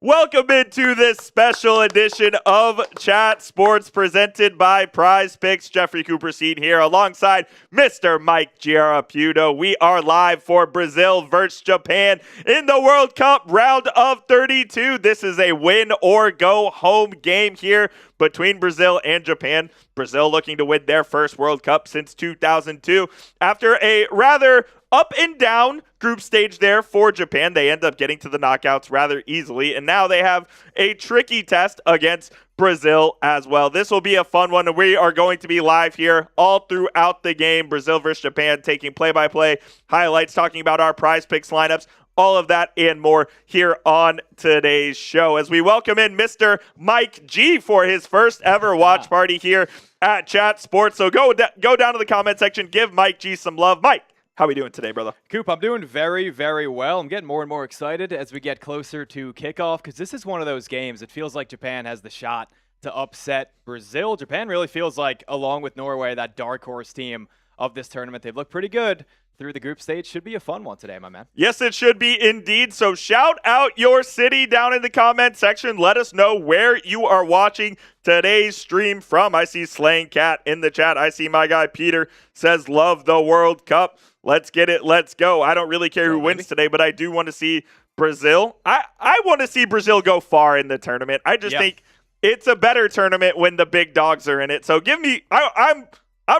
Welcome into this special edition of Chat Sports presented by Prize Picks. Jeffrey Cooperstein here alongside Mr. Mike Giaraputo. We are live for Brazil versus Japan in the World Cup round of 32. This is a win or go home game here between Brazil and Japan. Brazil looking to win their first World Cup since 2002 after a rather up and down group stage there for Japan. They end up getting to the knockouts rather easily, and now they have a tricky test against Brazil as well. This will be a fun one, and we are going to be live here all throughout the game. Brazil versus Japan, taking play-by-play highlights, talking about our Prize Picks lineups, all of that and more here on today's show as we welcome in Mr. Mike G for his first ever watch party here at Chat Sports. So go down to the comment section, give Mike G some love. Mike, how are we doing today, brother? Coop, I'm doing very, very well. I'm getting more and more excited as we get closer to kickoff because this is one of those games. It feels like Japan has the shot to upset Brazil. Japan really feels like, along with Norway, that dark horse team of this tournament. They've looked pretty good through the group stage. Should be a fun one today, my man. Yes, it should be indeed. So shout out your city down in the comment section. Let us know where you are watching today's stream from. I see Slaying Cat in the chat. I see my guy Peter says, love the World Cup. Let's get it. Let's go. I don't really care who wins today, but I do want to see Brazil. I want to see Brazil go far in the tournament. I just think it's a better tournament when the big dogs are in it. So give me, I'm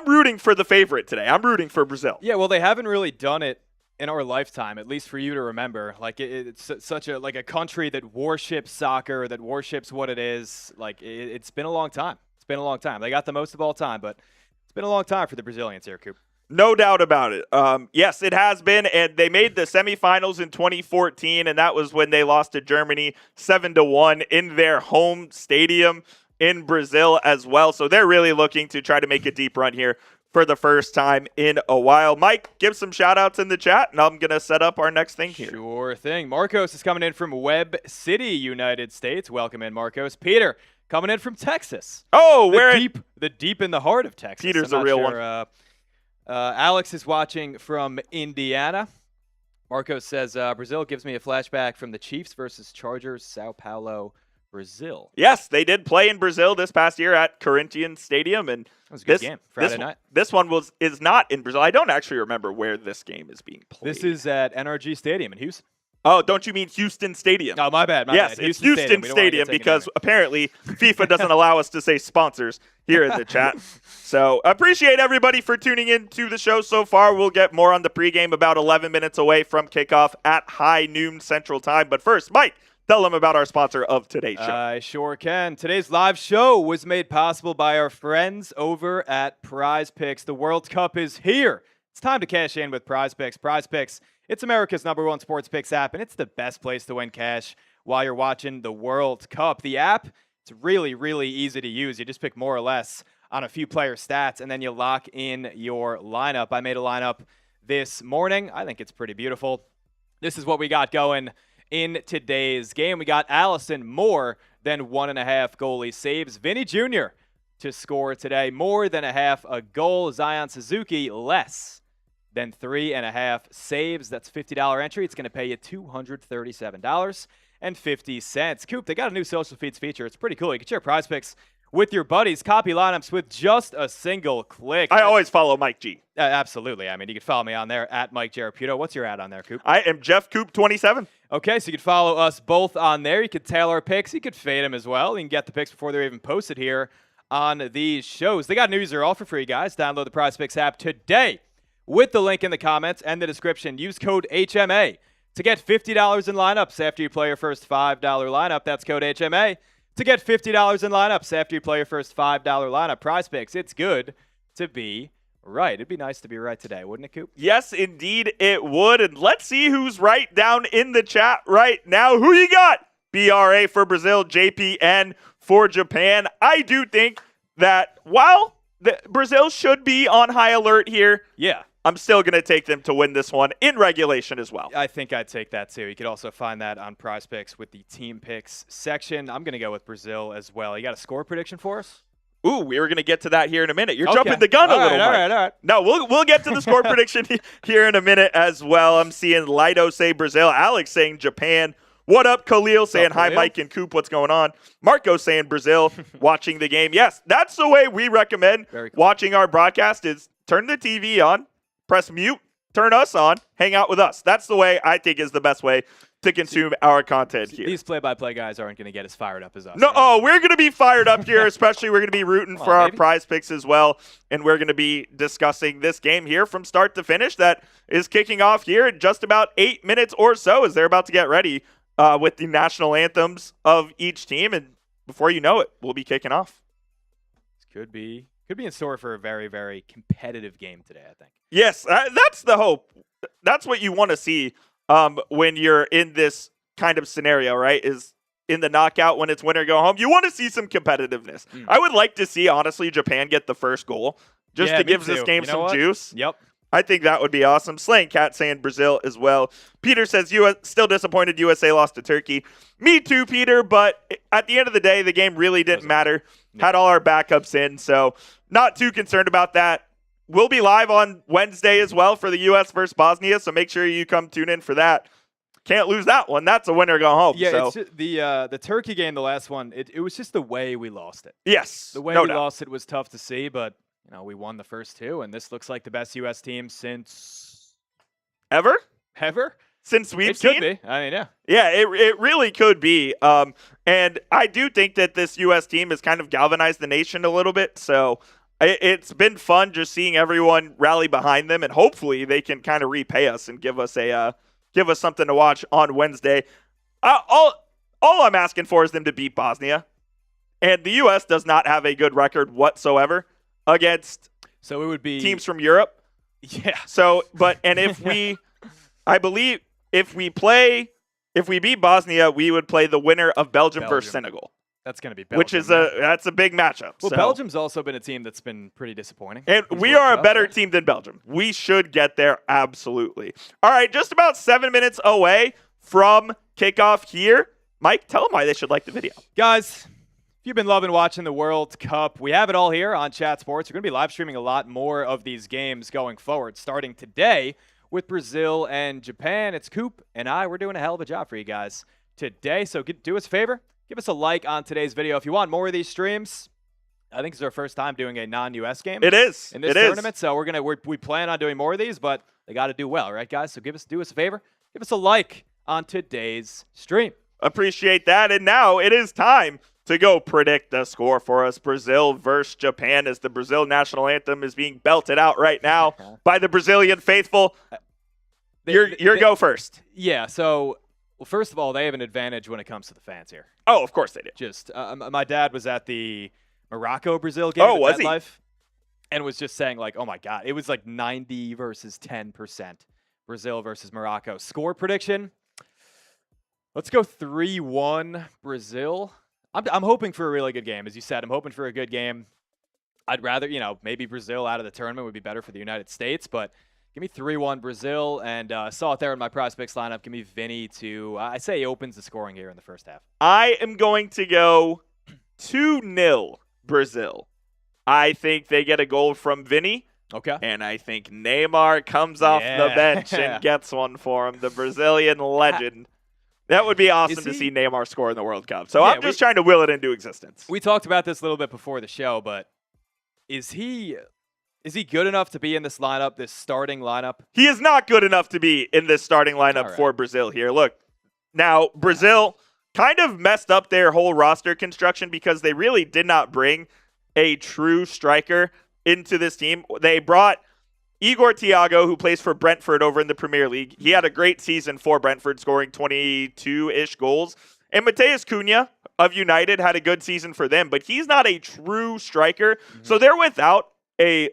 rooting for the favorite today. I'm rooting for Brazil. Yeah, well, they haven't really done it in our lifetime, at least for you to remember. Like it's such a a country that worships soccer, that worships what it is. Like it's been a long time. It's been a long time. They got the most of all time, but it's been a long time for the Brazilians here, Coop. No doubt about it. Yes, it has been, and they made the semifinals in 2014, and that was when they lost to Germany 7-1 in their home stadium in Brazil as well. So they're really looking to try to make a deep run here for the first time in a while. Mike, give some shout-outs in the chat, and I'm going to set up our next thing here. Sure thing. Marcos is coming in from Webb City, United States. Welcome in, Marcos. Peter coming in from Texas. Oh, the deep in the heart of Texas. Peter's a real one. Alex is watching from Indiana. Marcos says, Brazil gives me a flashback from the Chiefs versus Chargers, Sao Paulo, Brazil. Yes, they did play in Brazil this past year at Corinthians Stadium, and that was a good game. Friday night. This one is not in Brazil. I don't actually remember where this game is being played. This is at NRG Stadium in Houston. Oh, don't you mean Houston Stadium? Oh, my bad. Yes, it's Houston Stadium because apparently FIFA doesn't allow us to say sponsors here in the chat. So appreciate everybody for tuning in to the show so far. We'll get more on the pregame about 11 minutes away from kickoff at high noon Central Time. But first, Mike, tell them about our sponsor of today's show. I sure can. Today's live show was made possible by our friends over at Prize Picks. The World Cup is here. It's time to cash in with Prize Picks. Prize Picks, it's America's #1 sports picks app, and it's the best place to win cash while you're watching the World Cup. The app, it's really, really easy to use. You just pick more or less on a few player stats, and then you lock in your lineup. I made a lineup this morning. I think it's pretty beautiful. This is what we got going in today's game. We got Allison more than 1.5 goalie saves. Vinny Jr. to score today more than a half a goal. Zion Suzuki less than 3.5 saves. That's $50 entry. It's going to pay you $237.50. Coop, they got a new social feeds feature. It's pretty cool. You can share Prize Picks with your buddies, copy lineups with just a single click. I always follow Mike G. Absolutely. I mean, you can follow me on there at Mike Giaraputo. What's your ad on there, Coop? I am Jeff Coop 27. Okay, so you can follow us both on there. You could tail our picks. You could fade them as well. You can get the picks before they're even posted here on these shows. They got a new user all for free, guys. Download the Prize Picks app today with the link in the comments and the description. Use code HMA to get $50 in lineups after you play your first $5 lineup. That's code HMA to get $50 in lineups after you play your first $5 lineup. Prize Picks, it's good to be right. It'd be nice to be right today, wouldn't it, Coop? Yes, indeed it would. And let's see who's right down in the chat right now. Who you got? BRA for Brazil, JPN for Japan. I do think that while Brazil should be on high alert here, I'm still going to take them to win this one in regulation as well. I think I'd take that too. You could also find that on Prize Picks with the team picks section. I'm going to go with Brazil as well. You got a score prediction for us? Ooh, we were going to get to that here in a minute. You're jumping the gun a little bit. All right. No, we'll get to the score prediction here in a minute as well. I'm seeing Lido say Brazil, Alex saying Japan What up, Khalil saying, hi, Khalil? Mike and Coop, what's going on? Marco saying Brazil, watching the game. Yes, that's the way we recommend Very cool. watching our broadcast is turn the TV on, press mute, turn us on, hang out with us. That's the way I think is the best way to consume our content here. These play-by-play guys aren't going to get as fired up as us. No, right? oh, we're going to be fired up here, especially we're going to be rooting for our maybe. prize picks as well, and we're going to be discussing this game here from start to finish that is kicking off here in just about 8 minutes or so as they're about to get ready with the national anthems of each team, and before you know it, we'll be kicking off. Could be in store for a very, very competitive game today, I think. Yes, that's the hope. That's what you want to see when you're in this kind of scenario, right? Is in the knockout when it's winner go home. You want to see some competitiveness. I would like to see, honestly, Japan get the first goal just to give this game some juice. Yep. I think that would be awesome. Slaying Cat saying Brazil as well. Peter says, still disappointed USA lost to Turkey. Me too, Peter, but at the end of the day, the game really didn't matter. Had all our backups in, so not too concerned about that. We'll be live on Wednesday as well for the U.S. versus Bosnia, so make sure you come tune in for that. Can't lose that one. That's a winner go home. Yeah, so. it's just the Turkey game, the last one, it was just the way we lost it. Yes. The way no we doubt. lost it was tough to see, but we won the first two, and this looks like the best U.S. team since Ever? Since we've It seen? could be. I mean, yeah. Yeah, it really could be. And I do think that this U.S. team has kind of galvanized the nation a little bit. So it's been fun just seeing everyone rally behind them, and hopefully they can kind of repay us and give us something to watch on Wednesday. All I'm asking for is them to beat Bosnia, and the U.S. does not have a good record whatsoever against So it would be teams from Europe. Yeah. So, if we, I believe, if we beat Bosnia, we would play the winner of Belgium versus Senegal, That's going to be Belgium. which is that's a big matchup. Well, so. Belgium's also been a team that's been pretty disappointing. And These we World are a Cup, better right? team than Belgium. We should get there, absolutely. All right, just about 7 minutes away from kickoff here. Mike, tell them why they should like the video. Guys, if you've been loving watching the World Cup, we have it all here on Chat Sports. We're going to be live streaming a lot more of these games going forward, starting today with Brazil and Japan. It's Coop and I. We're doing a hell of a job for you guys today. So do us a favor. Give us a like on today's video. If you want more of these streams, I think it's our first time doing a non-US game. It is. In this tournament. So we plan on doing more of these, but they got to do well, right, guys? So do us a favor. Give us a like on today's stream. Appreciate that. And now it is time to go predict the score for us. Brazil versus Japan, as the Brazil national anthem is being belted out right now by the Brazilian faithful. Your go first. Yeah, so, well, first of all, they have an advantage when it comes to the fans here. Oh, of course they do. Just, my dad was at the Morocco-Brazil game Oh, at was he? MetLife, and was just saying, like, oh, my God. It was like 90 versus 10%. Brazil versus Morocco. Score prediction, let's go 3-1 Brazil. I'm hoping for a really good game. As you said, I'm hoping for a good game. I'd rather, maybe Brazil out of the tournament would be better for the United States, but give me 3-1 Brazil, and saw it there in my prize picks lineup. Give me Vinny to, I say he opens the scoring here in the first half. I am going to go 2-0 Brazil. I think they get a goal from Vinny. Okay. And I think Neymar comes off the bench and gets one for him, the Brazilian legend. That would be awesome to see Neymar score in the World Cup. So I'm just trying to will it into existence. We talked about this a little bit before the show, but is he good enough to be in this lineup, this starting lineup? He is not good enough to be in this starting lineup for Brazil here. Look, now Brazil kind of messed up their whole roster construction because they really did not bring a true striker into this team. They brought Igor Thiago, who plays for Brentford over in the Premier League. He had a great season for Brentford, scoring 22-ish goals. And Mateus Cunha of United had a good season for them, but he's not a true striker. Mm-hmm. So they're without a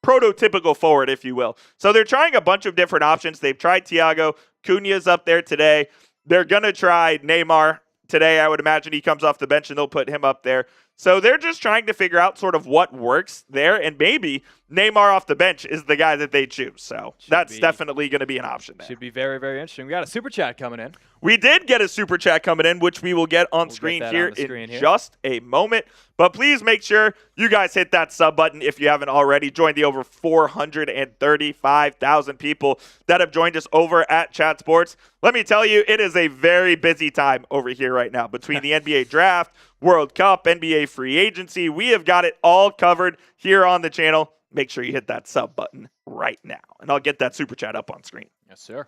prototypical forward, if you will. So they're trying a bunch of different options. They've tried Thiago. Cunha's up there today. They're going to try Neymar today. I would imagine he comes off the bench and they'll put him up there. So they're just trying to figure out sort of what works there, and maybe Neymar off the bench is the guy that they choose. So that's definitely going to be an option there. Should be very, very interesting. We got a super chat coming in. We did get a super chat coming in, which we will get on screen here in just a moment. But please make sure you guys hit that sub button if you haven't already. Join the over 435,000 people that have joined us over at Chat Sports. Let me tell you, it is a very busy time over here right now between the NBA draft, World Cup, NBA free agency. We have got it all covered here on the channel. Make sure you hit that sub button right now, and I'll get that super chat up on screen. Yes, sir.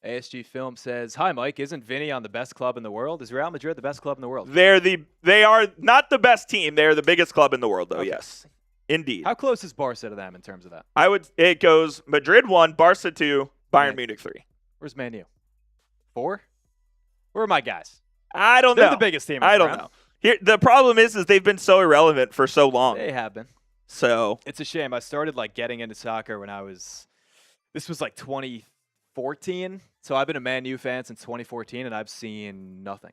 ASG Film says, "Hi, Mike. Isn't Vinny on the best club in the world? Is Real Madrid the best club in the world?" They are not the best team. They are the biggest club in the world, though. Okay. Yes, indeed. How close is Barca to them in terms of that? It goes Madrid 1, Barca 2, Bayern Munich 3. Where's Man U? 4? Where are my guys? I don't know. They're the biggest team. I don't know. Here, the problem is they've been so irrelevant for so long. They have been. So it's a shame. I started getting into soccer when this was 2014. So I've been a Man U fan since 2014, and I've seen nothing.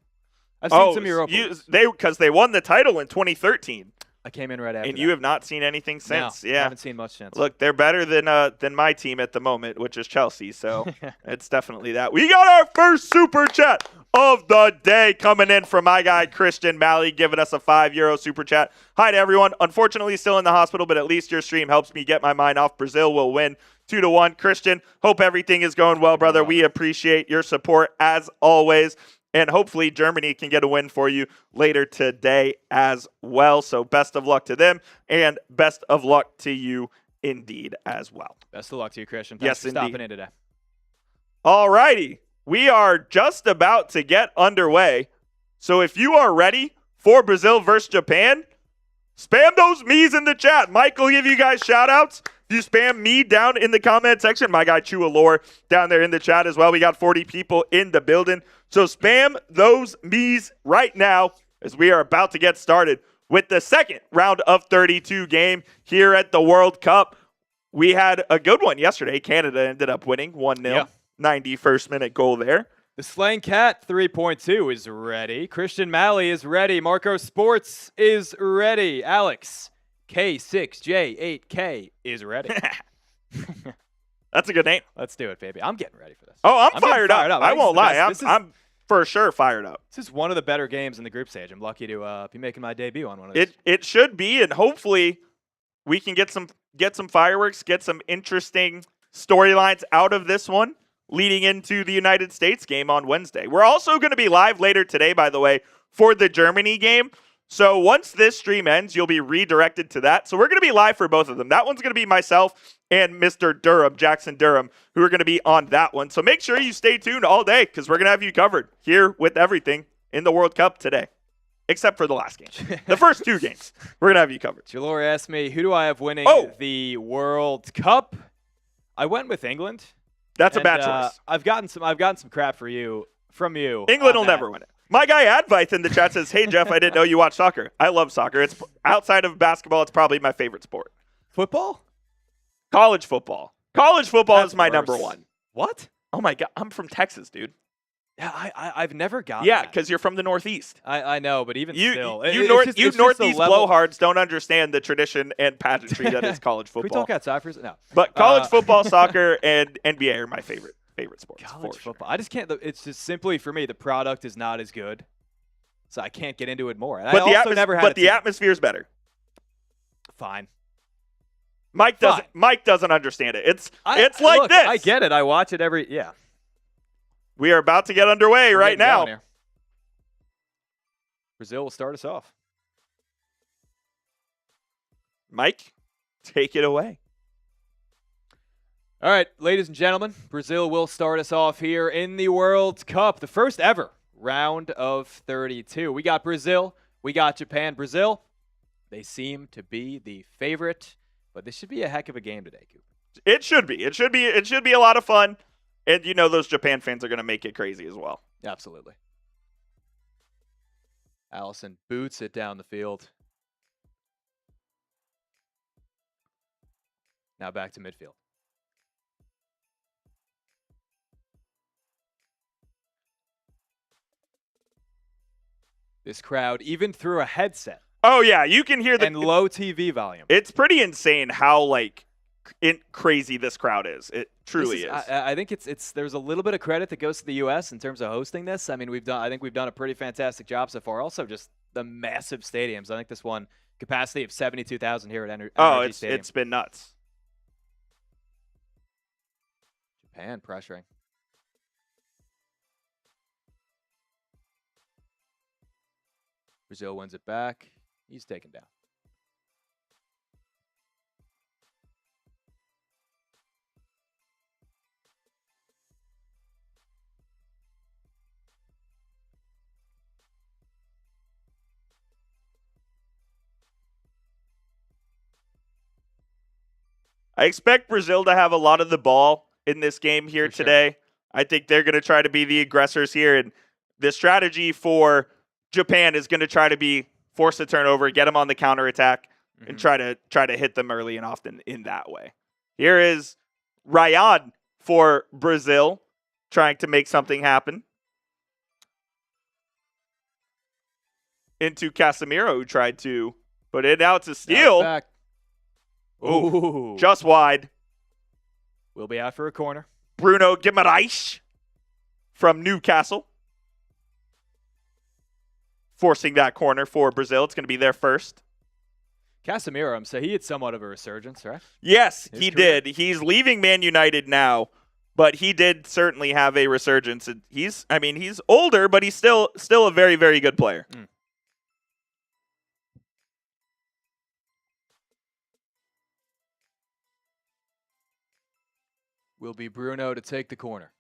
I've seen some Europa Leagues. Because they won the title in 202013. I came in right after. And you have not seen anything since. No, yeah, I haven't seen much since. Look, they're better than my team at the moment, which is Chelsea. So it's definitely that. We got our first super chat of the day coming in from my guy Christian Malley, giving us a €5 super chat. Hi to everyone. Unfortunately, still in the hospital, but at least your stream helps me get my mind off. Brazil will win 2-1. Christian, hope everything is going well, brother. We appreciate your support as always. And hopefully Germany can get a win for you later today as well. So best of luck to them, and best of luck to you indeed as well. Best of luck to you, Christian. Thanks for stopping in today. All righty. We are just about to get underway. So if you are ready for Brazil versus Japan, spam those me's in the chat. Mike will give you guys shout-outs. You spam me down in the comment section. My guy Chua Lore down there in the chat as well. We got 40 people in the building. So spam those me's right now as we are about to get started with the second round of 32 game here at the World Cup. We had a good one yesterday. Canada ended up winning 1-0. Yeah. 91st minute goal there. The Slang Cat 3.2 is ready. Christian Malley is ready. Marco Sports is ready. Alex K6J8K is ready. That's a good name. Let's do it, baby. I'm getting ready for this. Oh, I'm fired up. I won't lie. I'm for sure fired up. This is one of the better games in the group stage. I'm lucky to be making my debut on one of these. It should be, and hopefully we can get some fireworks, get some interesting storylines out of this one leading into the United States game on Wednesday. We're also going to be live later today, by the way, for the Germany game. So once this stream ends, you'll be redirected to that. So we're going to be live for both of them. That one's going to be myself and Mr. Durham, Jackson Durham, who are going to be on that one. So make sure you stay tuned all day because we're going to have you covered here with everything in the World Cup today, except for the last game. The first two games, we're going to have you covered. Jalore asked me, who do I have winning the World Cup? I went with England. That's a bad choice. I've gotten some crap from you. England will never win it. My guy Advite in the chat says, "Hey Jeff, I didn't know you watch soccer. I love soccer. It's outside of basketball. It's probably my favorite sport. Football, college football. College football is my number one. What? Oh my god, I'm from Texas, dude. Yeah, I've never got. Yeah, because you're from the Northeast. I know, but even still, you Northeast blowhards don't understand the tradition and pageantry that is college football. Can we talk outside for a second? No, but college football, soccer, and NBA are my favorite sports. College football. I just can't. It's just simply for me, the product is not as good, so I can't get into it more. And but the atmosphere is better. Fine. Mike doesn't understand it. It's like this. I get it. I watch it every. Yeah. We are about to get underway right now. Brazil will start us off. Mike, take it away. All right, ladies and gentlemen, Brazil will start us off here in the World Cup, the first ever round of 32. We got Brazil, we got Japan. Brazil, they seem to be the favorite, but this should be a heck of a game today, Coop. It should be. It should be a lot of fun. And you know those Japan fans are going to make it crazy as well. Absolutely. Allison boots it down the field. Now back to midfield. This crowd, even through a headset. Oh, yeah. You can hear and low TV volume. It's pretty insane how, crazy this crowd is. It truly is. I think it's there's a little bit of credit that goes to the U.S. in terms of hosting this. I mean, I think we've done a pretty fantastic job so far. Also, just the massive stadiums. I think this one capacity of 72,000 here at Energy Stadium. It's been nuts. Japan pressuring. Brazil wins it back. He's taken down. I expect Brazil to have a lot of the ball in this game here today. Sure. I think they're going to try to be the aggressors here. And the strategy for Japan is going to try to be force a turnover, get them on the counterattack, and try to hit them early and often in that way. Here is Ryan for Brazil trying to make something happen. Into Casemiro, who tried to put it out to steal. Ooh. Just wide. We'll be out for a corner. Bruno Guimaraes from Newcastle. Forcing that corner for Brazil. It's going to be their first. Casemiro, so he had somewhat of a resurgence, right? Yes, he did. He's leaving Man United now, but he did certainly have a resurgence. He's older, but he's still a very, very good player. Will be Bruno to take the corner.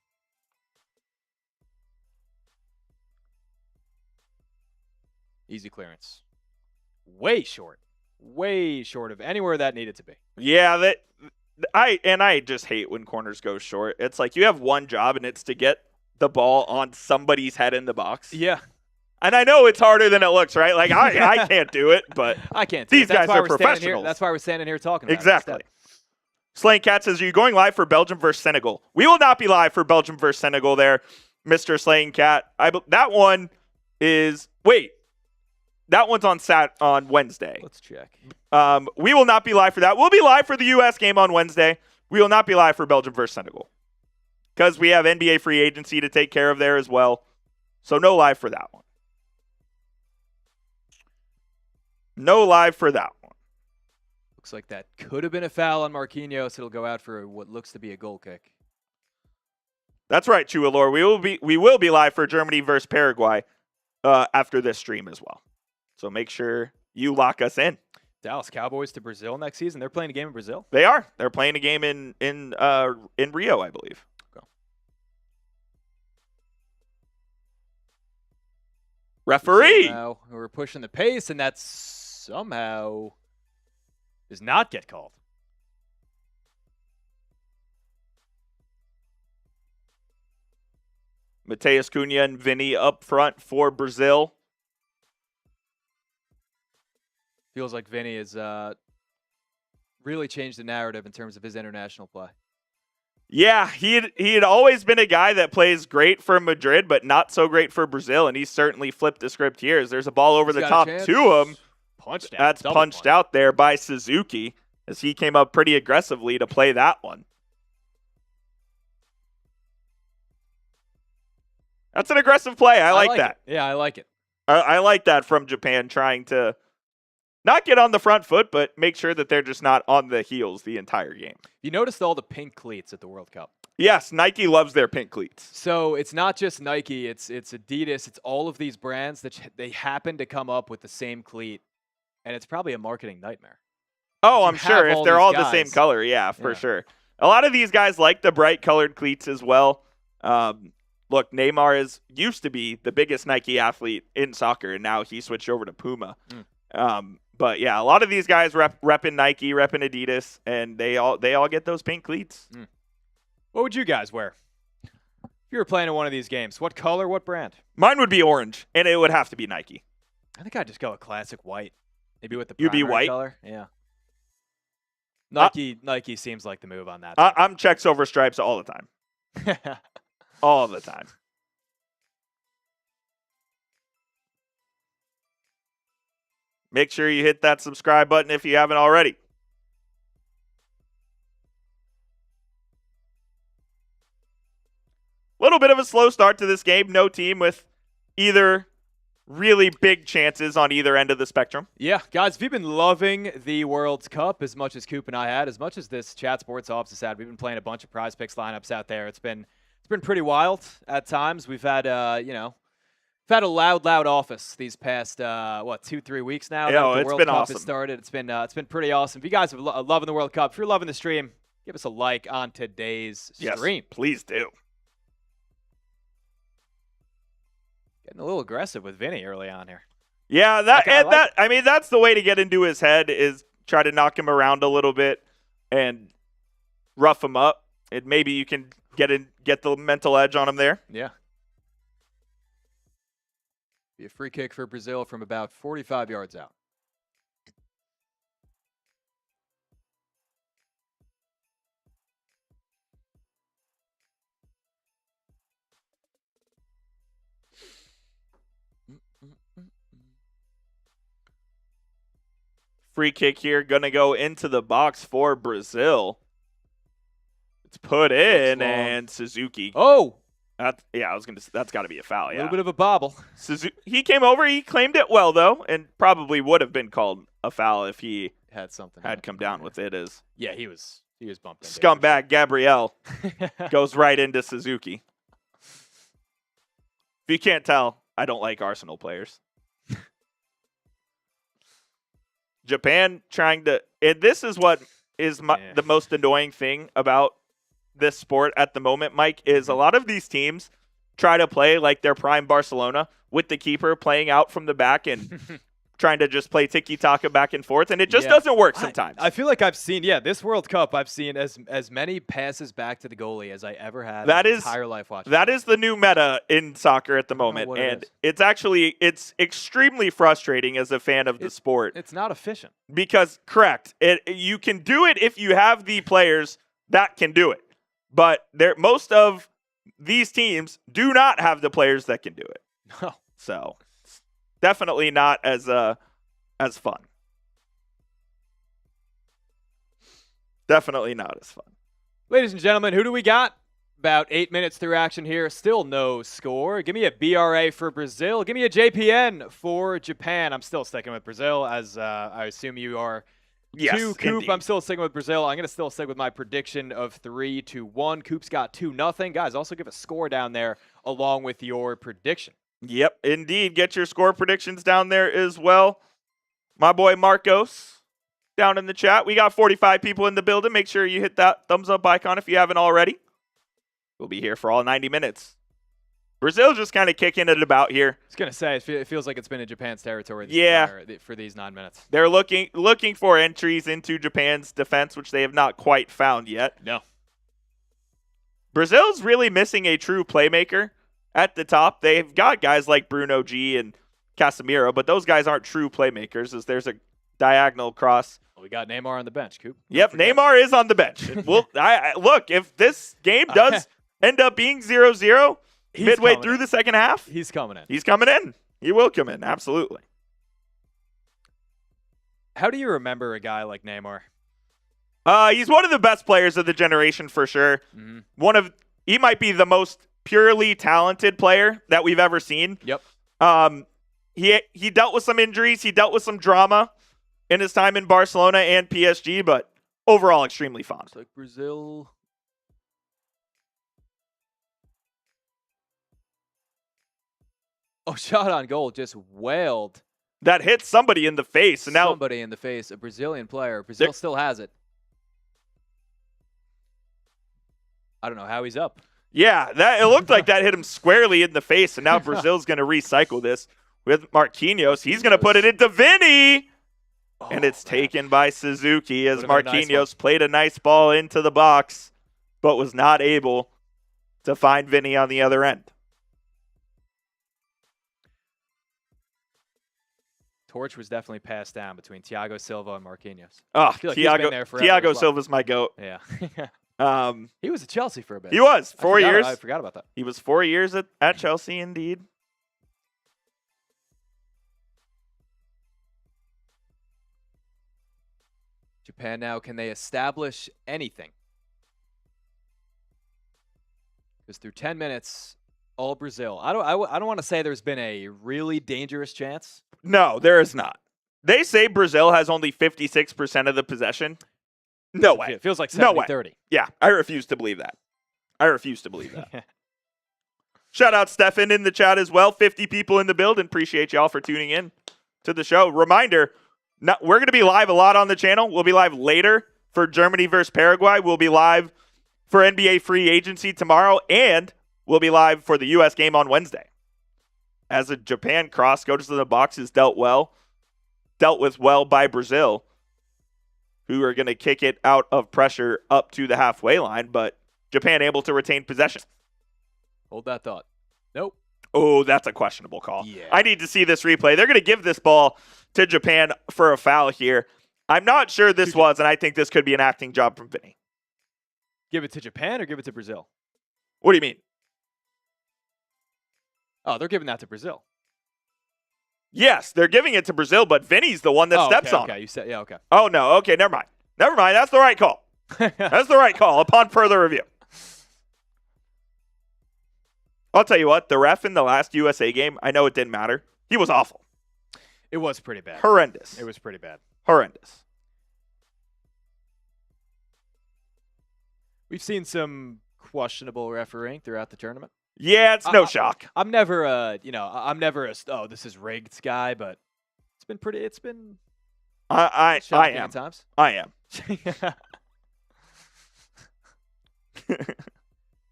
Easy clearance. Way short of anywhere that needed to be. Yeah, I just hate when corners go short. It's like you have one job, and it's to get the ball on somebody's head in the box. Yeah. And I know it's harder than it looks, right? Like, I can't do it, but I can't do these guys are professionals. That's why we're standing here talking about exactly. it. Slaying Cat says, are you going live for Belgium versus Senegal? We will not be live for Belgium versus Senegal there, Mr. Slaying Cat. That one is – wait. That one's on Wednesday. Let's check. We will not be live for that. We'll be live for the U.S. game on Wednesday. We will not be live for Belgium versus Senegal because we have NBA free agency to take care of there as well. So no live for that one. No live for that one. Looks like that could have been a foul on Marquinhos. It'll go out for what looks to be a goal kick. That's right, Chualor. We will be live for Germany versus Paraguay after this stream as well. So make sure you lock us in. Dallas Cowboys to Brazil next season. They're playing a game in Brazil. They are. They're playing a game in Rio, I believe. Okay. Referee. We're pushing the pace, and that somehow does not get called. Mateus Cunha and Vinny up front for Brazil. Feels like Vinny has really changed the narrative in terms of his international play. Yeah, he had always been a guy that plays great for Madrid, but not so great for Brazil, and he's certainly flipped the script here. As there's a ball over the top to him. That's punched out there by Suzuki as he came up pretty aggressively to play that one. That's an aggressive play. I like that. Yeah, I like it. I like that from Japan, trying to not get on the front foot, but make sure that they're just not on the heels the entire game. You noticed all the pink cleats at the World Cup? Yes, Nike loves their pink cleats. So it's not just Nike, it's Adidas, it's all of these brands that they happen to come up with the same cleat, and it's probably a marketing nightmare. Oh, I'm sure. If they're all the same color, yeah, for sure. A lot of these guys like the bright colored cleats as well. Look, Neymar used to be the biggest Nike athlete in soccer, and now he switched over to Puma. But yeah, a lot of these guys repping Nike, repping Adidas, and they all get those pink cleats. What would you guys wear if you were playing in one of these games? What color, what brand? Mine would be orange, and it would have to be Nike. I think I'd just go a classic white. Maybe with the You'd be white color. Yeah. Nike seems like the move on that. I'm checks over stripes all the time. All the time. Make sure you hit that subscribe button if you haven't already. Little bit of a slow start to this game. No team with either really big chances on either end of the spectrum. Yeah, guys, if you've been loving the World Cup as much as Coop and I had, as much as this Chat Sports Office has had, we've been playing a bunch of Prize Picks lineups out there. It's been pretty wild at times. We've had we've had a loud office these past 2-3 weeks now. Yeah, the it's World been Cup awesome. Has started. It's been pretty awesome. If you guys are loving the World Cup, if you're loving the stream, give us a like on today's stream. Yes, please do. Getting a little aggressive with Vinny early on here. Yeah, that's the way to get into his head, is try to knock him around a little bit and rough him up. And maybe you can get the mental edge on him there. Yeah. Be a free kick for Brazil from about 45 yards out. Free kick here, gonna go into the box for Brazil. It's put in, and Suzuki. Oh! That's got to be a foul, yeah. A little bit of a bobble. He came over, he claimed it well, though, and probably would have been called a foul if he had come down with it. Yeah, he was bumped into. Scumbag Gabriel goes right into Suzuki. If you can't tell, I don't like Arsenal players. Japan trying to, and this is what is the most annoying thing about this sport at the moment, Mike, is a lot of these teams try to play like their prime Barcelona with the keeper playing out from the back and trying to just play tiki-taka back and forth, and it just doesn't work sometimes. I feel like I've seen, this World Cup, I've seen as many passes back to the goalie as I ever had in my entire life watching. That is the new meta in soccer at the moment, and it's extremely frustrating as a fan of the sport. It's not efficient. Because, correct, you can do it if you have the players that can do it, but most of these teams do not have the players that can do it. No. So definitely not as fun. Definitely not as fun. Ladies and gentlemen, who do we got? About 8 minutes through action here. Still no score. Give me a BRA for Brazil. Give me a JPN for Japan. I'm still sticking with Brazil, as I assume you are. Yes, Coop. indeed. I'm still sticking with Brazil. I'm going to still stick with my prediction of 3-1. Coop's got 2-0. Guys, also give a score down there along with your prediction. Yep, indeed. Get your score predictions down there as well. My boy Marcos down in the chat. We got 45 people in the building. Make sure you hit that thumbs up icon if you haven't already. We'll be here for all 90 minutes. Brazil just kind of kicking it about here. I was going to say, it feels like it's been in Japan's territory for these 9 minutes. They're looking for entries into Japan's defense, which they have not quite found yet. No. Brazil's really missing a true playmaker at the top. They've got guys like Bruno G and Casemiro, but those guys aren't true playmakers, as there's a diagonal cross. Well, we got Neymar on the bench, Coop. Yep, Neymar is on the bench. Look, if this game does end up being 0-0 midway through the second half, he's coming in. He's coming in. He will come in, absolutely. How do you remember a guy like Neymar? He's one of the best players of the generation for sure. Mm-hmm. He might be the most purely talented player that we've ever seen. Yep. He dealt with some injuries. He dealt with some drama in his time in Barcelona and PSG, but overall extremely fond. Looks like Brazil. Oh, shot on goal, just wailed. That hit somebody in the face. And now somebody in the face, a Brazilian player. Brazil still has it. I don't know how he's up. Yeah, it looked like that hit him squarely in the face, and now Brazil's going to recycle this with Marquinhos. He's going to put it into Vinny, and it's taken by Suzuki as Marquinhos played a nice ball into the box, but was not able to find Vinny on the other end. Torch was definitely passed down between Thiago Silva and Marquinhos. Oh, I feel like he's been there forever Thiago as well. Silva's my GOAT. Yeah. He was at Chelsea for a bit. He was 4 years. I forgot about that. He was 4 years at Chelsea, indeed. Japan now, can they establish anything? Because through 10 minutes, all Brazil. I don't want to say there's been a really dangerous chance. No, there is not. They say Brazil has only 56% of the possession. No way. It feels like 70-30. No way. Yeah, I refuse to believe that. Shout out Stefan in the chat as well. 50 people in the building. Appreciate y'all for tuning in to the show. Reminder, we're going to be live a lot on the channel. We'll be live later for Germany versus Paraguay. We'll be live for NBA free agency tomorrow, and we'll be live for the U.S. game on Wednesday. As a Japan cross goes to the box is dealt with well by Brazil, who are going to kick it out of pressure up to the halfway line, but Japan able to retain possession. Hold that thought. Nope. Oh, that's a questionable call. Yeah. I need to see this replay. They're going to give this ball to Japan for a foul here. I'm not sure this was, and I think this could be an acting job from Vinny. Give it to Japan or give it to Brazil? What do you mean? Oh, they're giving that to Brazil. Yes, they're giving it to Brazil, but Vinny's the one that steps on. Okay, you said, yeah, okay. Oh, no. Okay, never mind. That's the right call. That's the right call upon further review. I'll tell you what, the ref in the last USA game, I know it didn't matter. He was awful. It was pretty bad. Horrendous. It was pretty bad. Horrendous. We've seen some questionable refereeing throughout the tournament. Yeah, it's no shock. I'm never I'm never a this is rigged guy, but it's been I am. at times. I am.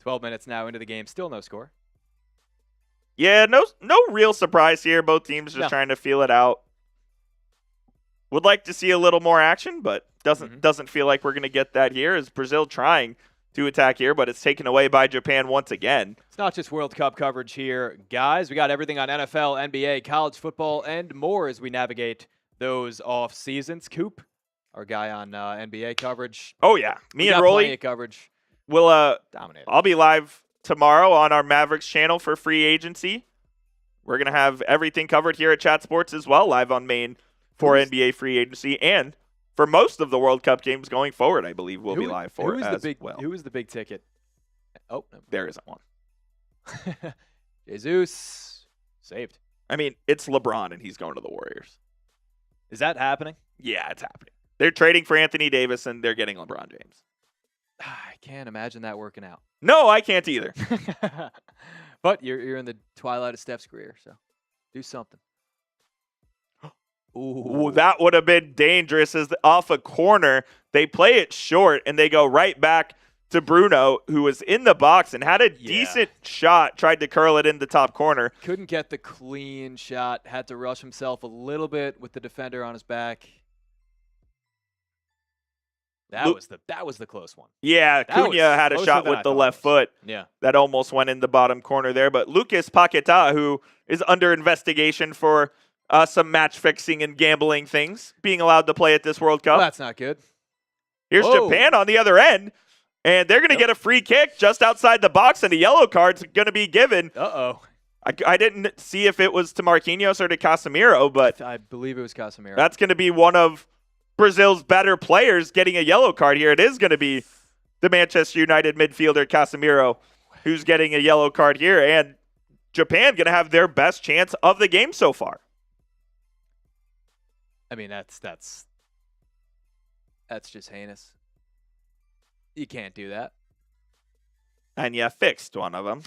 12 minutes now into the game, still no score. Yeah, no real surprise here. Both teams just trying to feel it out. Would like to see a little more action, but doesn't feel like we're going to get that here. As Brazil trying to attack here, but it's taken away by Japan once again. It's not just World Cup coverage here, guys. We got everything on NFL, NBA, college football, and more as we navigate those off seasons. Coop, our guy on NBA coverage. Oh yeah, me and Rolly coverage. Will dominate. I'll be live tomorrow on our Mavericks channel for free agency. We're gonna have everything covered here at Chat Sports as well, live on main for NBA free agency and for most of the World Cup games going forward. I believe we'll be live for as well. Who is the big ticket? Oh, no. There isn't one. Jesus saved. I mean, it's LeBron and he's going to the Warriors. Is that happening? Yeah, it's happening. They're trading for Anthony Davis and they're getting LeBron James. I can't imagine that working out. No, I can't either. But you're in the twilight of Steph's career, so do something. Ooh, that would have been dangerous. As off a corner, they play it short and they go right back to Bruno, who was in the box and had a decent shot, tried to curl it in the top corner. Couldn't get the clean shot, had to rush himself a little bit with the defender on his back. That was the close one. Yeah, Cunha had a shot with the left foot. Yeah. That almost went in the bottom corner there. But Lucas Paquetá, who is under investigation for some match fixing and gambling things, being allowed to play at this World Cup. Well, that's not good. Here's Japan on the other end, and they're going to get a free kick just outside the box, and a yellow card's going to be given. Uh-oh. I didn't see if it was to Marquinhos or to Casemiro, but I believe it was Casemiro. That's going to be one of Brazil's better players getting a yellow card here. It is going to be the Manchester United midfielder Casemiro who's getting a yellow card here, and Japan going to have their best chance of the game so far. I mean, that's just heinous. You can't do that. And you fixed one of them.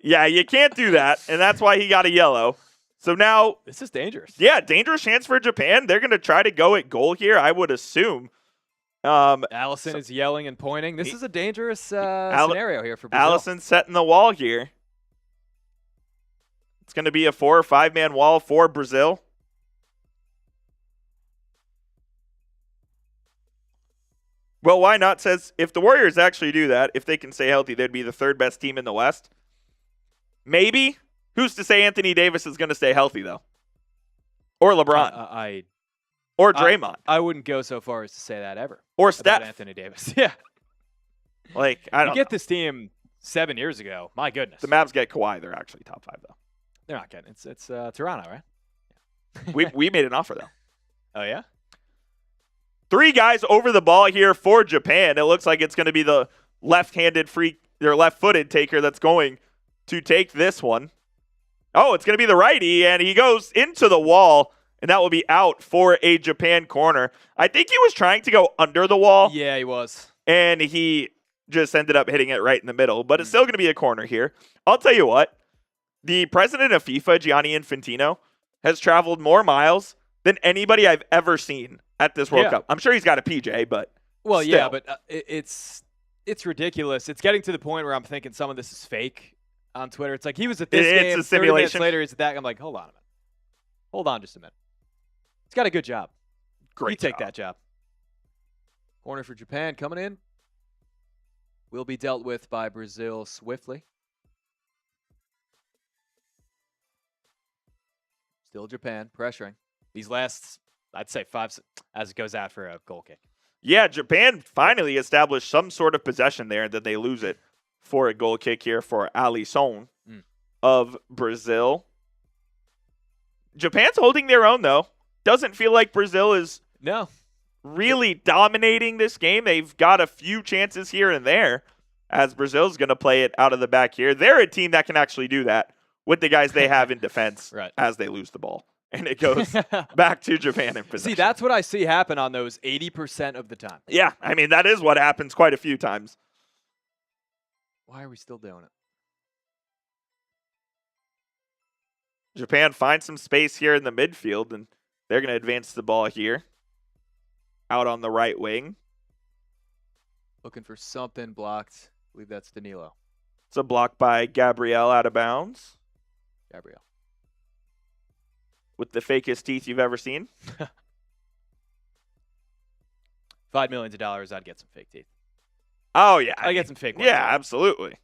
Yeah, you can't do that, and that's why he got a yellow. So now this is dangerous. Yeah, dangerous chance for Japan. They're going to try to go at goal here, I would assume. Allison is yelling and pointing. This is a dangerous scenario here for Brazil. Allison setting the wall here. It's going to be a 4 or 5 man wall for Brazil. Well, why not? Says if the Warriors actually do that, if they can stay healthy, they'd be the third best team in the West. Maybe. Who's to say Anthony Davis is going to stay healthy, though? Or LeBron? Or Draymond? I wouldn't go so far as to say that ever. Or Steph? Anthony Davis. Yeah. Like, I don't know. This team 7 years ago. My goodness. The Mavs get Kawhi. They're actually top 5, though. They're not getting it. It's Toronto, right? We made an offer, though. Oh, yeah? 3 guys over the ball here for Japan. It looks like it's going to be the left-footed taker that's going to take this one. Oh, it's going to be the righty, and he goes into the wall, and that will be out for a Japan corner. I think he was trying to go under the wall. Yeah, he was. And he just ended up hitting it right in the middle, but it's still going to be a corner here. I'll tell you what, the president of FIFA, Gianni Infantino, has traveled more miles than anybody I've ever seen at this World Cup. I'm sure he's got a PJ, but well, still. yeah, but it's ridiculous. It's getting to the point where I'm thinking some of this is fake on Twitter. It's like he was at this game, a simulation. 30 minutes later he's at that. I'm like, hold on a minute. Hold on just a minute. He's got a good job. Great take that job. Corner for Japan coming in. Will be dealt with by Brazil swiftly. Still Japan pressuring. These last, I'd say 5, as it goes out for a goal kick. Yeah, Japan finally established some sort of possession there, and then they lose it for a goal kick here for Alisson of Brazil. Japan's holding their own, though. Doesn't feel like Brazil is really dominating this game. They've got a few chances here and there as Brazil's going to play it out of the back here. They're a team that can actually do that with the guys they have in defense as they lose the ball. And it goes back to Japan in possession. See, that's what I see happen on those 80% of the time. Yeah, I mean, that is what happens quite a few times. Why are we still doing it? Japan finds some space here in the midfield, and they're going to advance the ball here. Out on the right wing. Looking for something blocked. I believe that's Danilo. It's a block by Gabriel out of bounds. Gabriel. With the fakest teeth you've ever seen. $5 million, I'd get some fake teeth. Oh, yeah. I'd get some fake ones. Yeah, absolutely.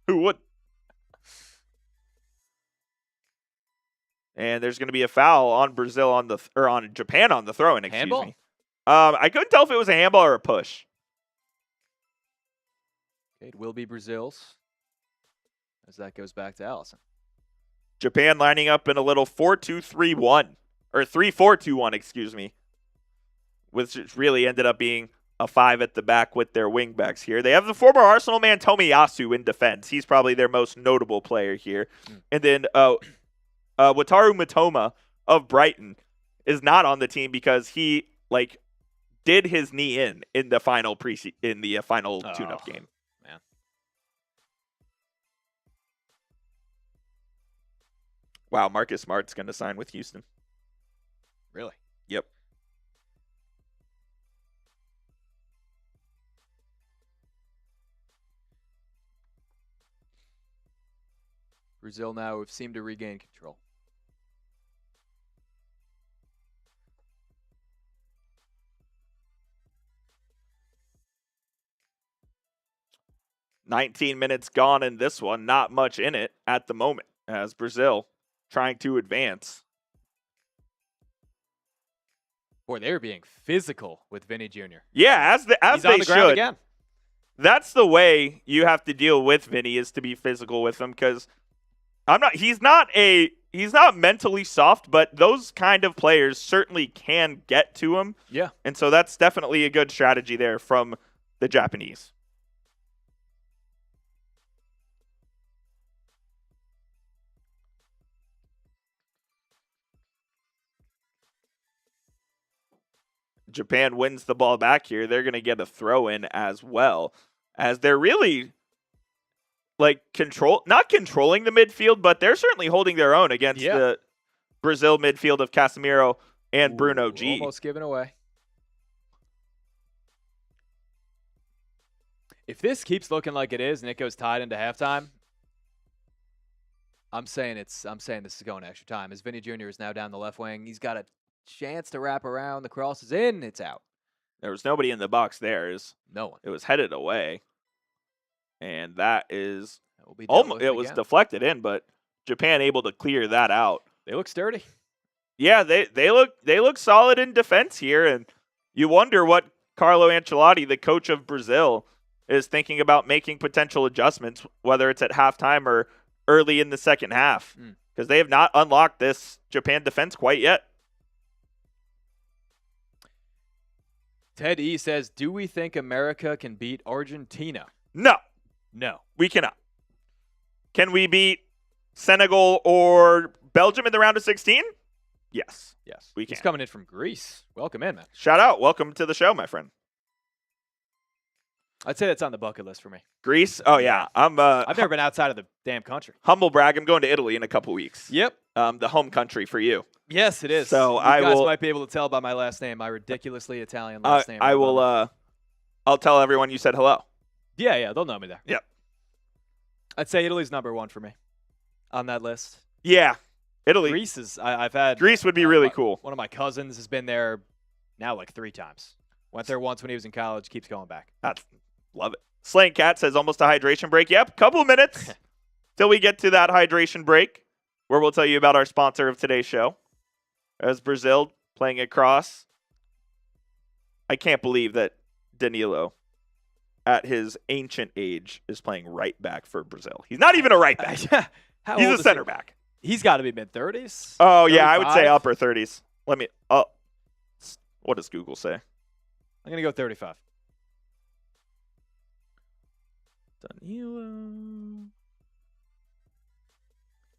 Who would? And there's going to be a foul on on Japan on the throw-in, excuse me. I couldn't tell if it was a handball or a push. Okay, it will be Brazil's as that goes back to Allison. Japan lining up in a little 4-2-3-1, or 3-4-2-1, excuse me, which really ended up being a 5 at the back with their wingbacks here. They have the former Arsenal man Tomiyasu in defense. He's probably their most notable player here. And then Wataru Mitoma of Brighton is not on the team because he did his knee in the final tune-up game. Man. Wow, Marcus Smart's going to sign with Houston. Really? Yep. Brazil now have seemed to regain control. "19 minutes gone in this one. Not much in it at the moment as Brazil trying to advance. Boy, they were being physical with Vinny Jr. Yeah, as He's they on the ground should. again. That's the way you have to deal with Vinny, is to be physical with him, because he's not mentally soft, but those kind of players certainly can get to him. Yeah. And so that's definitely a good strategy there from the Japanese. Japan wins the ball back here. They're going to get a throw in as well, as they're really not controlling the midfield, but they're certainly holding their own against the Brazil midfield of Casemiro and Bruno G. Almost given away. If this keeps looking like it is and it goes tied into halftime, I'm saying this is going extra time. As Vinny Jr. is now down the left wing, he's got a chance to wrap around. The cross is in. It's out. There was nobody in the box there. No one. It was headed away. And that is it was deflected in, but Japan able to clear that out. They look sturdy. Yeah, they look solid in defense here, and you wonder what Carlo Ancelotti, the coach of Brazil, is thinking about making potential adjustments, whether it's at halftime or early in the second half, because they have not unlocked this Japan defense quite yet. Ted E says, do we think America can beat Argentina? No, No. we cannot. Can we beat Senegal or Belgium in the round of 16? Yes. Yes. We can. He's coming in from Greece. Welcome in, man. Shout out. Welcome to the show, my friend. I'd say that's on the bucket list for me. Greece? Oh, yeah. I'm I've never been outside of the damn country. humble brag. I'm going to Italy in a couple weeks. Yep. The home country for you. Yes, it is. So you I guys will- might be able to tell by my last name, my ridiculously Italian last name. I will. I'll tell everyone you said hello. Yeah, they'll know me there. Yep. I'd say Italy's number one for me on that list. Yeah, Italy. Greece is. I've had. Greece would be really cool. One of my cousins has been there now like 3 times. Went there once when he was in college. Keeps going back. Love it. Slaying Cat says almost a hydration break. Yep, couple of minutes till we get to that hydration break, where we'll tell you about our sponsor of today's show. As Brazil playing across. I can't believe that Danilo, at his ancient age, is playing right back for Brazil. He's not even a right back. How He's old a is center he? back. He's got to be mid-30s. Oh, yeah, I would say 35? upper 30s. Let me. What does Google say? I'm gonna go 35. Danilo.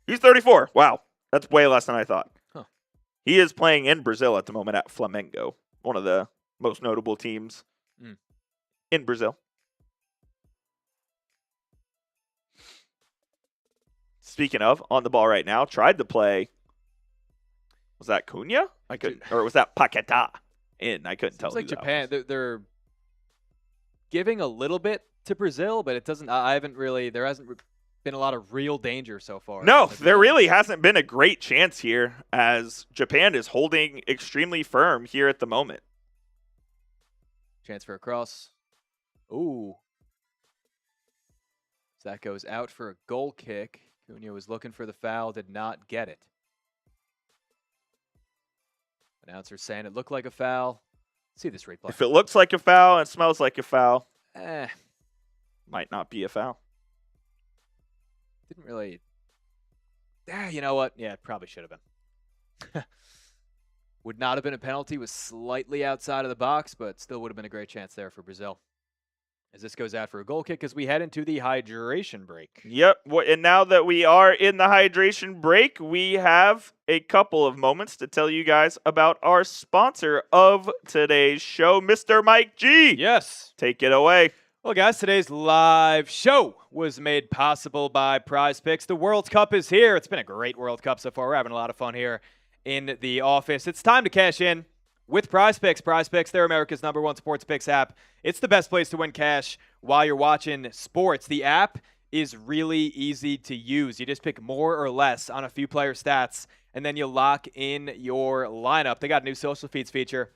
He's 34. Wow. That's way less than I thought. Huh. He is playing in Brazil at the moment at Flamengo, one of the most notable teams in Brazil. Speaking of, on the ball right now, tried to play. Was that Cunha? I couldn't. Or was that Paquetá? I couldn't tell. It's like who that Japan. was. They're giving a little bit to Brazil, but it doesn't. I haven't really. There hasn't been a lot of real danger so far. No, there really hasn't been a great chance here, as Japan is holding extremely firm here at the moment. Chance for a cross. Ooh. So that goes out for a goal kick. Cunha was looking for the foul, did not get it. Announcer saying it looked like a foul. See this replay. If it looks like a foul and smells like a foul, Eh, might not be a foul. didn't really. You know what? Yeah, it probably should have been. Would not have been a penalty. Was slightly outside of the box, but still would have been a great chance there for Brazil. As this goes out for a goal kick as we head into the hydration break. Yep. And now that we are in the hydration break, we have a couple of moments to tell you guys about our sponsor of today's show, Mr. Mike G. Yes. Take it away. Well, guys, today's live show was made possible by Prize Picks. The World Cup is here. It's been a great World Cup so far. We're having a lot of fun here in the office. It's time to cash in with Prize Picks. Prize Picks, they're America's #1 sports picks app. It's the best place to win cash while you're watching sports. The app is really easy to use. You just pick more or less on a few player stats, and then you lock in your lineup. They got a new social feeds feature.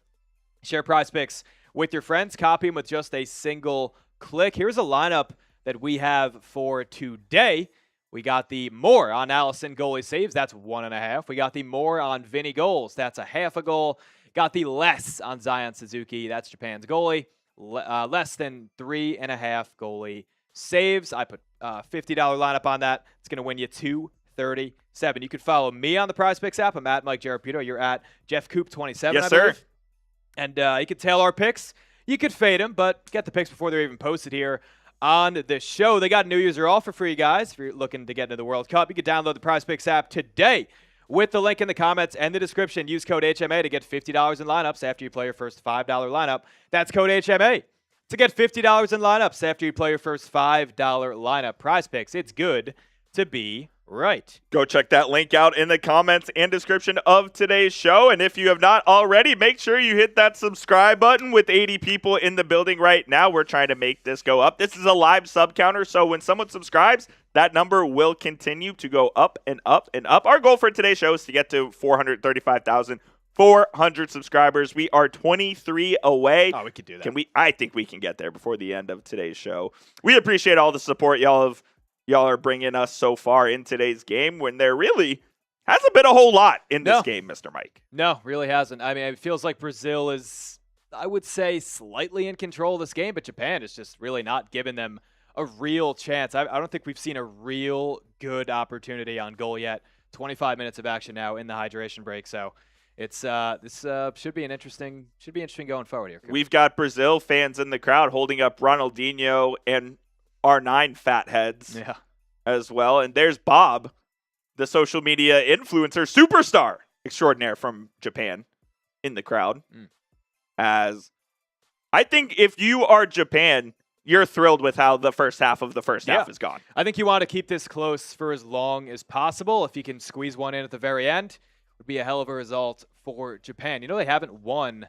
Share Prize Picks with your friends. Copy them with just a single click. Here's a lineup that we have for today. We got the more on Allison goalie saves. That's 1.5. We got the more on Vinny goals. That's a 0.5 goal. Got the less on Zion Suzuki. That's Japan's goalie. Less than 3.5 goalie saves. I put $50 lineup on that. It's going to win you $237. You can follow me on the Prize Picks app. I'm at Mike Jaraputo. You're at Jeff Coop 27. Yes, sir. And you could tail our picks. You could fade them, but get the picks before they're even posted here on the show. They got a New Year's all for free, guys. If you're looking to get into the World Cup, you can download the Prize Picks app today with the link in the comments and the description. Use code HMA to get $50 in lineups after you play your first $5 lineup. That's code HMA to get $50 in lineups after you play your first $5 lineup. Prize Picks, it's good to be right. Go check that link out in the comments and description of today's show. And if you have not already, make sure you hit that subscribe button. With 80 people in the building right now, we're trying to make this go up. This is a live sub counter, so when someone subscribes, that number will continue to go up and up and up. Our goal for today's show is to get to 435,400 subscribers. We are 23 away. Oh, we could do that. Can we? I think we can get there before the end of today's show. We appreciate all the support y'all are bringing us so far in today's game, when there really hasn't been a whole lot in this game, Mr. Mike. No, really hasn't. I mean, it feels like Brazil is, I would say, slightly in control of this game, but Japan is just really not giving them a real chance. I don't think we've seen a real good opportunity on goal yet. 25 minutes of action now in the hydration break, so It's this should be interesting going forward here. We've got Brazil fans in the crowd holding up Ronaldinho and R9 fatheads as well. And there's Bob, the social media influencer superstar extraordinaire from Japan, in the crowd. As I think if you are Japan, you're thrilled with how the first half of the first half is gone. I think you want to keep this close for as long as possible. If you can squeeze one in at the very end, would be a hell of a result for Japan. You know, they haven't won,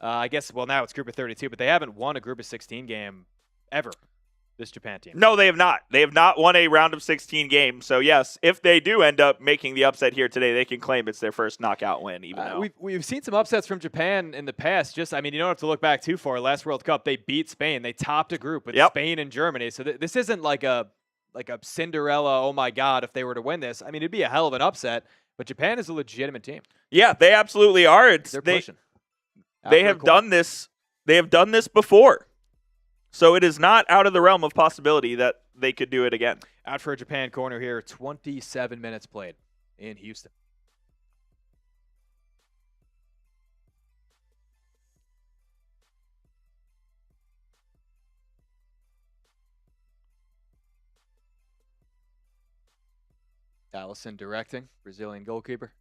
I guess, well, now it's group of 32, but they haven't won a group of 16 game ever, this Japan team. No, they have not. They have not won a round of 16 games. So, yes, if they do end up making the upset here today, they can claim it's their first knockout win, even though. We've seen some upsets from Japan in the past. Just, I mean, you don't have to look back too far. Last World Cup, they beat Spain. They topped a group with Spain and Germany. So this isn't like a Cinderella, oh, my God, if they were to win this. I mean, it'd be a hell of an upset. But Japan is a legitimate team. Yeah, they absolutely are. They're pushing. They have done this. They have done this before. So it is not out of the realm of possibility that they could do it again. Out for a Japan corner here. 27 minutes played in Houston. Allison directing, Brazilian goalkeeper.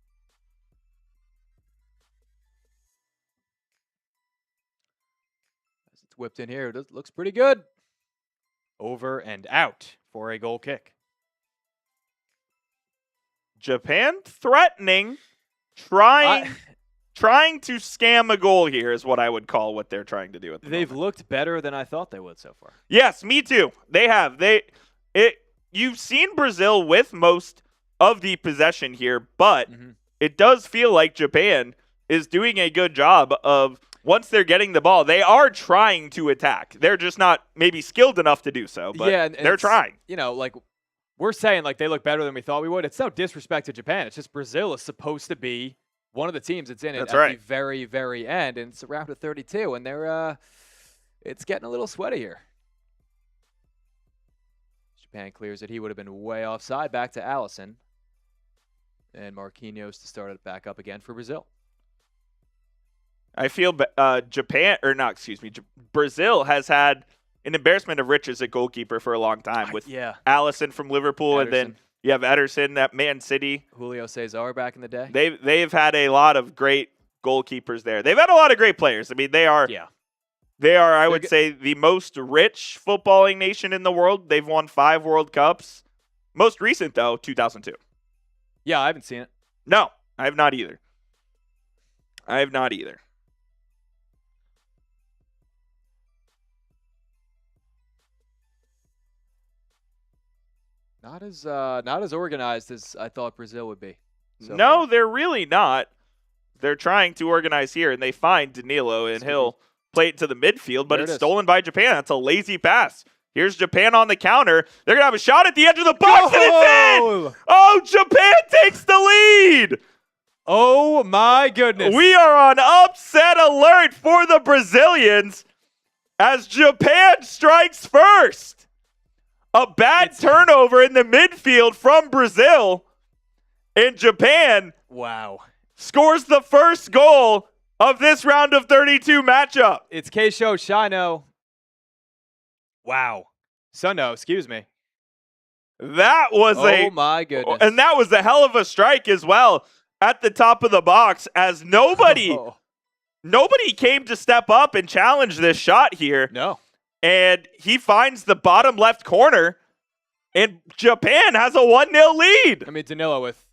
As it's whipped in here, it looks pretty good. Over and out for a goal kick. Japan threatening, trying to scam a goal here is what I would call what they're trying to do at the They've moment. looked better than I thought they would so far. Yes, me too. They have. You've seen Brazil with most of the possession here, but it does feel like Japan is doing a good job of, once they're getting the ball, they are trying to attack. They're just not maybe skilled enough to do so, but they're trying. You know, like we're saying, like they look better than we thought we would. It's no disrespect to Japan. It's just Brazil is supposed to be one of the teams that's in it at the very, very end, and it's a round of 32, and they're it's getting a little sweaty here. Japan clears it. He would have been way offside. Back to Allison. And Marquinhos to start it back up again for Brazil. I feel Brazil has had an embarrassment of riches at goalkeeper for a long time with Allison from Liverpool, Ederson. And then you have Ederson at Man City. Julio Cesar back in the day. They've had a lot of great goalkeepers there. They've had a lot of great players. I mean, they are I would say the most rich footballing nation in the world. They've won 5 World Cups. Most recent though, 2002. Yeah, I haven't seen it. No, I have not either. Not as organized as I thought Brazil would be. No, they're really not. They're trying to organize here, and they find Danilo, and he'll play it to the midfield, but it's stolen by Japan. That's a lazy pass. Here's Japan on the counter. They're going to have a shot at the edge of the box, and it's in! Oh, Japan takes the lead! Oh, my goodness. We are on upset alert for the Brazilians as Japan strikes first. A bad turnover in the midfield from Brazil, and Japan scores the first goal of this round of 32 matchup. It's Keisho Shino. Wow. Suno, excuse me. That was oh my goodness. And that was a hell of a strike as well at the top of the box, as nobody came to step up and challenge this shot here. No. And he finds the bottom left corner, and Japan has a 1-0 lead. I mean, Danilo with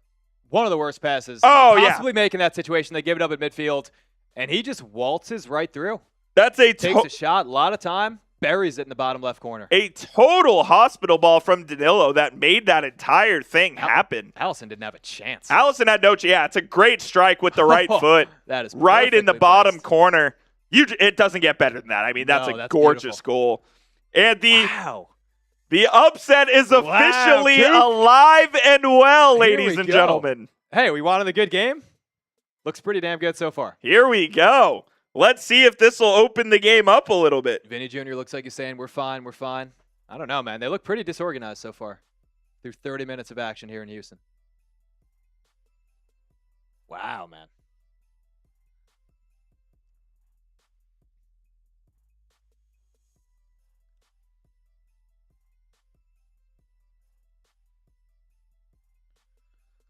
one of the worst passes. Possibly making that situation. They give it up at midfield, and he just waltzes right through. Takes a shot, a lot of time, buries it in the bottom left corner. A total hospital ball from Danilo that made that entire thing happen. Allison didn't have a chance. Allison had no chance. Yeah, it's a great strike with the right foot. That is right in the bottom corner. It doesn't get better than that. I mean, that's a gorgeous goal. And the upset is officially alive and well, ladies and gentlemen. Hey, we wanted a good game. Looks pretty damn good so far. Here we go. Let's see if this will open the game up a little bit. Vinny Jr. looks like he's saying, we're fine, we're fine. I don't know, man. They look pretty disorganized so far. Through 30 minutes of action here in Houston. Wow, man.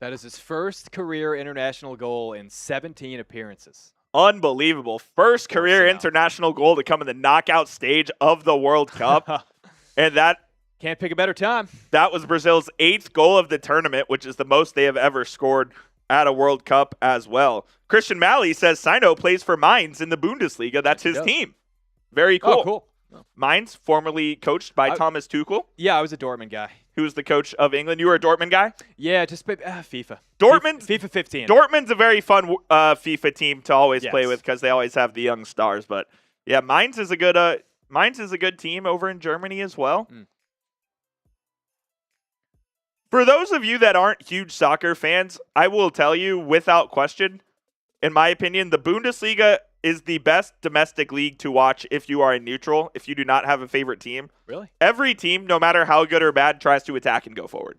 That is his first career international goal in 17 appearances. Unbelievable. First career Close enough. international goal to come in the knockout stage of the World Cup. And that Can't pick a better time. was Brazil's 8th goal of the tournament, which is the most they have ever scored at a World Cup as well. Christian Malley says Sino plays for Mainz in the Bundesliga. That's his team. Very cool. Oh, cool. Mainz, formerly coached by Thomas Tuchel, Yeah, I was a Dortmund guy. who's the coach of England. You were a Dortmund guy? Yeah, just FIFA. Dortmund's FIFA 15. Dortmund's a very fun FIFA team to always play Yes. with because they always have the young stars. But yeah, Mainz is a good team over in Germany as well. For those of you that aren't huge soccer fans, I will tell you without question, in my opinion, the Bundesliga is the best domestic league to watch if you are a neutral, if you do not have a favorite team. Really? Every team, no matter how good or bad, tries to attack and go forward.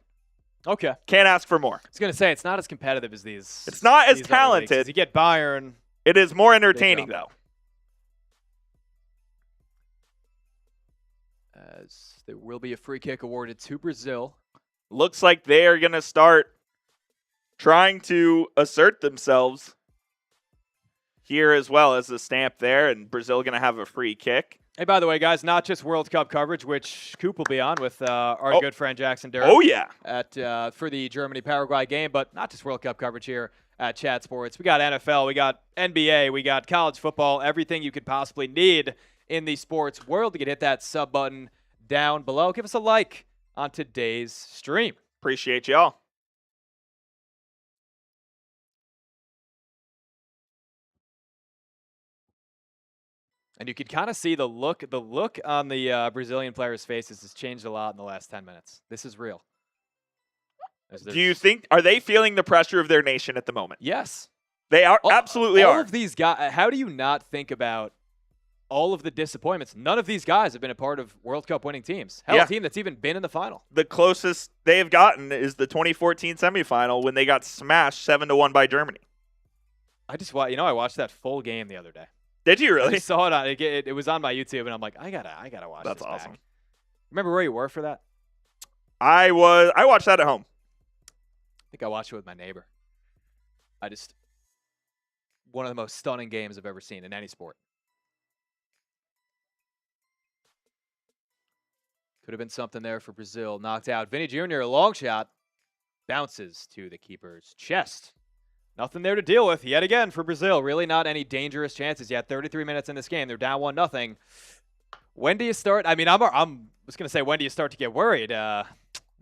Okay. Can't ask for more. I was going to say, it's not as competitive as these. It's not as these other leagues, 'cause talented. You get Bayern. It is more entertaining, though. As there will be a free kick awarded to Brazil. Looks like they are going to start trying to assert themselves here as well as the stamp there, and Brazil going to have a free kick. Hey, by the way, guys, not just World Cup coverage, which Coop will be on with our good friend Jackson Durham. Oh, yeah. For the Germany-Paraguay game, but not just World Cup coverage here at Chat Sports. We got NFL, we got NBA, we got college football, everything you could possibly need in the sports world. You can hit that sub button down below. Give us a like on today's stream. Appreciate y'all. And you can kind of see the look on the Brazilian players' faces has changed a lot in the last 10 minutes. This is real. Do you think, are they feeling the pressure of their nation at the moment? Yes. They are, absolutely all are. of these guys, how do you not think about all of the disappointments? None of these guys have been a part of World Cup winning teams. Hell, Yeah. a team that's even been in the final. The closest they have gotten is the 2014 semifinal when they got smashed 7-1 by Germany. I watched that full game the other day. Did you I really? just saw it on it was on my YouTube, and I'm like, I gotta watch That's this awesome. back. Remember where you were for that? I watched that at home. I think I watched it with my neighbor. One of the most stunning games I've ever seen in any sport. Could have been something there for Brazil. Knocked out. Vinny Jr., a long shot. Bounces to the keeper's chest. Nothing there to deal with yet again for Brazil. Really not any dangerous chances yet. 33 minutes in this game. They're down 1-0. When do you start? I mean, I was going to say, when do you start to get worried? I'm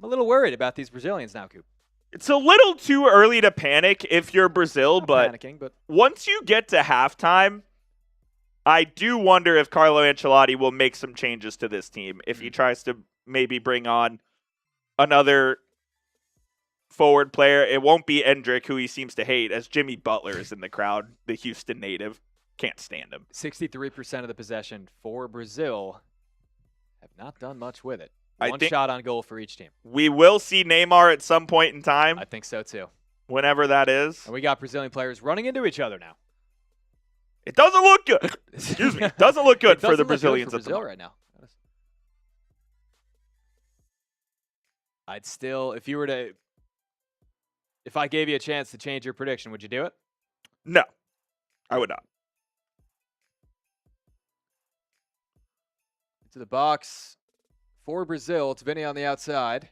a little worried about these Brazilians now, Coop. It's a little too early to panic if you're Brazil, but Panicking, but once you get to halftime, I do wonder if Carlo Ancelotti will make some changes to this team if he tries to maybe bring on another forward player. It won't be Endrick, who he seems to hate, as Jimmy Butler is in the crowd, the Houston native. Can't stand him. 63% of the possession for Brazil. Have not done much with it. I One think- shot on goal for each team. We will see Neymar at some point in time, I think so, too. whenever that is. And we got Brazilian players running into each other now. It doesn't look good. Excuse me. It doesn't look good It for doesn't the look good Brazilians for at the Brazil moment. right now. I'd still, if I gave you a chance to change your prediction, would you do it? No, I would not. To the box for Brazil. It's Vinny on the outside.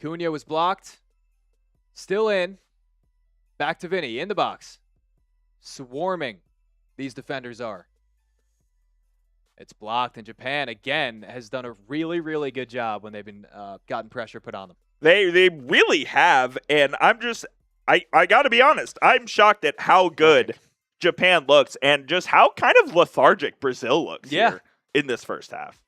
Cunha was blocked. Still in. Back to Vinny in the box. Swarming. These defenders are. It's blocked, and Japan, again, has done a really, really good job when they've been gotten pressure put on them. They really have, and I got to be honest. I'm shocked at how good Japan looks and just how kind of lethargic Brazil looks here in this first half.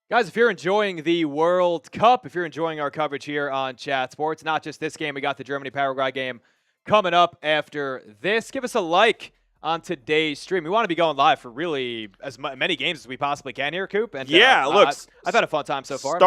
Guys, if you're enjoying the World Cup, if you're enjoying our coverage here on Chat Sports, not just this game, we got the Germany-Paraguay game coming up after this. Give us a like on today's stream. We want to be going live for really as many games as we possibly can here, Coop. And look, I've had a fun time so far.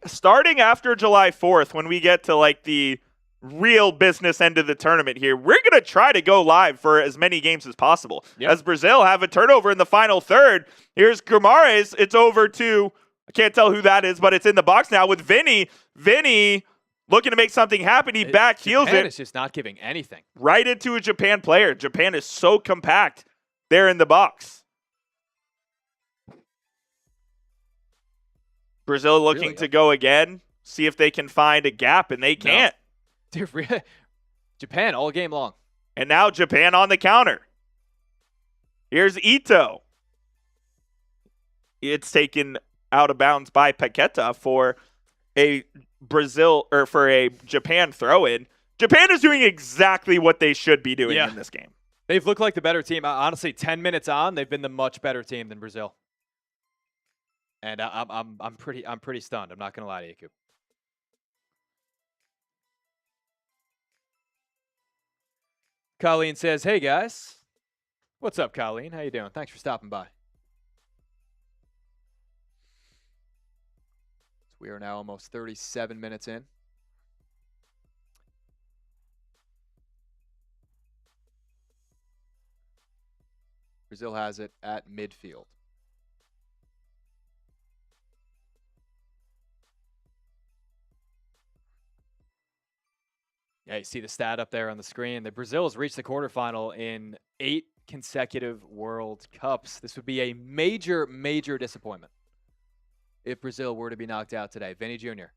Starting after July 4th, when we get to like the real business end of the tournament here, we're going to try to go live for as many games as possible. Yep. As Brazil have a turnover in the final third, here's Guimarães. It's over to I can't tell who that is, but it's in the box now with Vinny. Vinny looking to make something happen. He back heels Japan it. is just not giving anything. Right into a Japan player. Japan is so compact there in the box. Brazil looking to go again, see if they can find a gap, and they can't. Dude, Japan all game long. And now Japan on the counter. Here's Ito. It's taken out of bounds by Paqueta for a Japan throw-in. Japan is doing exactly what they should be doing in this game. They've looked like the better team. Honestly, 10 minutes on, they've been the much better team than Brazil. And I'm pretty stunned. I'm not gonna lie to you, Coop. Colleen says, "Hey guys, what's up, Colleen? How you doing? Thanks for stopping by." We are now almost 37 minutes in. Brazil has it at midfield. Yeah, you see the stat up there on the screen. The Brazil has reached the quarterfinal in 8 consecutive World Cups. This would be a major, major disappointment if Brazil were to be knocked out today. Vinny Jr.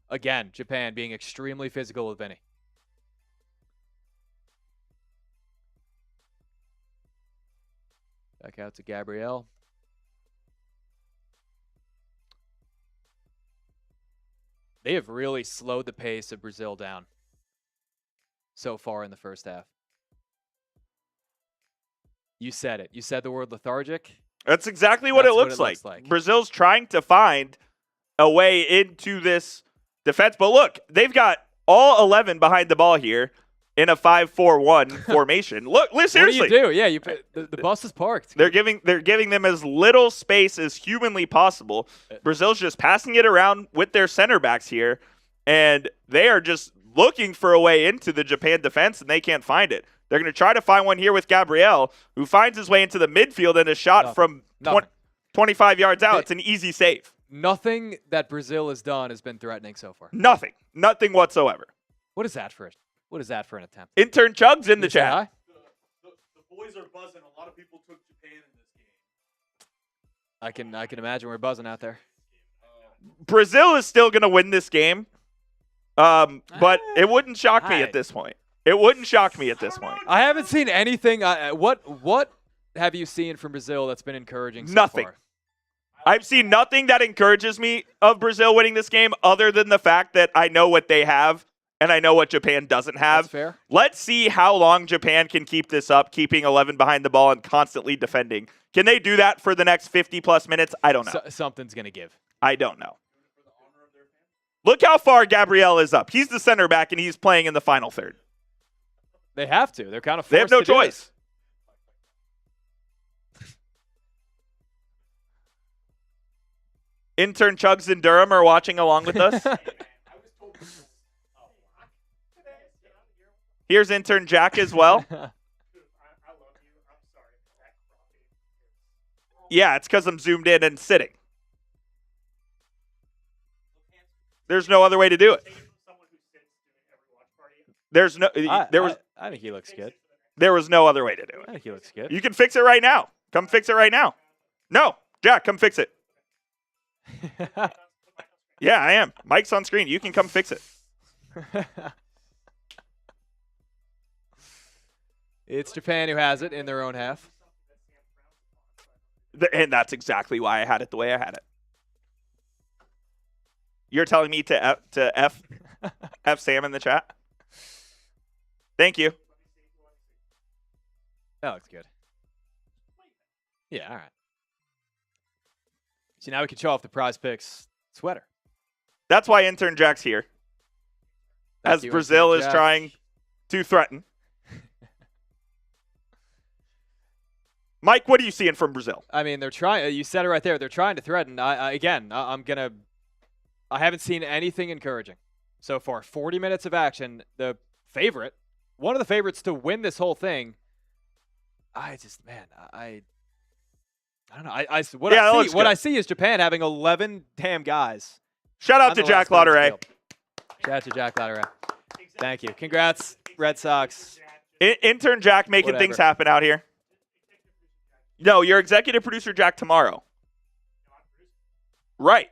Again, Japan being extremely physical with Vinny. Back out to Gabriel. They have really slowed the pace of Brazil down so far in the first half. You said it. You said the word lethargic. That's exactly what it looks like. Brazil's trying to find a way into this defense. But look, they've got all 11 behind the ball here in a 5-4-1 formation. Look, seriously. What do you do? Yeah, the bus is parked. They're giving them as little space as humanly possible. Brazil's just passing it around with their center backs here, and they are just looking for a way into the Japan defense, and they can't find it. They're going to try to find one here with Gabriel, who finds his way into the midfield and a shot from 25 yards out. It's an easy save. Nothing that Brazil has done has been threatening so far. Nothing whatsoever. What is that for an attempt? Intern Chug's in the chat. The boys are buzzing. A lot of people took Japan in this game. I can imagine we're buzzing out there. Brazil is still going to win this game, but it wouldn't shock me at this point. It wouldn't shock me at this point. I haven't seen anything. What have you seen from Brazil that's been encouraging so Nothing. far? I've seen nothing that encourages me of Brazil winning this game other than the fact that I know what they have and I know what Japan doesn't have. That's fair. Let's see how long Japan can keep this up, keeping 11 behind the ball and constantly defending. Can they do that for the next 50-plus minutes? I don't know. Something's going to give. I don't know. Look how far Gabriel is up. He's the center back, and he's playing in the final third. They have to. They're kind of forced They have no to do choice. Intern Chugs and Durham are watching along with us. Here's intern Jack as well. Yeah, it's because I'm zoomed in and sitting. There's no other way to do it. I think he looks good. There was no other way to do I it. think he looks good. You can fix it right now. Come fix it right now. No, Jack, come fix it. Yeah, I am. Mike's on screen. You can come fix it. It's Japan who has it in their own half. And that's exactly why I had it the way I had it. You're telling me to F Sam in the chat? Thank you. That looks good. Yeah, all right. So now we can show off the Prize Picks sweater. That's why intern Jack's here. As Brazil is trying to threaten. Mike, what are you seeing from Brazil? I mean, they're trying. You said it right there. They're trying to threaten. I haven't seen anything encouraging so far. 40 minutes of action. The favorite, one of the favorites to win this whole thing. I don't know. that looks What good. I see is Japan having 11 damn guys. Shout out on to the Jack last Lauderay. field. Shout out to Jack Lauderay. Thank you. Congrats, Red Sox. Intern Jack making Whatever. things happen out here. No, your executive producer Jack tomorrow. Right.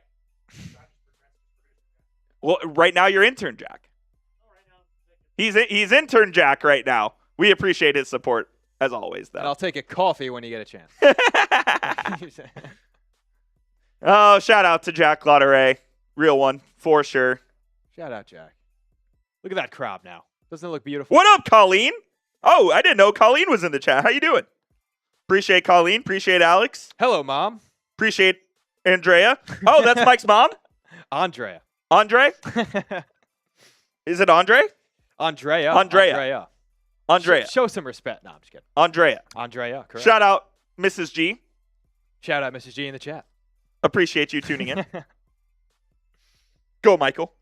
Well, right now you're intern Jack. He's intern Jack right now. We appreciate his support as always, And though. I'll take a coffee when you get a chance. Oh, shout out to Jack Lauderay. Real one, for sure. Shout out, Jack. Look at that crowd now. Doesn't it look beautiful? What up, Colleen? Oh, I didn't know Colleen was in the chat. How you doing? Appreciate Colleen. Appreciate Alex. Hello, Mom. Appreciate Andrea. Oh, that's Mike's mom? Andrea. Andre? Is it Andre? Andrea. Andrea. Andrea. Show some respect. No, I'm just kidding. Andrea. Andrea, correct. Shout out Mrs. G. Shout out Mrs. G in the chat. Appreciate you tuning in. Go, Michael.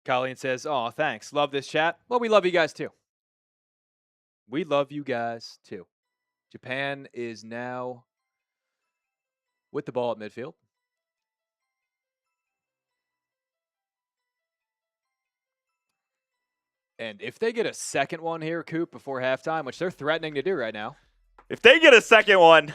Colleen says, "Oh, thanks. Love this chat." Well, we love you guys too. We love you guys too. Japan is now with the ball at midfield. And if they get a second one here, Coop, before halftime, which they're threatening to do right now, If they get a second one,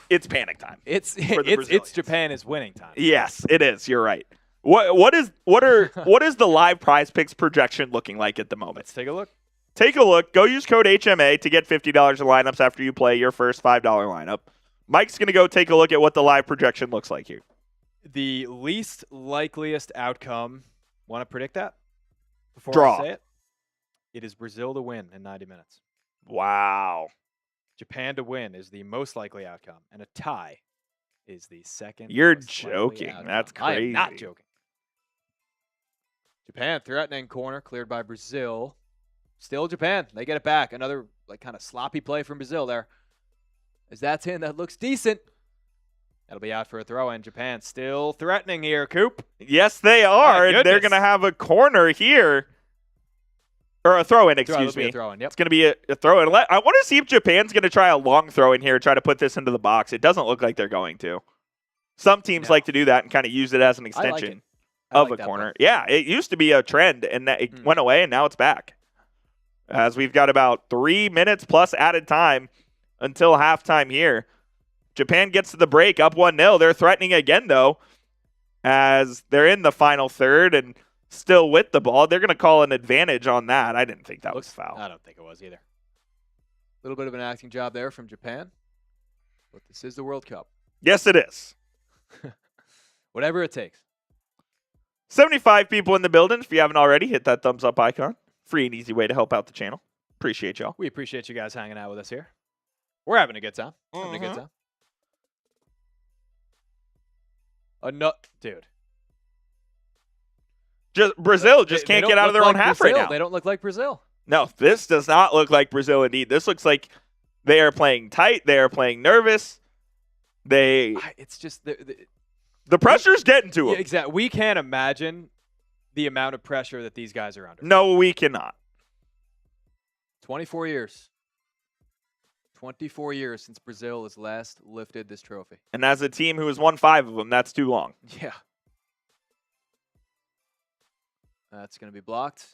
it's panic time. it's the it's Brazilians. Japan is winning time. Yes, it is. You're right. What is the live prize picks projection looking like at the moment? Let's take a look. Take a look. Go use code HMA to get $50 in lineups after you play your first $5 lineup. Mike's going to go take a look at what the live projection looks like here. The least likeliest outcome. Want to predict that? Before Draw. I say it? It is Brazil to win in 90 minutes. Wow. Japan to win is the most likely outcome, and a tie is the second. You're most likely joking. outcome. That's I crazy. am not joking. Japan threatening corner cleared by Brazil. Still Japan. They get it back. Another kind of sloppy play from Brazil there. As that's in, that looks decent. That'll be out for a throw in. Japan still threatening here, Coop. Yes, they are. My And they're goodness. going to have a corner here. Or a throw-in, excuse me. Throw in. Yep. It's going to be a throw-in. I want to see if Japan's going to try a long throw-in here, try to put this into the box. It doesn't look like they're going to. Some teams No. like to do that and kind of use it as an I like extension it. I of like a that corner. play. Yeah, it used to be a trend, and it went away, and now it's back. As we've got about 3 minutes plus added time until halftime here. Japan gets to the break, up 1-0. They're threatening again, though, as they're in the final third and still with the ball. They're going to call an advantage on that. I didn't think that was foul. I don't think it was either. A little bit of an acting job there from Japan. But this is the World Cup. Yes, it is. Whatever it takes. 75 people in the building. If you haven't already, hit that thumbs up icon. Free and easy way to help out the channel. Appreciate y'all. We appreciate you guys hanging out with us here. We're having a good time. Having a good time. Dude. Just Brazil just They can't don't get out of look their own like half Brazil. right now. They don't look like Brazil. No, this does not look like Brazil indeed. This looks like they are playing tight. They are playing nervous. It's just The pressure's getting to them. Yeah, exactly. We can't imagine the amount of pressure that these guys are under. No, we cannot. 24 years. 24 years since Brazil has last lifted this trophy. And as a team who has won 5 of them, that's too long. Yeah. That's going to be blocked.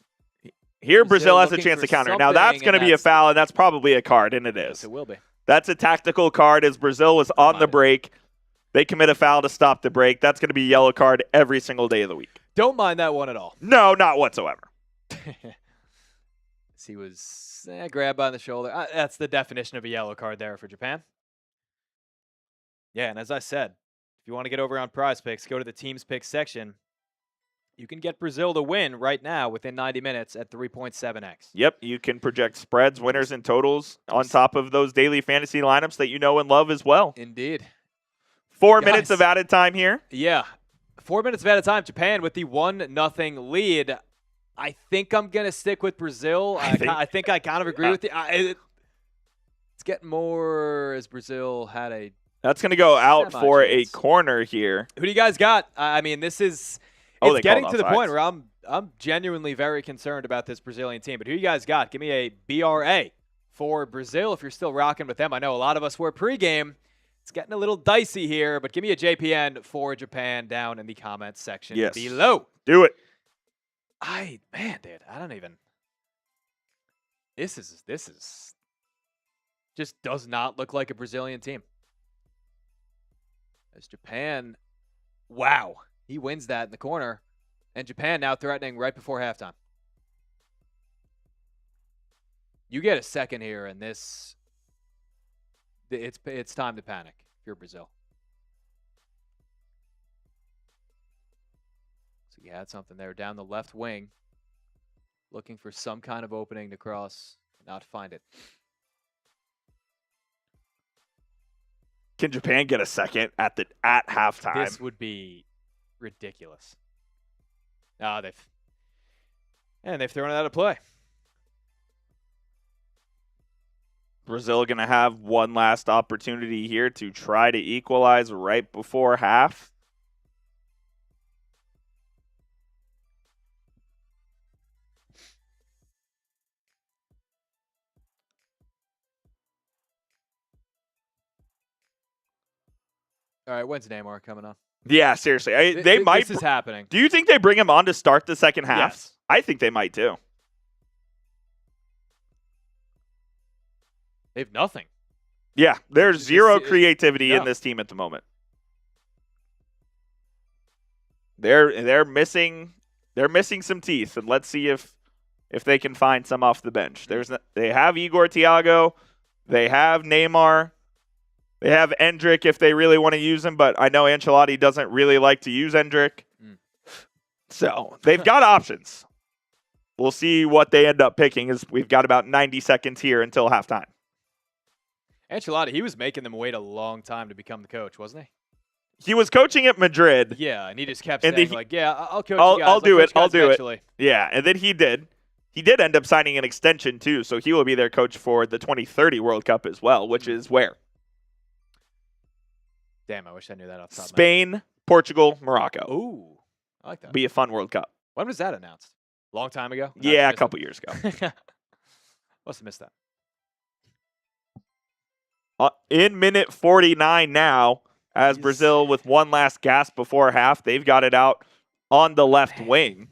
Here, Brazil Brazil has a looking chance for to counter. Now, that's something, going to and be a that's- foul, and that's probably a card, and it Yes, is. it will be. That's a tactical card as Brazil was on the Mind it. break. They commit a foul to stop the break. That's going to be a yellow card every single day of the week. Don't mind that one at all. No, not whatsoever. He was grabbed by the shoulder. That's the definition of a yellow card there for Japan. Yeah, and as I said, if you want to get over on Prize Picks, go to the Teams Picks section. You can get Brazil to win right now within 90 minutes at 3.7x. Yep, you can project spreads, winners, and totals on top of those daily fantasy lineups that you know and love as well. Indeed. 4 Guys. minutes of added time here. Yeah. 4 minutes of added time. Japan with the 1-0 lead. I think I'm going to stick with Brazil. I think I kind of agree with you. It's getting more as Brazil had a... That's going to go out for a Semi-chance. corner here. Who do you guys got? I mean, this is Oh, it's they getting called to the offsides. point where I'm genuinely very concerned about this Brazilian team. But who you guys got? Give me a BRA for Brazil. If you're still rocking with them, I know a lot of us were pregame. It's getting a little dicey here, but give me a JPN for Japan down in the comments section below. Do it. Man, dude, I don't even. This is just does not look like a Brazilian team. As Japan, wow, he wins that in the corner, and Japan now threatening right before halftime. You get a second here, and it's time to panic if you're Brazil. So you had something there down the left wing, looking for some kind of opening to cross, not find it. Can Japan get a second at halftime? This would be ridiculous. They've thrown it out of play. Brazil going to have one last opportunity here to try to equalize right before half. All right, when's Neymar coming on? Yeah, seriously. They might. This is happening. Do you think they bring him on to start the second half? Yes. I think they might too. They have nothing. Yeah, there's zero creativity in this team at the moment. They're missing some teeth, and let's see if they can find some off the bench. They have Igor Thiago, they have Neymar, they have Endrick if they really want to use him, but I know Ancelotti doesn't really like to use Endrick. So they've got options. We'll see what they end up picking, as we've got about 90 seconds here until halftime. Ancelotti, he was making them wait a long time to become the coach, wasn't he? He was coaching at Madrid. Yeah, and he just kept saying, I'll coach you guys. I'll do it. I'll do eventually. it. Yeah, and then he did. He did end up signing an extension, too, so he will be their coach for the 2030 World Cup as well, which is where? Damn, I wish I knew that off the top of my Spain, Portugal, Morocco. Ooh, I like that. Be a fun World Cup. When was that announced? Long time ago? Yeah, a couple years ago. Must have missed that. In minute 49 now, as Brazil with one last gasp before half, they've got it out on the left wing.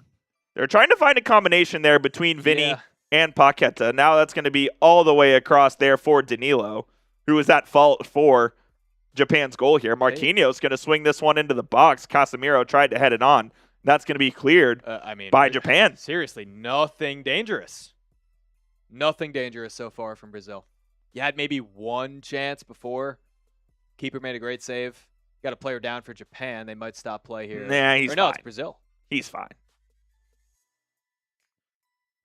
They're trying to find a combination there between Vini and Paqueta. Now that's going to be all the way across there for Danilo, who was at fault for Japan's goal here. Marquinhos going to swing this one into the box. Casemiro tried to head it on. That's going to be cleared by Japan. Seriously, nothing dangerous. Nothing dangerous so far from Brazil. You had maybe one chance before. Keeper made a great save. Got a player down for Japan. They might stop play here. Nah, he's fine. No, it's Brazil. He's fine.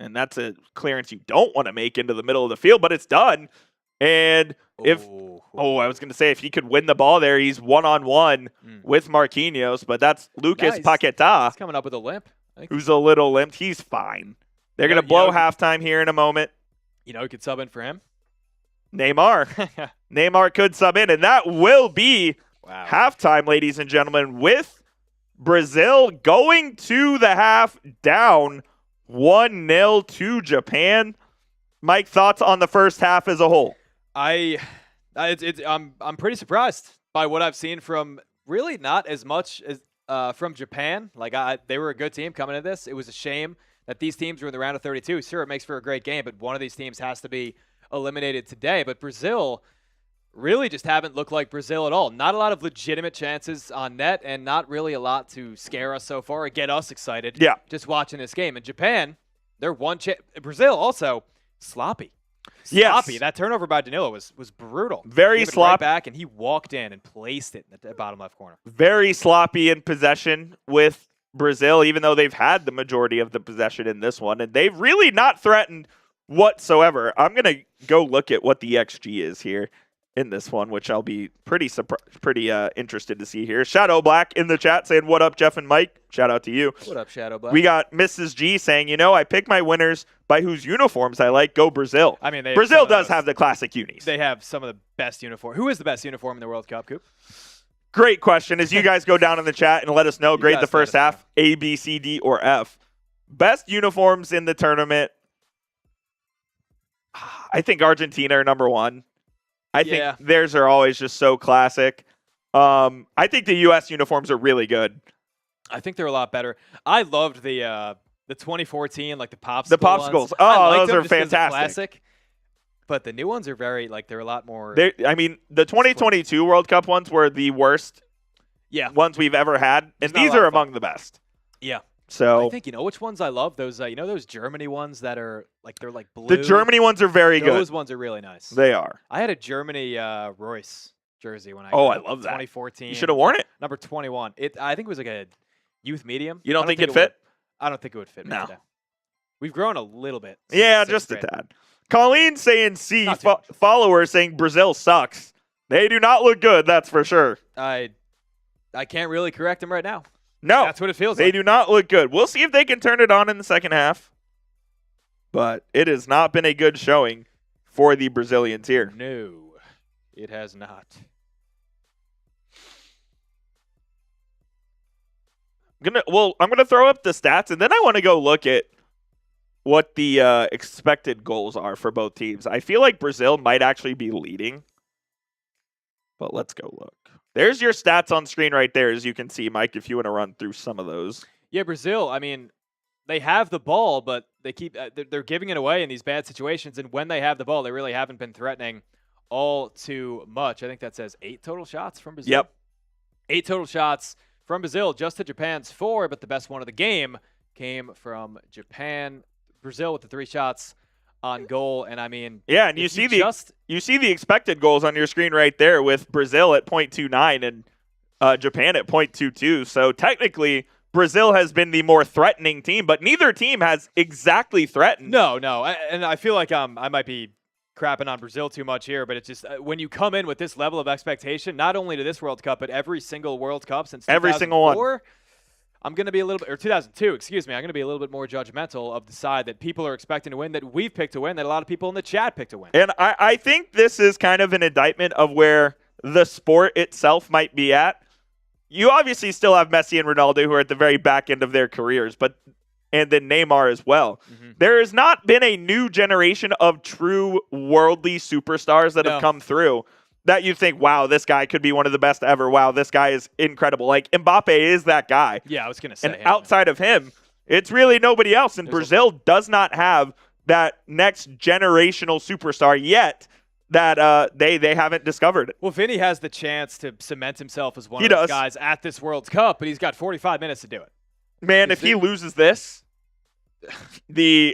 And that's a clearance you don't want to make into the middle of the field, but it's done. And I was going to say, if he could win the ball there, he's one-on-one with Marquinhos, but that's Lucas Paquetá. He's coming up with a limp. Who's a little limped. He's fine. They're going to blow halftime here in a moment. You know who could sub in for him? Neymar. Neymar could sub in, and that will be halftime, ladies and gentlemen, with Brazil going to the half down 1-0 to Japan. Mike, thoughts on the first half as a whole? I'm pretty surprised by what I've seen from really not as much as from Japan. They were a good team coming into this. It was a shame that these teams were in the round of 32. Sure, it makes for a great game, but one of these teams has to be eliminated today. But Brazil really just haven't looked like Brazil at all. Not a lot of legitimate chances on net, and not really a lot to scare us so far or get us excited just watching this game. And Japan, they're one chance. Brazil also sloppy. Sloppy. That turnover by Danilo was brutal. Very sloppy. Right back, and he walked in and placed it in the bottom left corner. Very sloppy in possession with Brazil, even though they've had the majority of the possession in this one, and they've really not threatened whatsoever. I'm going to go look at what the XG is here in this one, which I'll be pretty interested to see here. Shadow Black in the chat saying, what up, Jeff and Mike? Shout out to you. What up, Shadow Black? We got Mrs. G saying, I pick my winners by whose uniforms I like. Go Brazil. I mean, Brazil does have the classic unis. They have some of the best uniform. Who is the best uniform in the World Cup, Coop? Great question. As you guys go down in the chat and let us know, grade the first half, A, B, C, D, or F. Best uniforms in the tournament. I think Argentina are number one. I Yeah. think theirs are always just so classic. I think the U.S. uniforms are really good. I think they're a lot better. I loved the 2014, like the popsicle The popsicles. ones. Oh, I liked those them are just 'cause they're fantastic. classic. But the new ones are very, like, they're a lot more. I mean, the 2022 World Cup ones were the worst ones we've ever had, There's and not a these lot are of fun. among the best. Yeah. So I think, you know which ones I love? Those, those Germany ones that are, like, they're like blue. the Germany ones are very Those good. ones are really nice. They are. I had a Germany Royce jersey when I Oh, got I it, love that. 2014. You should have worn it. Number 21. I think it was like a youth medium. You don't I think it would- fit? I don't think it would fit me No. today. We've grown a little bit. since Yeah, sixth just a grade. tad. Colleen saying C. Not too much. Follower saying Brazil sucks. They do not look good, that's for sure. I can't really correct him right now. No, That's what it feels they like. do not look good. We'll see if they can turn it on in the second half. But it has not been a good showing for the Brazilians here. No, it has not. I'm gonna throw up the stats, and then I want to go look at what the expected goals are for both teams. I feel like Brazil might actually be leading, but let's go look. There's your stats on screen right there, as you can see, Mike, if you want to run through some of those. Yeah, Brazil, I mean, they have the ball, but they keep they're giving it away in these bad situations, and when they have the ball, they really haven't been threatening all too much. I think that says 8 total shots from Brazil. Yep. 8 total shots from Brazil, just to Japan's 4, but the best one of the game came from Japan. Brazil with the 3 shots on goal, and I mean, Yeah, and you if see you the expected goals on your screen right there with Brazil at 0.29 and Japan at 0.22. So technically, Brazil has been the more threatening team, but neither team has exactly threatened. No, and I feel like I might be crapping on Brazil too much here, but it's just when you come in with this level of expectation, not only to this World Cup, but every single World Cup since Every single one. 2004, I'm going to be a little bit, or 2002, excuse me, I'm going to be a little bit more judgmental of the side that people are expecting to win, that we've picked to win, that a lot of people in the chat picked to win. And I think this is kind of an indictment of where the sport itself might be at. You obviously still have Messi and Ronaldo who are at the very back end of their careers, and then Neymar as well. Mm-hmm. There has not been a new generation of true worldly superstars that have come through that you think, wow, this guy could be one of the best ever. Wow, this guy is incredible. Like, Mbappe is that guy. Yeah, I was going to say And him. outside of him, it's really nobody else. And Brazil does not have that next generational superstar yet that they haven't discovered. Well, Vinny has the chance to cement himself as one He of those does. guys at this World Cup, but he's got 45 minutes to do it. Man, if he loses this,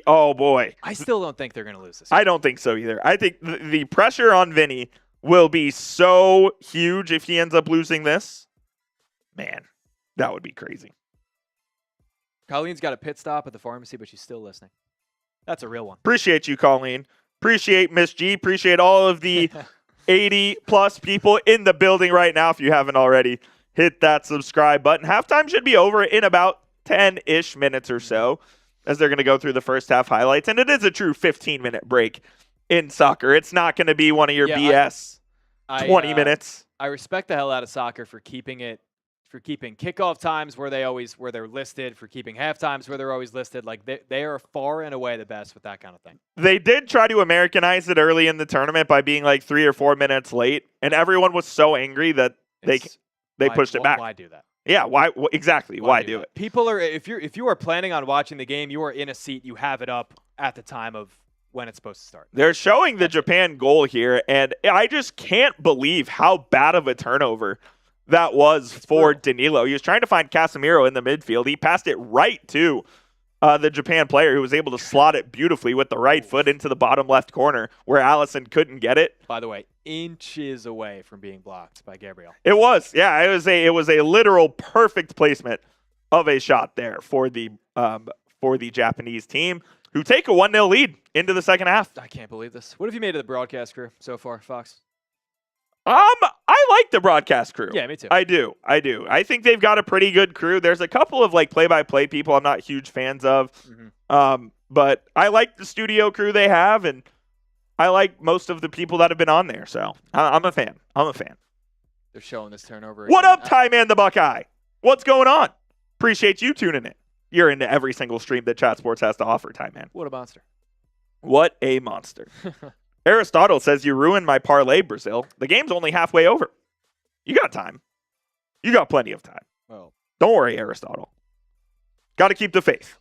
oh boy. I still don't think they're going to lose this. I don't think so either. I think the pressure on Vinny will be so huge if he ends up losing this. Man, that would be crazy. Colleen's got a pit stop at the pharmacy, but she's still listening. That's a real one. Appreciate you, Colleen. Appreciate Miss G. Appreciate all of the 80-plus people in the building right now. If you haven't already, hit that subscribe button. Halftime should be over in about 10-ish minutes or so as they're going to go through the first half highlights. And it is a true 15-minute break in soccer. It's not going to be one of your BS 20 minutes. I respect the hell out of soccer for keeping kickoff times where they're listed, for keeping half times where they're always listed. Like they are far and away the best with that kind of thing. They did try to Americanize it early in the tournament by being like 3 or 4 minutes late, and everyone was so angry that they pushed it back. Why do that? Yeah, why exactly? Why do it? People are if you are planning on watching the game, you are in a seat, you have it up at the time of when it's supposed to start. They're showing the Japan goal here, and I just can't believe how bad of a turnover that was for Danilo. He was trying to find Casemiro in the midfield. He passed it right to the Japan player, who was able to slot it beautifully with the right foot into the bottom left corner where Allison couldn't get it. By the way, inches away from being blocked by Gabriel. It was, yeah, it was a literal perfect placement of a shot there for the Japanese team, who take a 1-0 lead into the second half. I can't believe this. What have you made of the broadcast crew so far, Fox? I like the broadcast crew. Yeah, me too. I do. I think they've got a pretty good crew. There's a couple of like play-by-play people I'm not huge fans of. Mm-hmm. But I like the studio crew they have, and I like most of the people that have been on there. So I'm a fan. They're showing this turnover. What again. up, Ty Man the Buckeye? What's going on? Appreciate you tuning in. You're into every single stream that Chat Sports has to offer, Ty Man. What a monster. What a monster. Aristotle says you ruined my parlay, Brazil. The game's only halfway over. You got time. You got plenty of time. Well, Don't worry, Aristotle. Got to keep the faith.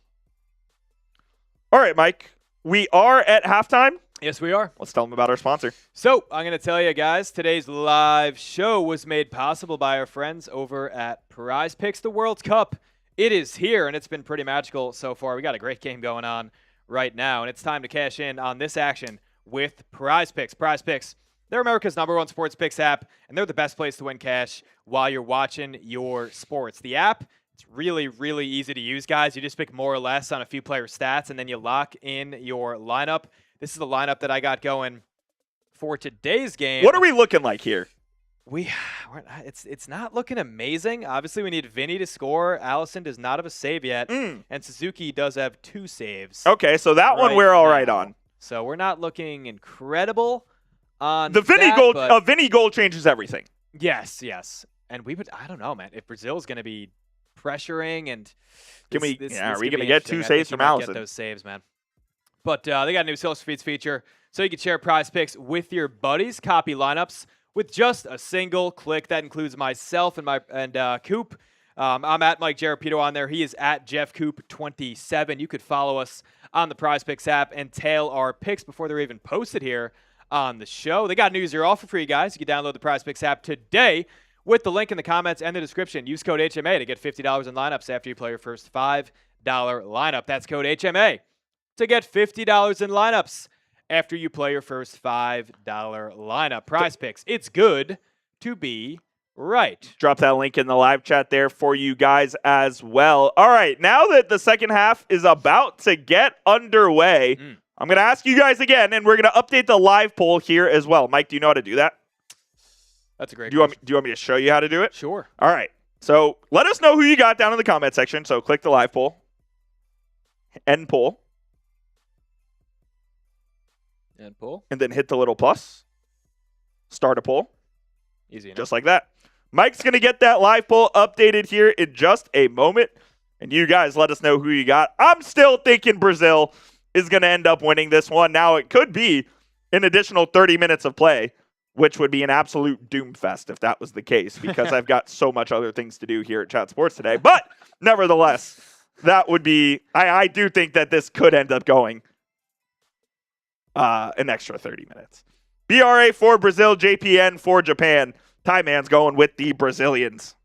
All right, Mike. We are at halftime. yes, we are. Let's tell them about our sponsor. So, I'm going to tell you guys, today's live show was made possible by our friends over at Prize Picks. The World Cup, it is here, and it's been pretty magical so far. We got a great game going on right now, and it's time to cash in on this action with Prize Picks. Prize Picks, they're America's #1 sports picks app, and they're the best place to win cash while you're watching your sports. The app, it's really, really easy to use, guys. You just pick more or less on a few player stats, and then you lock in your lineup. This is the lineup that I got going for today's game. What are we looking like here? It's not looking amazing. Obviously, we need Vinny to score. Allison does not have a save yet, and Suzuki does have 2 saves. Okay, so that one we're all right on. So we're not looking incredible on The Vinny that, goal, but Vinny goal changes everything. yes. And I don't know, man. If Brazil's going to be pressuring and Are we going to get 2 saves from Get Allison? those saves, man. But they got a new social feeds feature, so you can share Prize Picks with your buddies, copy lineups with just a single click. That includes myself and Coop. I'm at Mike Jarapito on there. He is at JeffCoop27. You could follow us on the Prize Picks app and tail our picks before they're even posted here on the show. They got New Year offer for you guys. You can download the Prize Picks app today with the link in the comments and the description. Use code HMA to get $50 in lineups after you play your first $5 lineup. That's code HMA to get $50 in lineups after you play your first $5 lineup. Prize Picks. It's good to be right. Drop that link in the live chat there for you guys as well. All right, now that the second half is about to get underway, I'm going to ask you guys again, and we're going to update the live poll here as well. Mike, do you know how to do that? That's a great Do you want me to show you how to do it? Sure. All right. So let us know who you got down in the comment section. So click the live poll, end poll, And pull. and then hit the little plus, start a poll, Easy enough. just like that. Mike's going to get that live poll updated here in just a moment. And you guys let us know who you got. I'm still thinking Brazil is going to end up winning this one. Now, it could be an additional 30 minutes of play, which would be an absolute doom fest if that was the case, because I've got so much other things to do here at Chat Sports today. But nevertheless, that would be, I do think that this could end up going an extra 30 minutes. BRA for Brazil, JPN for Japan. Ty Man's going with the Brazilians.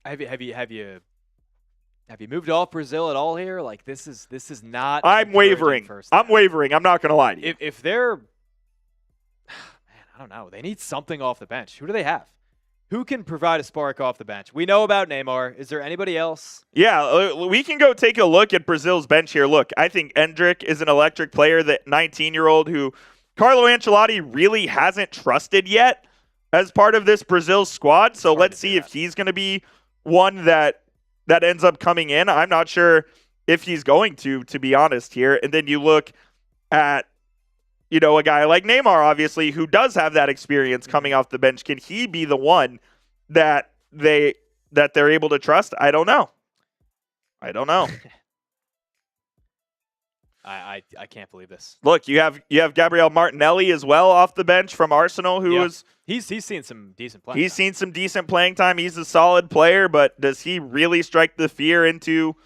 Have you moved off Brazil at all here? Like this is not. I'm wavering. I'm wavering. I'm not going to lie to you. If they're, man, I don't know. They need something off the bench. Who do they have? Who can provide a spark off the bench? We know about Neymar. Is there anybody else? Yeah, we can go take a look at Brazil's bench here. Look, I think Endrick is an electric player, that 19-year-old who Carlo Ancelotti really hasn't trusted yet as part of this Brazil squad. So let's see if he's going to be one that ends up coming in. I'm not sure if he's going to be honest here. And then you look at, a guy like Neymar, obviously, who does have that experience coming off the bench. Can he be the one that they're able to trust? I don't know. I can't believe this. Look, you have Gabriel Martinelli as well off the bench from Arsenal, who is he's seen some decent play. He's seen some decent playing time. He's a solid player, but does he really strike the fear into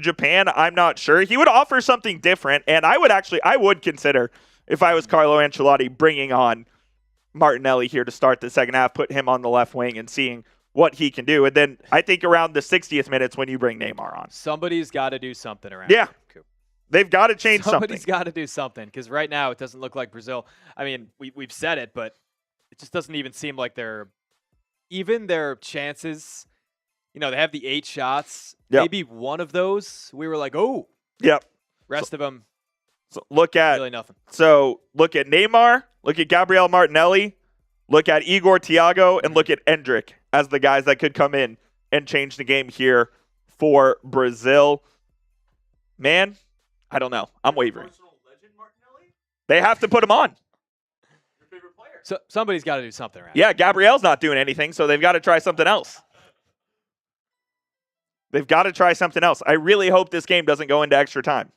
Japan? I'm not sure. He would offer something different, and I would consider, if I was Carlo Ancelotti, bringing on Martinelli here to start the second half, put him on the left wing and seeing what he can do. And then I think around the 60th minutes when you bring Neymar on. Somebody's got to do something around here, Coop. They've got to change something. Somebody's got to do something, because right now it doesn't look like Brazil. I mean, we've said it, but it just doesn't even seem like their chances. They have the 8 shots. Yep. Maybe one of those we were like, oh. Yep. Rest of them, so look at really nothing. So look at Neymar, look at Gabriel Martinelli, look at Igor Thiago, and look at Endrick as the guys that could come in and change the game here for Brazil. Man, I don't know. I'm wavering. Arsenal legend Martinelli? They have to put him on. Your favorite player? So somebody's got to do something around. Yeah, Gabriel's not doing anything, so they've got to try something else. I really hope this game doesn't go into extra time.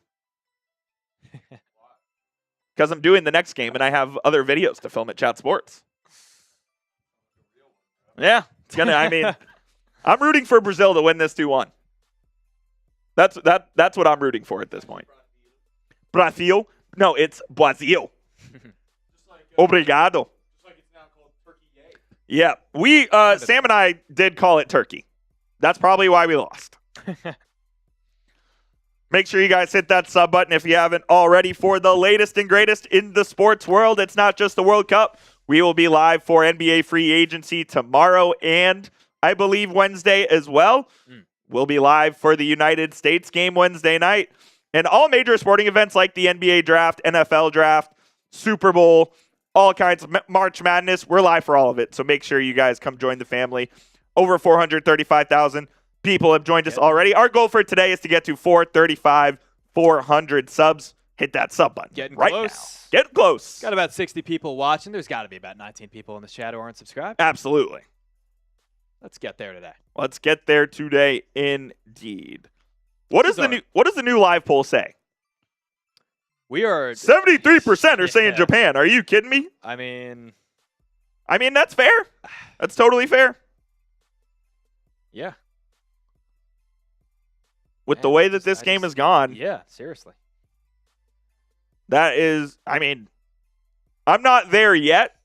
Because I'm doing the next game and I have other videos to film at Chat Sports. Yeah, it's gonna. I mean, I'm rooting for Brazil to win this 2-1. That's what I'm rooting for at this point. Brazil? No, it's Brazil. Obrigado. Just like it's now called Turkey Yay. Yeah, we Sam and I did call it turkey. That's probably why we lost. Make sure you guys hit that sub button if you haven't already for the latest and greatest in the sports world. It's not just the World Cup. We will be live for NBA free agency tomorrow and I believe Wednesday as well. We'll be live for the United States game Wednesday night. And all major sporting events like the NBA draft, NFL draft, Super Bowl, all kinds of March Madness. We're live for all of it. So make sure you guys come join the family. Over 435,000 people have joined us already. Our goal for today is to get to 400 subs. Hit that sub button. Getting right close. Now. Get close. Got about 60 people watching. There's got to be about 19 people in the chat who aren't subscribed. Absolutely. Let's get there today. Let's get there today indeed. What does the new live poll say? We are 73% are saying Japan. Are you kidding me? I mean, that's fair. That's totally fair. Yeah. With the way that this game has gone. Yeah, seriously. That is, I'm not there yet.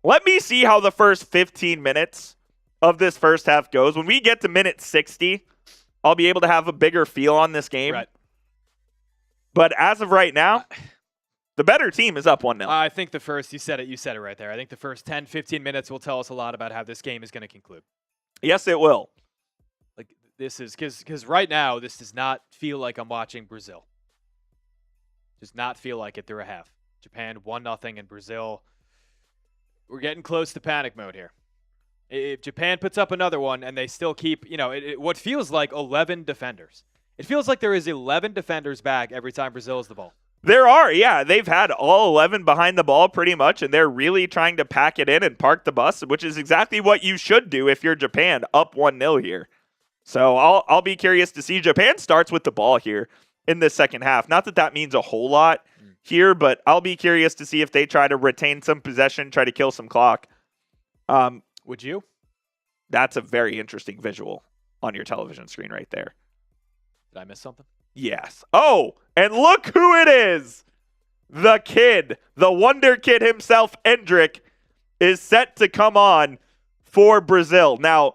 Let me see how the first 15 minutes of this first half goes. When we get to minute 60, I'll be able to have a bigger feel on this game. Right. But as of right now, the better team is up 1-0. I think the first, you said it right there. I think the first 10, 15 minutes will tell us a lot about how this game is going to conclude. Yes, it will. Like, this is, because right now, this does not feel like I'm watching Brazil. Does not feel like it through a half. Japan 1-0 and Brazil, we're getting close to panic mode here. If Japan puts up another one and they still keep, what feels like 11 defenders. It feels like there is 11 defenders back every time Brazil has the ball. There are, yeah. They've had all 11 behind the ball pretty much, and they're really trying to pack it in and park the bus, which is exactly what you should do if you're Japan, up 1-0 here. So I'll be curious to see. Japan starts with the ball here in the second half. Not that means a whole lot here, but I'll be curious to see if they try to retain some possession, try to kill some clock. Would you? That's a very interesting visual on your television screen right there. Did I miss something? Yes. Oh, and look who it is. The kid, the wonder kid himself, Endrick, is set to come on for Brazil. Now,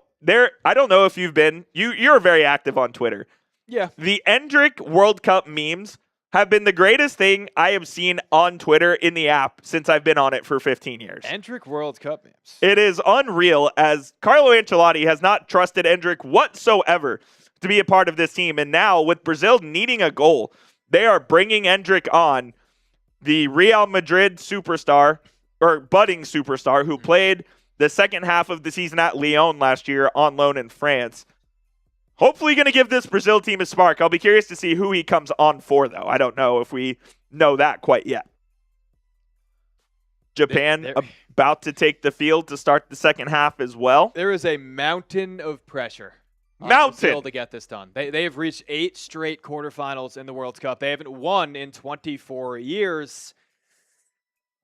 I don't know if you've been, you're very active on Twitter. Yeah. The Endrick World Cup memes have been the greatest thing I have seen on Twitter in the app since I've been on it for 15 years. Endrick World Cup memes. It is unreal, as Carlo Ancelotti has not trusted Endrick whatsoever to be a part of this team. And now, with Brazil needing a goal, they are bringing Endrick on, the Real Madrid superstar, or budding superstar, who played the second half of the season at Lyon last year on loan in France. Hopefully going to give this Brazil team a spark. I'll be curious to see who he comes on for, though. I don't know if we know that quite yet. Japan about to take the field to start the second half as well. There is a mountain of pressure. Mountain to get this done. They have reached 8 straight quarterfinals in the World Cup. They haven't won in 24 years.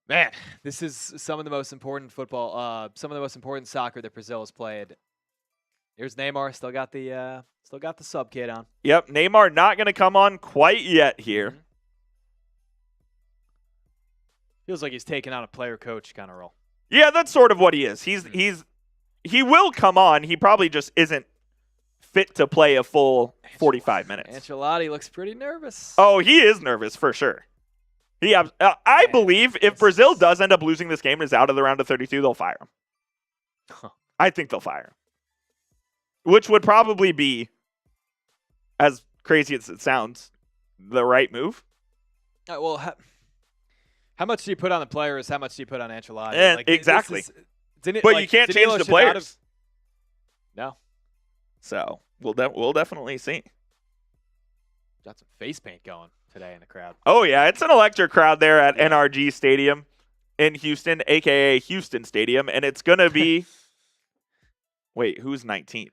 Man, this is some of the most important football, some of the most important soccer that Brazil has played. Here's Neymar, still got the sub kid on. Yep, Neymar not going to come on quite yet here. Mm-hmm. Feels like he's taking on a player coach kind of role. Yeah, that's sort of what he is. He will come on. He probably just isn't fit to play a full 45 minutes. Ancelotti looks pretty nervous. Oh, he is nervous for sure. I believe if Brazil does end up losing this game and is out of the round of 32, they'll fire him. Huh. I think they'll fire him. Which would probably be, as crazy as it sounds, the right move. Well, how much do you put on the players? How much do you put on Ancelotti? Exactly. But you can't change the players. No. So we'll definitely see. Got some face paint going today in the crowd. Oh, yeah. It's an electric crowd there at NRG Stadium in Houston, a.k.a. Houston Stadium. And it's going to be – wait, who's 19?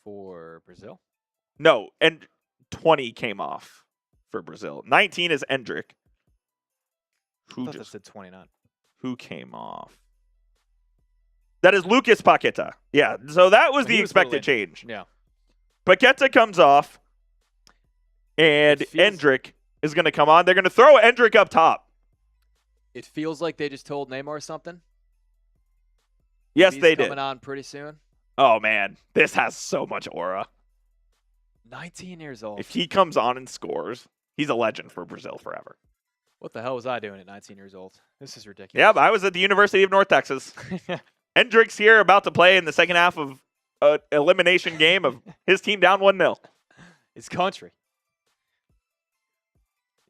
For Brazil? No, and 20 came off for Brazil. 19 is Endrick. I thought that said 29. Who came off? That is Lucas Paqueta. Yeah, so that was So the he was a little expected injured. change. Yeah. Paqueta comes off, and It feels- Endrick is going to come on. They're going to throw Endrick up top. It feels like they just told Neymar something. Yes, He's they did. coming on pretty soon. Oh, man. This has so much aura. 19 years old. If he comes on and scores, he's a legend for Brazil forever. What the hell was I doing at 19 years old? This is ridiculous. Yeah, but I was at the University of North Texas. Endrick's here about to play in the second half of an elimination game of his team down 1-0. It's country.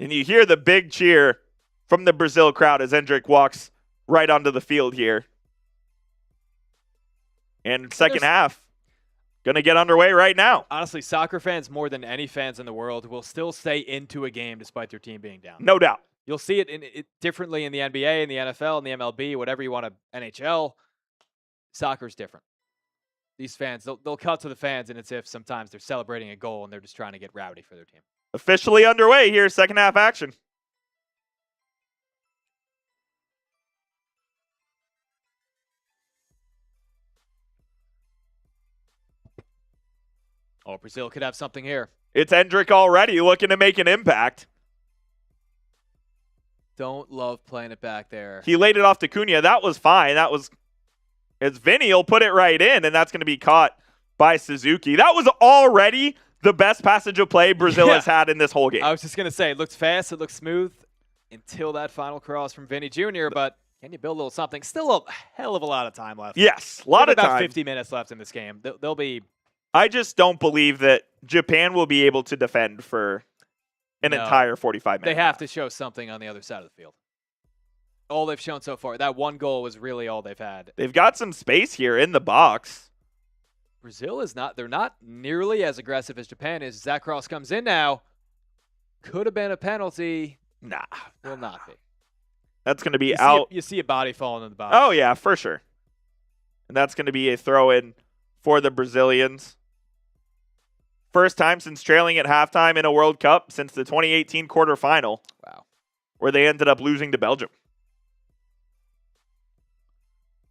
And you hear the big cheer from the Brazil crowd as Endrick walks right onto the field here. And second half, going to get underway right now. Honestly, soccer fans, more than any fans in the world, will still stay into a game despite their team being down. No doubt. You'll see it differently in the NBA, in the NFL, in the MLB, whatever you want to, NHL. Soccer's different. These fans, they'll cut to the fans, and it's if sometimes they're celebrating a goal and they're just trying to get rowdy for their team. Officially underway here, second half action. Oh, Brazil could have something here. It's Endrick already looking to make an impact. Don't love playing it back there. He laid it off to Cunha. That was fine. It's Vinny. He'll put it right in, and that's going to be caught by Suzuki. That was already the best passage of play Brazil has had in this whole game. I was just going to say, it looked fast, it looked smooth until that final cross from Vinny Jr., but can you build a little something? Still a hell of a lot of time left. Yes, a lot of about time. 50 minutes left in this game. They'll be... I just don't believe that Japan will be able to defend for an entire 45 minutes. They have to show something on the other side of the field. All they've shown so far. That one goal was really all they've had. They've got some space here in the box. Brazil is not, they're not nearly as aggressive as Japan is. That cross comes in now. Could have been a penalty. Nah. Will not be. That's going to be You out. you see a body falling in the box. Oh, yeah, for sure. And that's going to be a throw-in for the Brazilians. First time since trailing at halftime in a World Cup since the 2018 quarterfinal. Wow. Where they ended up losing to Belgium.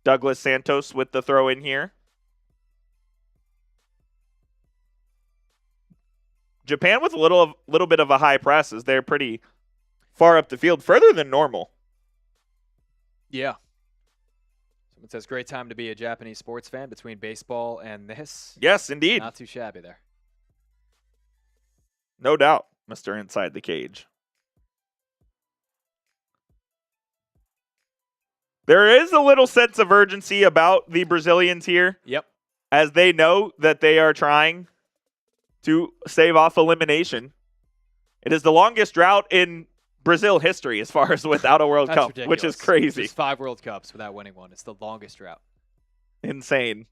Douglas Santos with the throw in here. Japan with a little bit of a high press as they're pretty far up the field, further than normal. Yeah. Someone says, great time to be a Japanese sports fan between baseball and this. Yes, indeed. Not too shabby there. No doubt, Mr. Inside the Cage. There is a little sense of urgency about the Brazilians here. Yep. As they know that they are trying to stave off elimination. It is the longest drought in Brazil history as far as without a World Cup, ridiculous. which is crazy. Just 5 World Cups without winning one. It's the longest drought. Insane.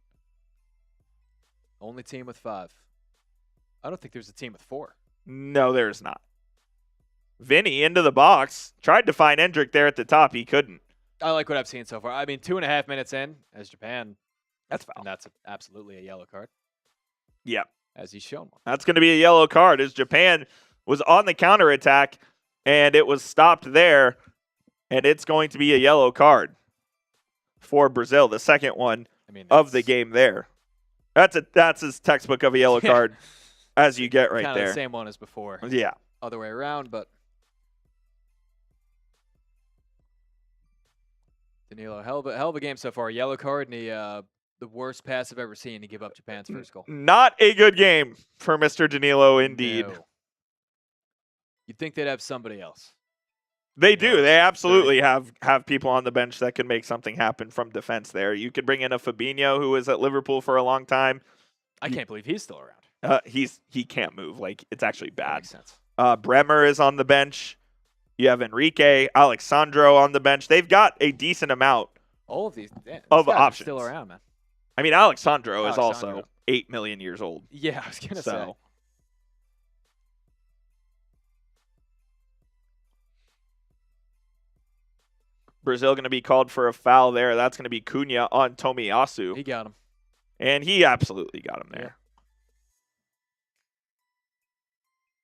Only team with 5. I don't think there's a team with 4. No, there's not. Vinny into the box. Tried to find Endrick there at the top. He couldn't. I like what I've seen so far. I mean, 2.5 minutes in as Japan. That's foul. And that's absolutely a yellow card, Yep. as he's shown one. That's going to be a yellow card as Japan was on the counterattack and it was stopped there. And it's going to be a yellow card for Brazil, the second one of the game there. That's as textbook of a yellow card as you get right Kind there. of the same one as before. Yeah. Other way around, but Danilo, hell of a game so far. Yellow card and the worst pass I've ever seen to give up Japan's first goal. Not a good game for Mr. Danilo, indeed. No. You'd think they'd have somebody else. They do. No, They absolutely have people on the bench that can make something happen from defense there. You could bring in a Fabinho who was at Liverpool for a long time. I can't believe he's still around. He can't move. Like, it's actually That bad. makes sense. Bremer is on the bench. You have Enrique, Alexandro on the bench. They've got a decent amount. All of these Of guys are options. still around, man. I mean, Alexandro is also Alexandro. 8 million years old. Yeah, I was gonna say. So Brazil going to be called for a foul there. That's going to be Cunha on Tomiyasu. He got him. And he absolutely got him there.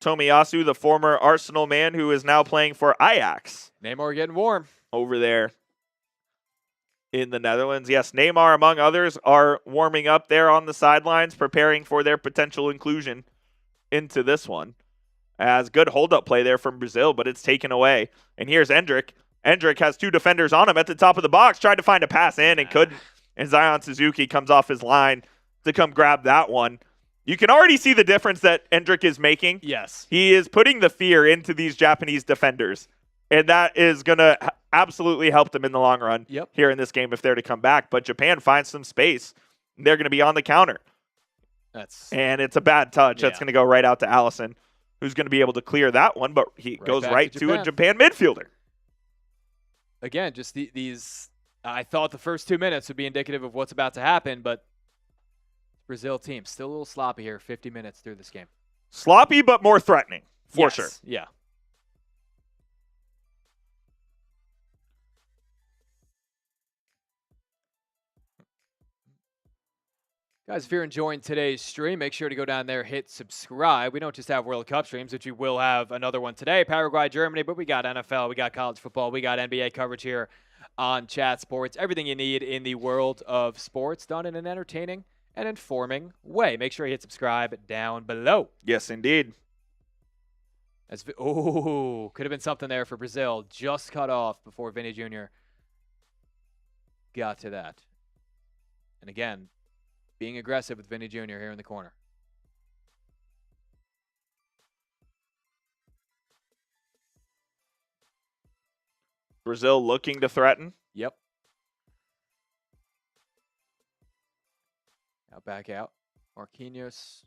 Tomiyasu, the former Arsenal man who is now playing for Ajax Neymar getting warm. over there in the Netherlands. Yes, Neymar, among others, are warming up there on the sidelines, preparing for their potential inclusion into this one. As good hold-up play there from Brazil, but it's taken away. And here's Endrick. Endrick has 2 defenders on him at the top of the box, tried to find a pass in and couldn't. And Zion Suzuki comes off his line to come grab that one. You can already see the difference that Endrick is making. Yes. He is putting the fear into these Japanese defenders. And that is going to absolutely help them in the long run here in this game if they're to come back. But Japan finds some space. They're going to be on the counter. And it's a bad touch. That's going to go right out to Allison, who's going to be able to clear that one. But he goes right to a Japan midfielder. Again, just these, I thought the first 2 minutes would be indicative of what's about to happen, but Brazil team still a little sloppy here 50 minutes through this game. Sloppy, but more threatening, for sure. Yeah. Guys, if you're enjoying today's stream, make sure to go down there, hit subscribe. We don't just have World Cup streams, which we will have another one today, Paraguay, Germany, but we got NFL, we got college football, we got NBA coverage here on Chat Sports. Everything you need in the world of sports done in an entertaining and informing way. Make sure you hit subscribe down below. Yes, indeed. Could have been something there for Brazil. Just cut off before Vinny Jr. got to that. And again, being aggressive with Vinny Jr. here in the corner. Brazil looking to threaten. Yep. Now back out. Marquinhos.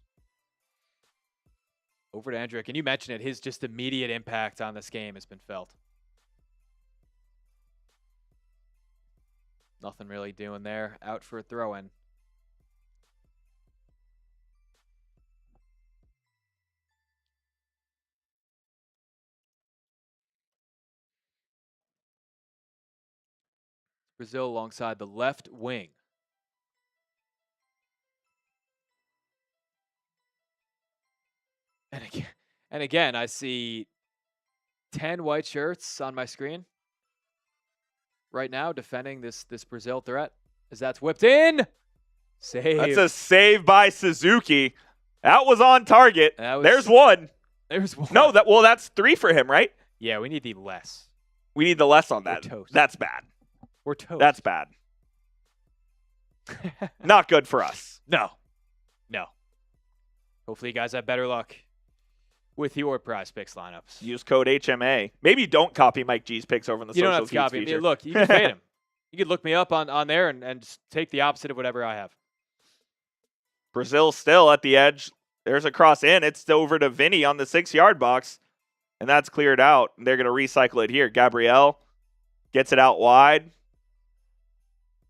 Over to Endrick. And you mentioned it, his just immediate impact on this game has been felt. Nothing really doing there. Out for a throw-in. Brazil alongside the left wing. And again, I see 10 white shirts on my screen right now defending this Brazil threat as that's whipped in. Save. That's a save by Suzuki. That was on target. There's one. There's one. No, that's 3 for him, right? Yeah, we need the less. We need the less on that. That's bad. We're toast. That's bad. Not good for us. No. Hopefully you guys have better luck with your prize picks lineups. Use code HMA. Maybe don't copy Mike G's picks over in the you social don't have to feeds copy feature. me. Look, you can fade him. You could look me up on there and just take the opposite of whatever I have. Brazil still at the edge. There's a cross in. It's over to Vinny on the 6-yard box. And that's cleared out. They're going to recycle it here. Gabriel gets it out wide.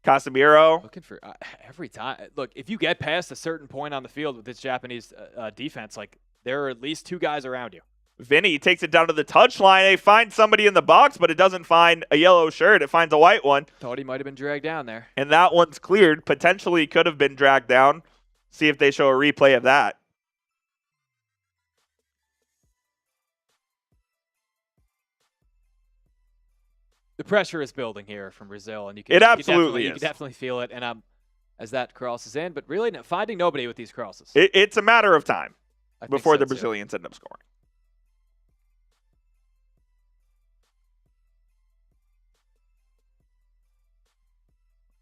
Casemiro. Looking for every time. Look, if you get past a certain point on the field with this Japanese defense, like there are at least 2 guys around you. Vinny takes it down to the touchline. They find somebody in the box, but it doesn't find a yellow shirt. It finds a white one. Thought he might have been dragged down there. And that one's cleared. Potentially could have been dragged down. See if they show a replay of that. The pressure is building here from Brazil, and you can. It absolutely is. You can definitely feel it, and as that crosses in, but really finding nobody with these crosses. It's a matter of time before the so, Brazilians end up scoring.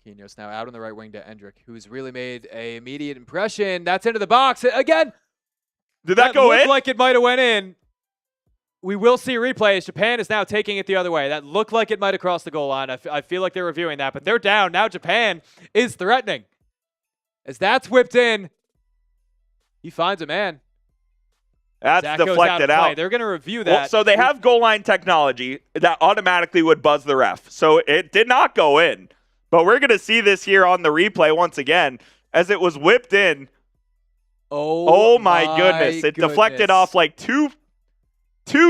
Marquinhos now out on the right wing to Endrick, who's really made an immediate impression. That's into the box again. Did that go in? Looked like it might have went in. We will see replays. Japan is now taking it the other way. That looked like it might have crossed the goal line. I feel like they're reviewing that, but they're down. Now Japan is threatening. As that's whipped in, he finds a man. That's Zach deflected goes out. out. They're going to review that. Well, so they have goal line technology that automatically would buzz the ref. So it did not go in. But we're going to see this here on the replay once again as it was whipped in. Oh my goodness. It deflected off like two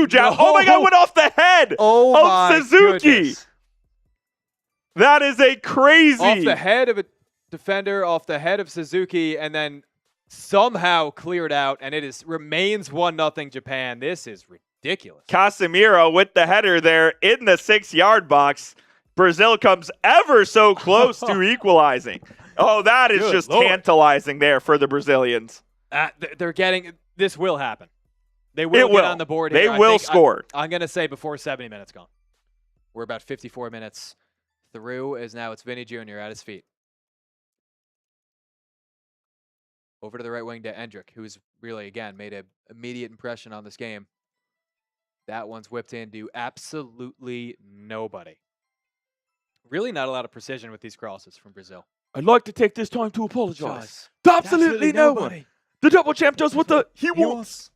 jabs. No. Oh my God, went off the head of Suzuki. Goodness. That is a crazy. Off the head of a defender, off the head of Suzuki, and then somehow cleared out, and it remains 1-0 Japan. This is ridiculous. Casemiro with the header there in the 6-yard box. Brazil comes ever so close to equalizing. Oh, that is Good just Lord. tantalizing there for the Brazilians. They're getting – this will happen. They will get on the board here. They will score. I'm going to say before 70 minutes gone. We're about 54 minutes through, as now it's Vinny Jr. at his feet. Over to the right wing to Endrick, who's really, again, made an immediate impression on this game. That one's whipped into absolutely nobody. Really not a lot of precision with these crosses from Brazil. I'd like to take this time to apologize. To absolutely no one. The double champ does what he wants.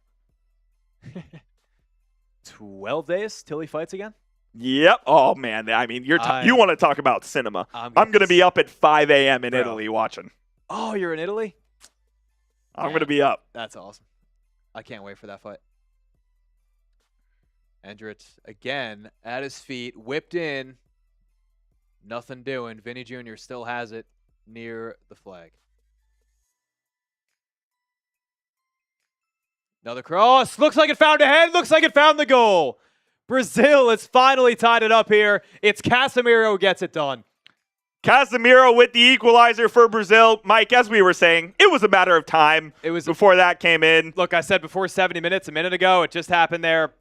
12 days till he fights again? Yep. Oh, man. I mean, you want to talk about cinema. I'm going to be up at 5 a.m. in Italy watching. Oh, you're in Italy? I'm going to be up. That's awesome. I can't wait for that fight. Endrick again at his feet, whipped in. Nothing doing. Vinny Jr. still has it near the flag. Another cross. Looks like it found a head. Looks like it found the goal. Brazil has finally tied it up here. It's Casemiro who gets it done. Casemiro with the equalizer for Brazil. Mike, as we were saying, it was a matter of time before that came in. Look, I said before 70 minutes a minute ago. It just happened there.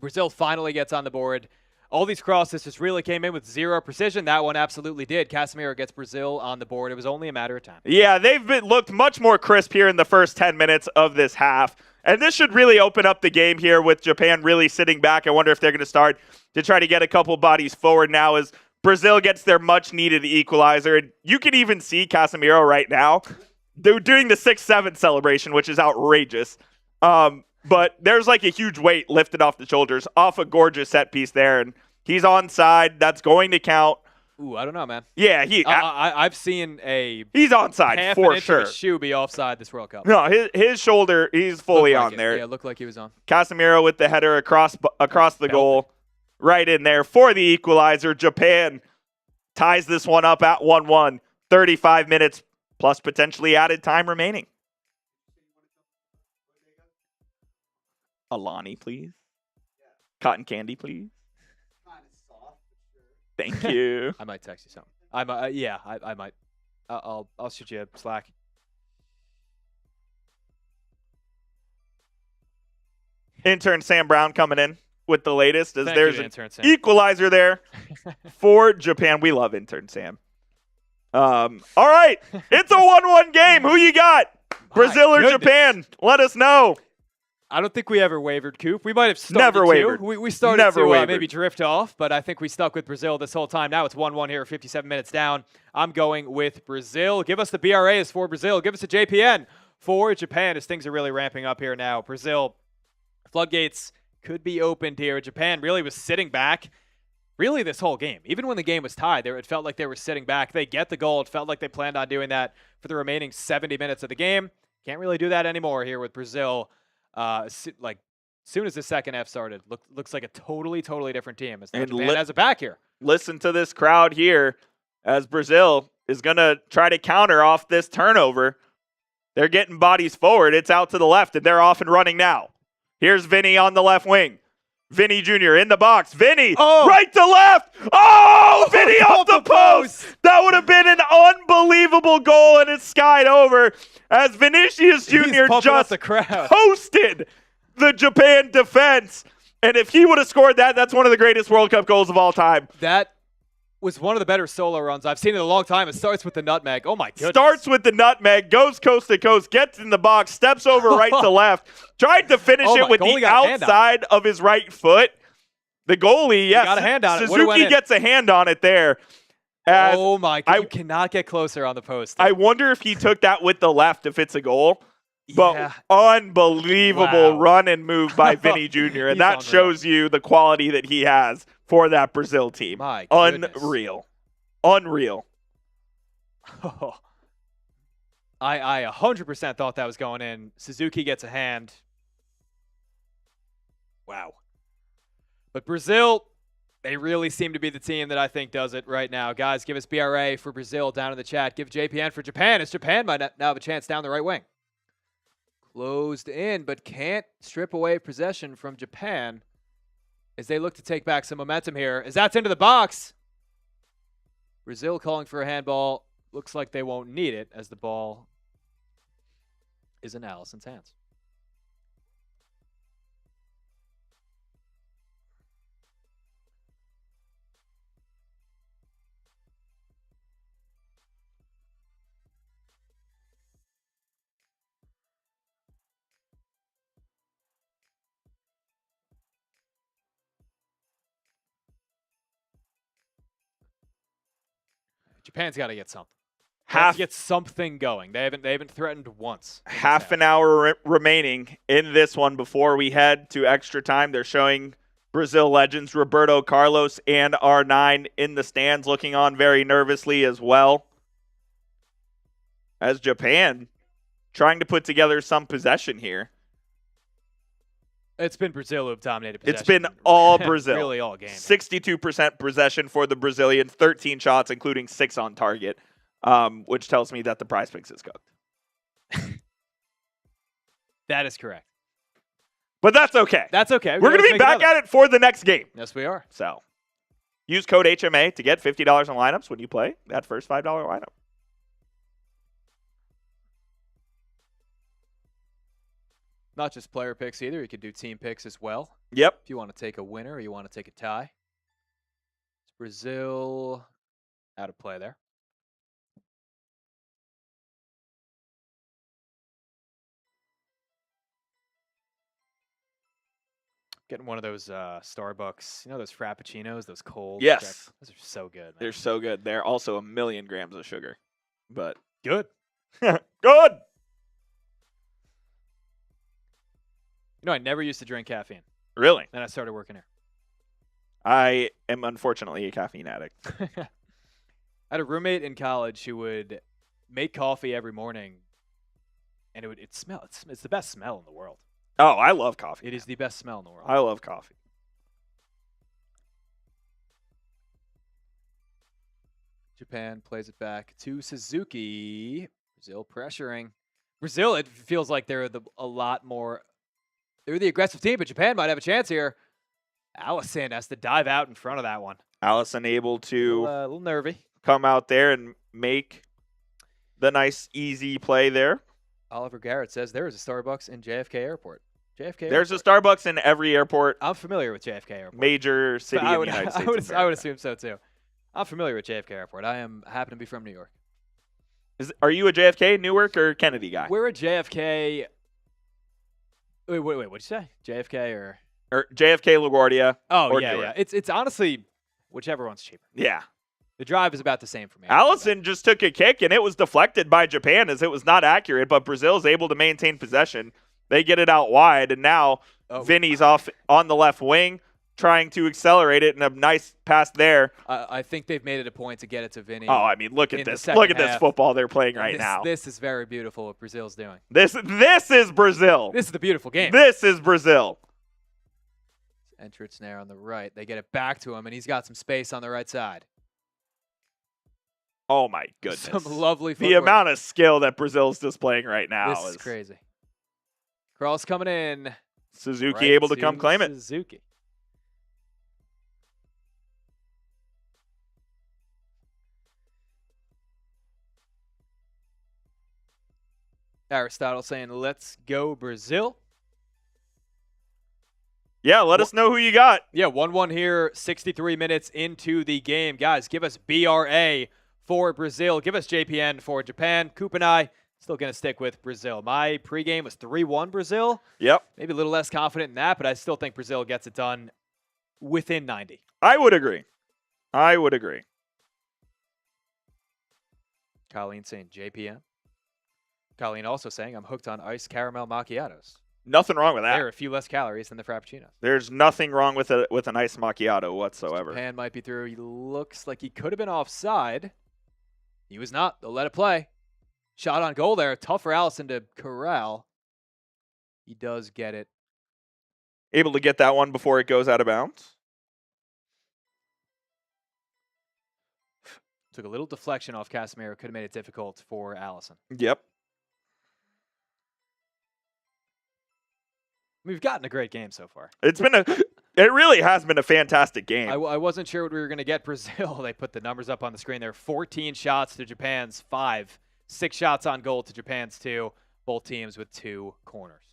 Brazil finally gets on the board. All these crosses just really came in with zero precision. That one absolutely did. Casemiro gets Brazil on the board. It was only a matter of time. Yeah, they've looked much more crisp here in the first 10 minutes of this half. And this should really open up the game here with Japan really sitting back. I wonder if they're going to start to try to get a couple bodies forward now as Brazil gets their much-needed equalizer. And you can even see Casemiro right now. They're doing the 6-7 celebration, which is outrageous. But there's like a huge weight lifted off the shoulders, off a gorgeous set piece there. And he's onside. That's going to count. Ooh, I don't know, man. Yeah, I've seen he's onside half for an inch sure. of a shoe be offside this World Cup. No, his shoulder, he's fully on there. Yeah, it looked like he was on. Casemiro with the header across the goal, right in there for the equalizer. Japan ties this one up at 1-1. 35 minutes plus potentially added time remaining. Alani, please. Cotton candy, please. Thank you. I might text you something. I might. I'll shoot you a Slack. Intern Sam Brown coming in with the latest as Thank there's you, an Intern Sam. equalizer there for Japan. We love Intern Sam. All right, it's a 1-1 game. Who you got? Brazil or goodness. Japan? Let us know. I don't think we ever wavered, Coop. We might have started Never to. wavered. We started Never to wavered. maybe drift off, but I think we stuck with Brazil this whole time. Now it's 1-1 here, 57 minutes down. I'm going with Brazil. Give us the BRAs for Brazil. Give us a JPN for Japan as things are really ramping up here now. Brazil, floodgates could be opened here. Japan really was sitting back really this whole game. Even when the game was tied, it felt like they were sitting back. They get the goal. It felt like they planned on doing that for the remaining 70 minutes of the game. Can't really do that anymore here with Brazil. Soon as the second half started, looks like a totally different team. As Japan has it back here. Listen to this crowd here as Brazil is going to try to counter off this turnover. They're getting bodies forward. It's out to the left, and they're off and running now. Here's Vinny on the left wing. Vinny Jr. in the box. Vinny, right to left. Oh, Vinny off the post. That would have been an unbelievable goal, and it's skied over as Vinicius Jr. just hosted the Japan defense. And if he would have scored that, that's one of the greatest World Cup goals of all time. That was one of the better solo runs I've seen in a long time. It starts with the nutmeg. Oh, my goodness. Starts with the nutmeg, goes coast to coast, gets in the box, steps over right to left, tried to finish it with the outside of his right foot. The goalie, yes, got a hand on it. Suzuki gets a hand on it there. Oh, my God. You cannot get closer on the post. I wonder if he took that with the left if it's a goal. But unbelievable run and move by Vinny Jr. And that shows you the quality that he has for that Brazil team. My goodness. Unreal. Oh. I 100% thought that was going in. Suzuki gets a hand. Wow. But Brazil, they really seem to be the team that I think does it right now. Guys, give us BRA for Brazil down in the chat. Give JPN for Japan, as Japan might now have a chance down the right wing. Closed in, but can't strip away possession from Japan as they look to take back some momentum here. As that's into the box. Brazil calling for a handball. Looks like they won't need it as the ball is in Allison's hands. Japan's got to get something. Have to get something going. They haven't threatened once. Half an hour remaining in this one before we head to extra time. They're showing Brazil legends Roberto Carlos and R9 in the stands, looking on very nervously as well. As Japan trying to put together some possession here. It's been Brazil who have dominated possession. It's been all Brazil. Really all game. 62% possession for the Brazilians, 13 shots, including 6 on target, which tells me that the Prize Picks is cooked. That is correct. But that's okay. That's okay. We're going to be back at it for the next game. Yes, we are. So use code HMA to get $50 on lineups when you play that first $5 lineup. Not just player picks either. You could do team picks as well. Yep. If you want to take a winner or you want to take a tie. It's Brazil out of play there. Getting one of those Starbucks, you know, those Frappuccinos, those cold. Yes. Those are so good, man. They're so good. They're also 1,000,000 grams of sugar. But good. Good. You know, I never used to drink caffeine. Really? Then I started working here. I am unfortunately a caffeine addict. I had a roommate in college who would make coffee every morning, and it'd smell. It's the best smell in the world. Oh, I love coffee. It is the best smell in the world. I love coffee. Japan plays it back to Suzuki. Brazil pressuring. Brazil, it feels like they're a lot more. They're the aggressive team, but Japan might have a chance here. Allison has to dive out in front of that one. Allison able to a little nervy. Come out there and make the nice, easy play there. Oliver Garrett says there is a Starbucks in JFK Airport. There's a Starbucks in every airport. I'm familiar with JFK Airport. Major city in the United States. I would assume so too. I'm familiar with JFK Airport. I happen to be from New York. Are you a JFK, Newark, or Kennedy guy? We're a JFK. Wait. What'd you say? JFK or JFK LaGuardia? Oh, yeah. It's honestly whichever one's cheaper. Yeah. The drive is about the same for me. Allison just took a kick, and it was deflected by Japan as it was not accurate, but Brazil's able to maintain possession. They get it out wide, and now Vinny's off on the left wing, trying to accelerate it, and a nice pass there. I think they've made it a point to get it to Vinny. Oh, I mean, look at this. Look at this football they're playing right now. This is very beautiful what Brazil's doing. This is Brazil. This is the beautiful game. This is Brazil. Entrance snare on the right. They get it back to him, and he's got some space on the right side. Oh, my goodness. Some lovely footwork. The amount of skill that Brazil's displaying right now is crazy. Cross coming in. Suzuki able to come claim it. Suzuki. Aristotle saying, let's go Brazil. Yeah, let us know who you got. Yeah, 1-1 here, 63 minutes into the game. Guys, give us BRA for Brazil. Give us JPN for Japan. Coop and I still going to stick with Brazil. My pregame was 3-1 Brazil. Yep. Maybe a little less confident in that, but I still think Brazil gets it done within 90. I would agree. Colleen saying JPN. Colleen also saying I'm hooked on iced caramel macchiatos. Nothing wrong with that. There are a few less calories than the Frappuccinos. There's nothing wrong with an iced macchiato whatsoever. Japan might be through. He looks like he could have been offside. He was not. They'll let it play. Shot on goal there. Tough for Allison to corral. He does get it. Able to get that one before it goes out of bounds. Took a little deflection off Casemiro. Could have made it difficult for Allison. Yep. We've gotten a great game so far. It really has been a fantastic game. I wasn't sure what we were going to get. Brazil, they put the numbers up on the screen there. 14 shots to Japan's 5. 6 shots on goal to Japan's 2. Both teams with 2 corners.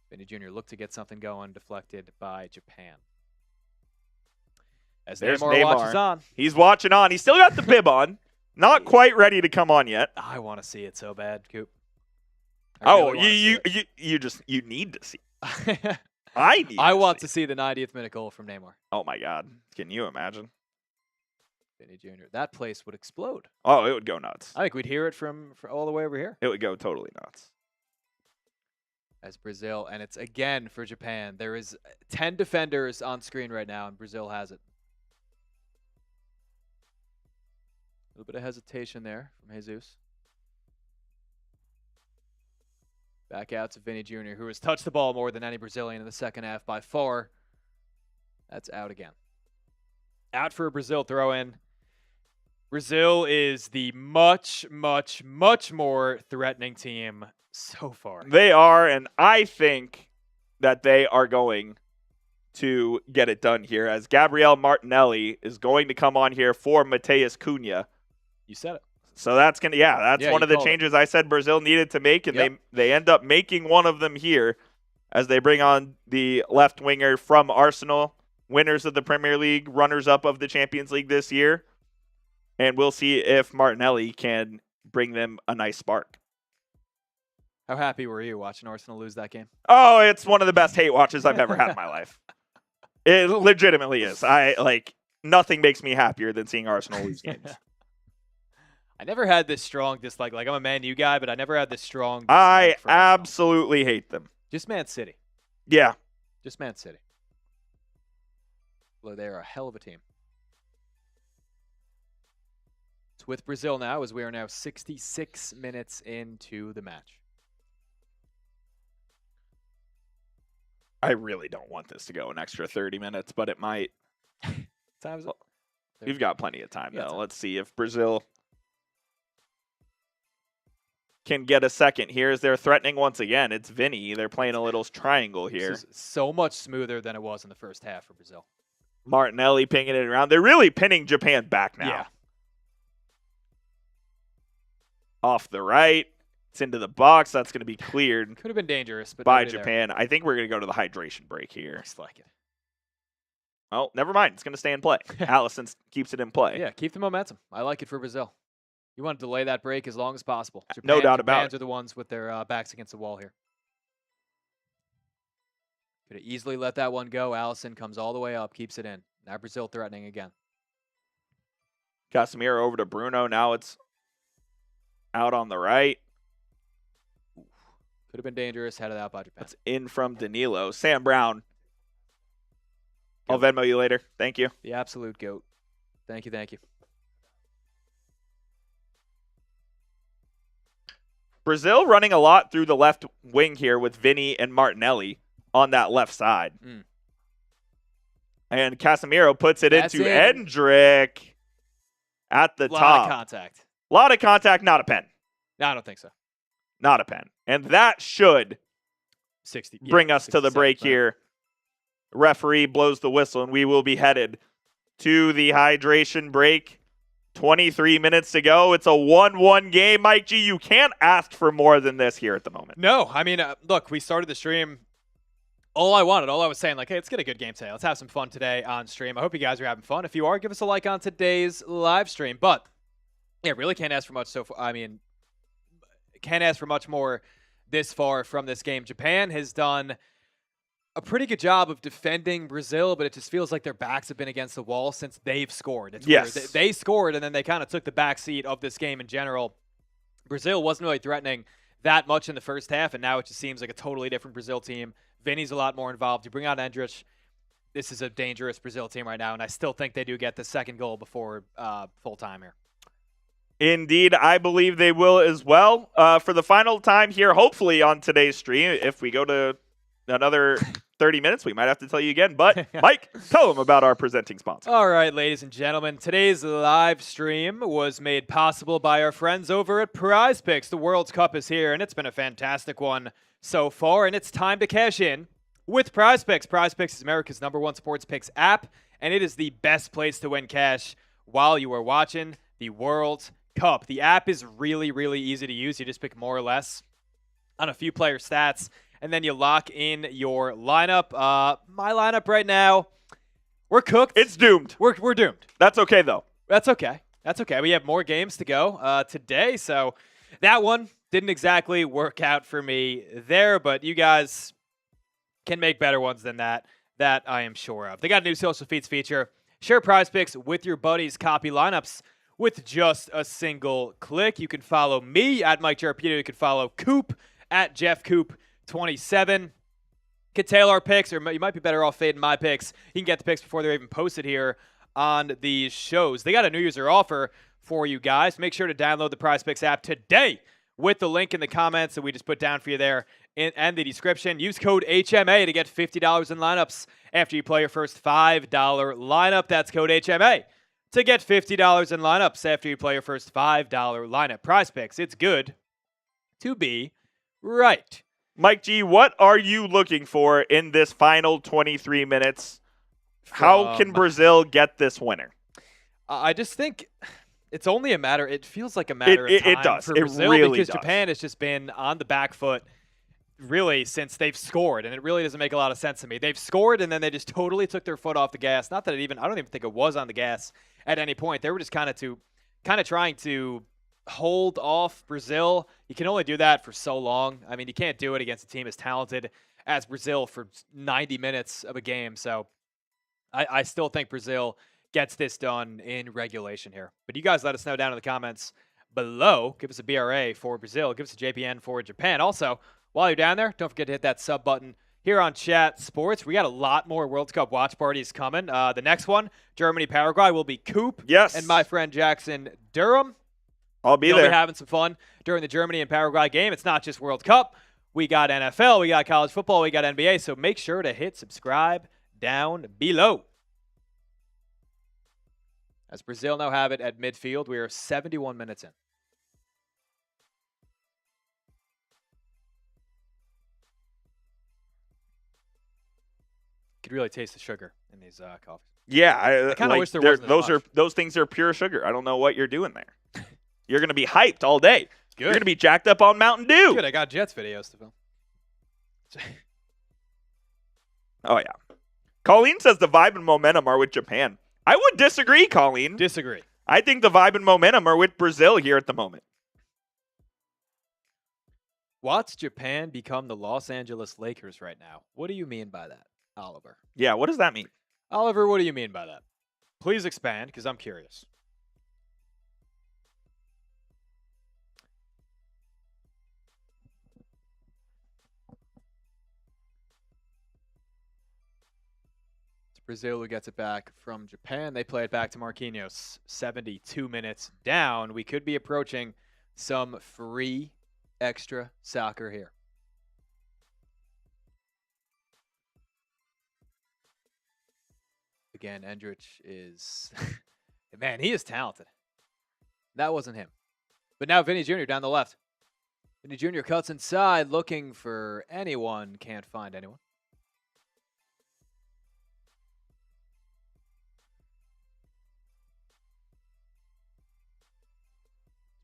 Vinny Jr. looked to get something going, deflected by Japan. As There's Neymar watches Neymar. on. He's watching on. He's still got the bib on. Not quite ready to come on yet. I want to see it so bad, Coop. Oh, you need to see. I want to see the 90th minute goal from Neymar. Oh my God! Can you imagine? Vinny Jr. That place would explode. Oh, it would go nuts. I think we'd hear it from all the way over here. It would go totally nuts. As Brazil, and it's again for Japan. There is 10 defenders on screen right now, and Brazil has it. A little bit of hesitation there from Jesus. Back out to Vinny Jr., who has touched the ball more than any Brazilian in the second half by far. That's out again. Out for a Brazil throw-in. Brazil is the much, much, much more threatening team so far. They are, and I think that they are going to get it done here as Gabriel Martinelli is going to come on here for Mateus Cunha. You said it. So that's that's one of the changes I said Brazil needed to make, and they end up making one of them here as they bring on the left winger from Arsenal, winners of the Premier League, runners-up of the Champions League this year. And we'll see if Martinelli can bring them a nice spark. How happy were you watching Arsenal lose that game? Oh, it's one of the best hate watches I've ever had in my life. It legitimately is. Nothing makes me happier than seeing Arsenal lose games. I never had this strong dislike. Like, I'm a Man U guy, but I never had this strong dislike I for Arsenal. absolutely hate them. Just Man City. Yeah. Just Man City. Well, they're a hell of a team. It's with Brazil now, as we are now 66 minutes into the match. I really don't want this to go an extra 30 minutes, but it might. Time is up. We've got plenty of time, Yeah, though. time. Let's see if Brazil can get a second here as they're threatening once again. It's Vinny. They're playing a little triangle here. This is so much smoother than it was in the first half for Brazil. Martinelli pinging it around. They're really pinning Japan back now. Yeah. Off the right. It's into the box. That's going to be cleared Could have been dangerous, but by nobody there. Japan. I think we're going to go to the hydration break here. Looks like it. Oh, never mind. It's going to stay in play. Allison keeps it in play. Yeah, keep the momentum. I like it for Brazil. You want to delay that break as long as possible. No doubt about Japans are the ones with their backs against the wall here. Could have easily let that one go. Allison comes all the way up, keeps it in. Now Brazil threatening again. Casemiro over to Bruno. Now it's out on the right. Could have been dangerous. Headed out by Japan. It's in from Danilo. Sam Brown. I'll Venmo you later. Thank you. The absolute GOAT. Thank you, thank you. Brazil running a lot through the left wing here with Vinny and Martinelli on that left side. Mm. And Casemiro puts it That's into in. Endrick at the Lot top. of contact. A lot of contact, not a pen. No, I don't think so. Not a pen. And that should 60. bring us to the 67, break right. here. Referee blows the whistle, and we will be headed to the hydration break. 23 minutes to go. It's a 1-1 game. Mike G, you can't ask for more than this here at the moment. No, I mean, look, we started the stream. All I was saying, like, hey, let's get a good game today. Let's have some fun today on stream. I hope you guys are having fun. If you are, give us a like on today's live stream. But, yeah, really can't ask for much so far. I mean, can't ask for much more this far from this game. Japan has done a pretty good job of defending Brazil, but it just feels like their backs have been against the wall since they've scored. It's Yes. weird. They scored, and then they kind of took the back seat of this game in general. Brazil wasn't really threatening that much in the first half, and now it just seems like a totally different Brazil team. Vinny's a lot more involved. You bring out Endrick. This is a dangerous Brazil team right now, and I still think they do get the second goal before full time here. Indeed, I believe they will as well. For the final time here, hopefully on today's stream, if we go to another 30 minutes. We might have to tell you again. But, Mike, tell them about our presenting sponsor. All right, ladies and gentlemen, today's live stream was made possible by our friends over at Prize Picks. The World Cup is here, and it's been a fantastic one so far, and it's time to cash in with Prize Picks. Prize Picks is America's #1 sports picks app, and it is the best place to win cash while you are watching the World Cup. The app is really, really easy to use. You just pick more or less on a few player stats, and then you lock in your lineup. My lineup right now, we're cooked. It's doomed. We're doomed. That's okay, though. That's okay. That's okay. We have more games to go today, so that one didn't exactly work out for me there, but you guys can make better ones than that. That I am sure of. They got a new social feeds feature. Share Prize Picks with your buddies. Copy lineups with just a single click. You can follow me at Mike Jarapito. You can follow Coop at JeffCoop27. Can tail our picks, or you might be better off fading my picks. You can get the picks before they're even posted here on these shows. They got a New User offer for you guys. Make sure to download the Prize Picks app today with the link in the comments that we just put down for you there and the description. Use code HMA to get $50 in lineups after you play your first $5 lineup. That's code HMA to get $50 in lineups after you play your first $5 lineup. Prize Picks, it's good to be right. Mike G, what are you looking for in this final 23 minutes? How can Brazil get this winner? I just think it's only a matter. It feels like a matter of time it does. for It Brazil really because does. Japan has just been on the back foot really since they've scored, and it really doesn't make a lot of sense to me. They've scored, and then they just totally took their foot off the gas. Not that I don't even think it was on the gas at any point. They were just kind of trying to hold off Brazil. You can only do that for so long. I mean, you can't do it against a team as talented as Brazil for 90 minutes of a game. So I still think Brazil gets this done in regulation here. But you guys let us know down in the comments below. Give us a BRA for Brazil. Give us a JPN for Japan. Also, while you're down there, don't forget to hit that sub button here on Chat Sports. We got a lot more World Cup watch parties coming. The next one, Germany-Paraguay, will be Coop and my friend Jackson Durham. I'll be there. We'll be having some fun during the Germany and Paraguay game. It's not just World Cup. We got NFL, we got college football, we got NBA. So make sure to hit subscribe down below. As Brazil now have it at midfield, we are 71 minutes in. Could really taste the sugar in these coffees. Yeah, I kind of wish there wasn't those things are pure sugar. I don't know what you're doing there. You're going to be hyped all day. Good. You're going to be jacked up on Mountain Dew. Good, I got Jets videos to film. Oh, yeah. Colleen says the vibe and momentum are with Japan. I would disagree, Colleen. Disagree. I think the vibe and momentum are with Brazil here at the moment. Watch Japan become the Los Angeles Lakers right now. What do you mean by that, Oliver? Yeah, what does that mean? Oliver, what do you mean by that? Please expand, because I'm curious. Brazil who gets it back from Japan. They play it back to Marquinhos. 72 minutes down. We could be approaching some free extra soccer here. Again, Endrich is... Man, he is talented. That wasn't him. But now Vinny Jr. down the left. Vinny Jr. cuts inside, looking for anyone. Can't find anyone.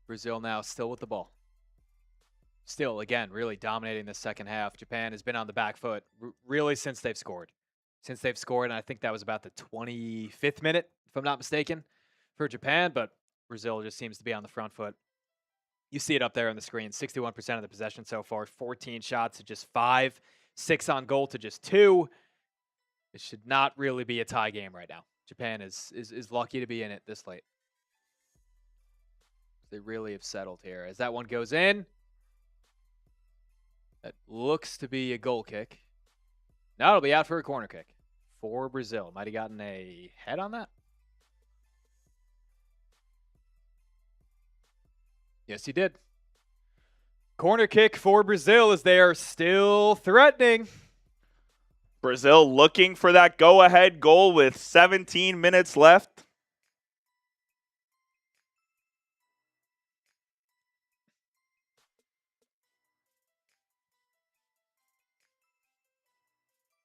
Brazil now still with the ball. Still, again, really dominating the second half. Japan has been on the back foot really since they've scored. And I think that was about the 25th minute, if I'm not mistaken, for Japan. But Brazil just seems to be on the front foot. You see it up there on the screen. 61% of the possession so far. 14 shots to just 5. 6 on goal to just 2. It should not really be a tie game right now. Japan is lucky to be in it this late. They really have settled here. As that one goes in, that looks to be a goal kick. Now it'll be out for a corner kick for Brazil. Might have gotten a head on that. Yes, he did. Corner kick for Brazil as they are still threatening. Brazil looking for that go-ahead goal with 17 minutes left.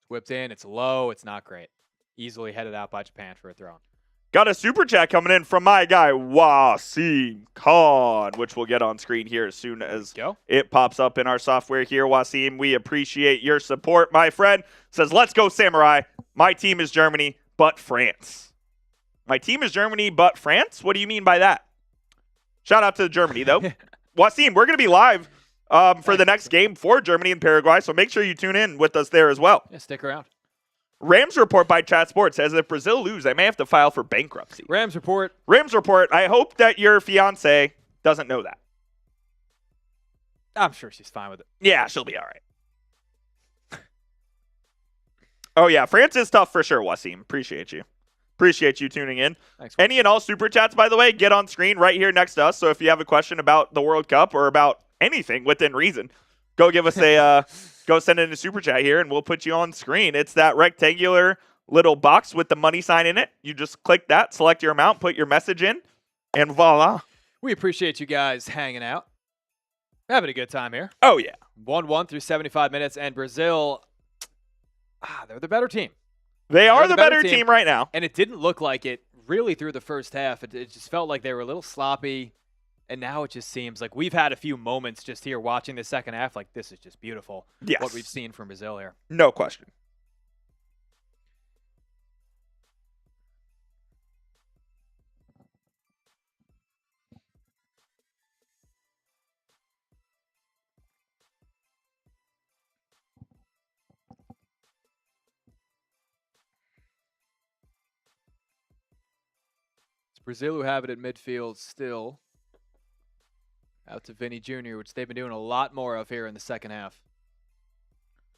Whipped in. It's low. It's not great. Easily headed out by Japan for a throw. Got a super chat coming in from my guy, Wasim Khan, which we'll get on screen here as soon as it pops up in our software here. Wasim, we appreciate your support, my friend. Says, let's go, Samurai. My team is Germany, but France. My team is Germany, but France? What do you mean by that? Shout out to Germany, though. Wasim, we're going to be live for the next game for Germany and Paraguay, so make sure you tune in with us there as well. Yeah, stick around. Rams report by Chat Sports says if Brazil lose, they may have to file for bankruptcy. Rams report. Rams report. I hope that your fiance doesn't know that. I'm sure she's fine with it. Yeah, she'll be all right. Oh, yeah. France is tough for sure, Wasim. Appreciate you. Appreciate you tuning in. Thanks. Any and all super chats, by the way, get on screen right here next to us. So if you have a question about the World Cup or about anything within reason, go give us a go send in a super chat here, and we'll put you on screen. It's that rectangular little box with the money sign in it. You just click that, select your amount, put your message in, and voila. We appreciate you guys hanging out. Having a good time here. Oh, yeah. 1-1 through 75 minutes, and Brazil, they're the better team. They are the better team right now. And it didn't look like it really through the first half. It just felt like they were a little sloppy. And now it just seems like we've had a few moments just here watching the second half. Like, this is just beautiful. Yes. What we've seen from Brazil here. No question. It's Brazil who have it at midfield still. Out to Vinny Jr., which they've been doing a lot more of here in the second half.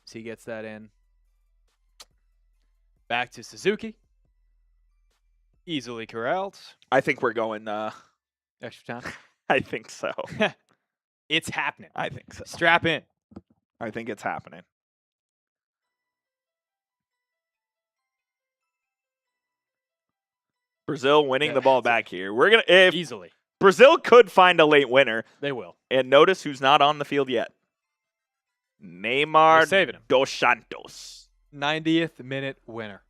So he gets that in. Back to Suzuki. Easily corralled. I think we're going Extra time. I think so. It's happening. I think so. Strap in. I think it's happening. Brazil winning the ball back here. We're going to Easily. Brazil could find a late winner. They will. And notice who's not on the field yet. Neymar saving him. dos Santos. 90th minute winner.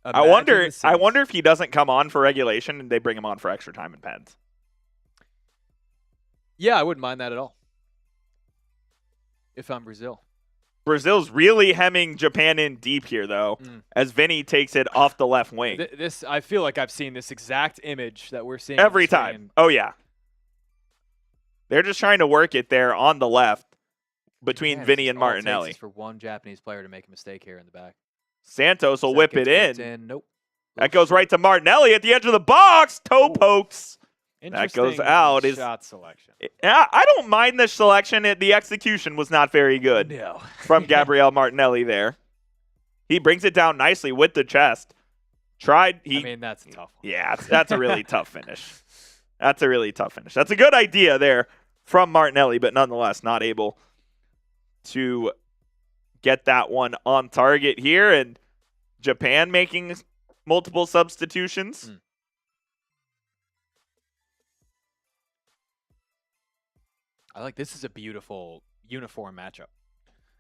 I wonder if he doesn't come on for regulation and they bring him on for extra time and pens. Yeah, I wouldn't mind that at all. If I'm Brazil. Brazil's really hemming Japan in deep here, though, as Vinny takes it off the left wing. I feel like I've seen this exact image that we're seeing every time. Oh, yeah. They're just trying to work it there on the left between Vinny and Martinelli. For one Japanese player to make a mistake here in the back. Santos will whip it in. Nope. That goes right to Martinelli at the edge of the box. Toe pokes. That goes out. Shot selection. Yeah, I don't mind the selection. The execution was not very good from Gabriel Martinelli there. He brings it down nicely with the chest. I mean, that's a tough one. Yeah, that's a really tough finish. That's a really tough finish. That's a good idea there from Martinelli, but nonetheless not able to get that one on target here. And Japan making multiple substitutions. I like this is a beautiful uniform matchup.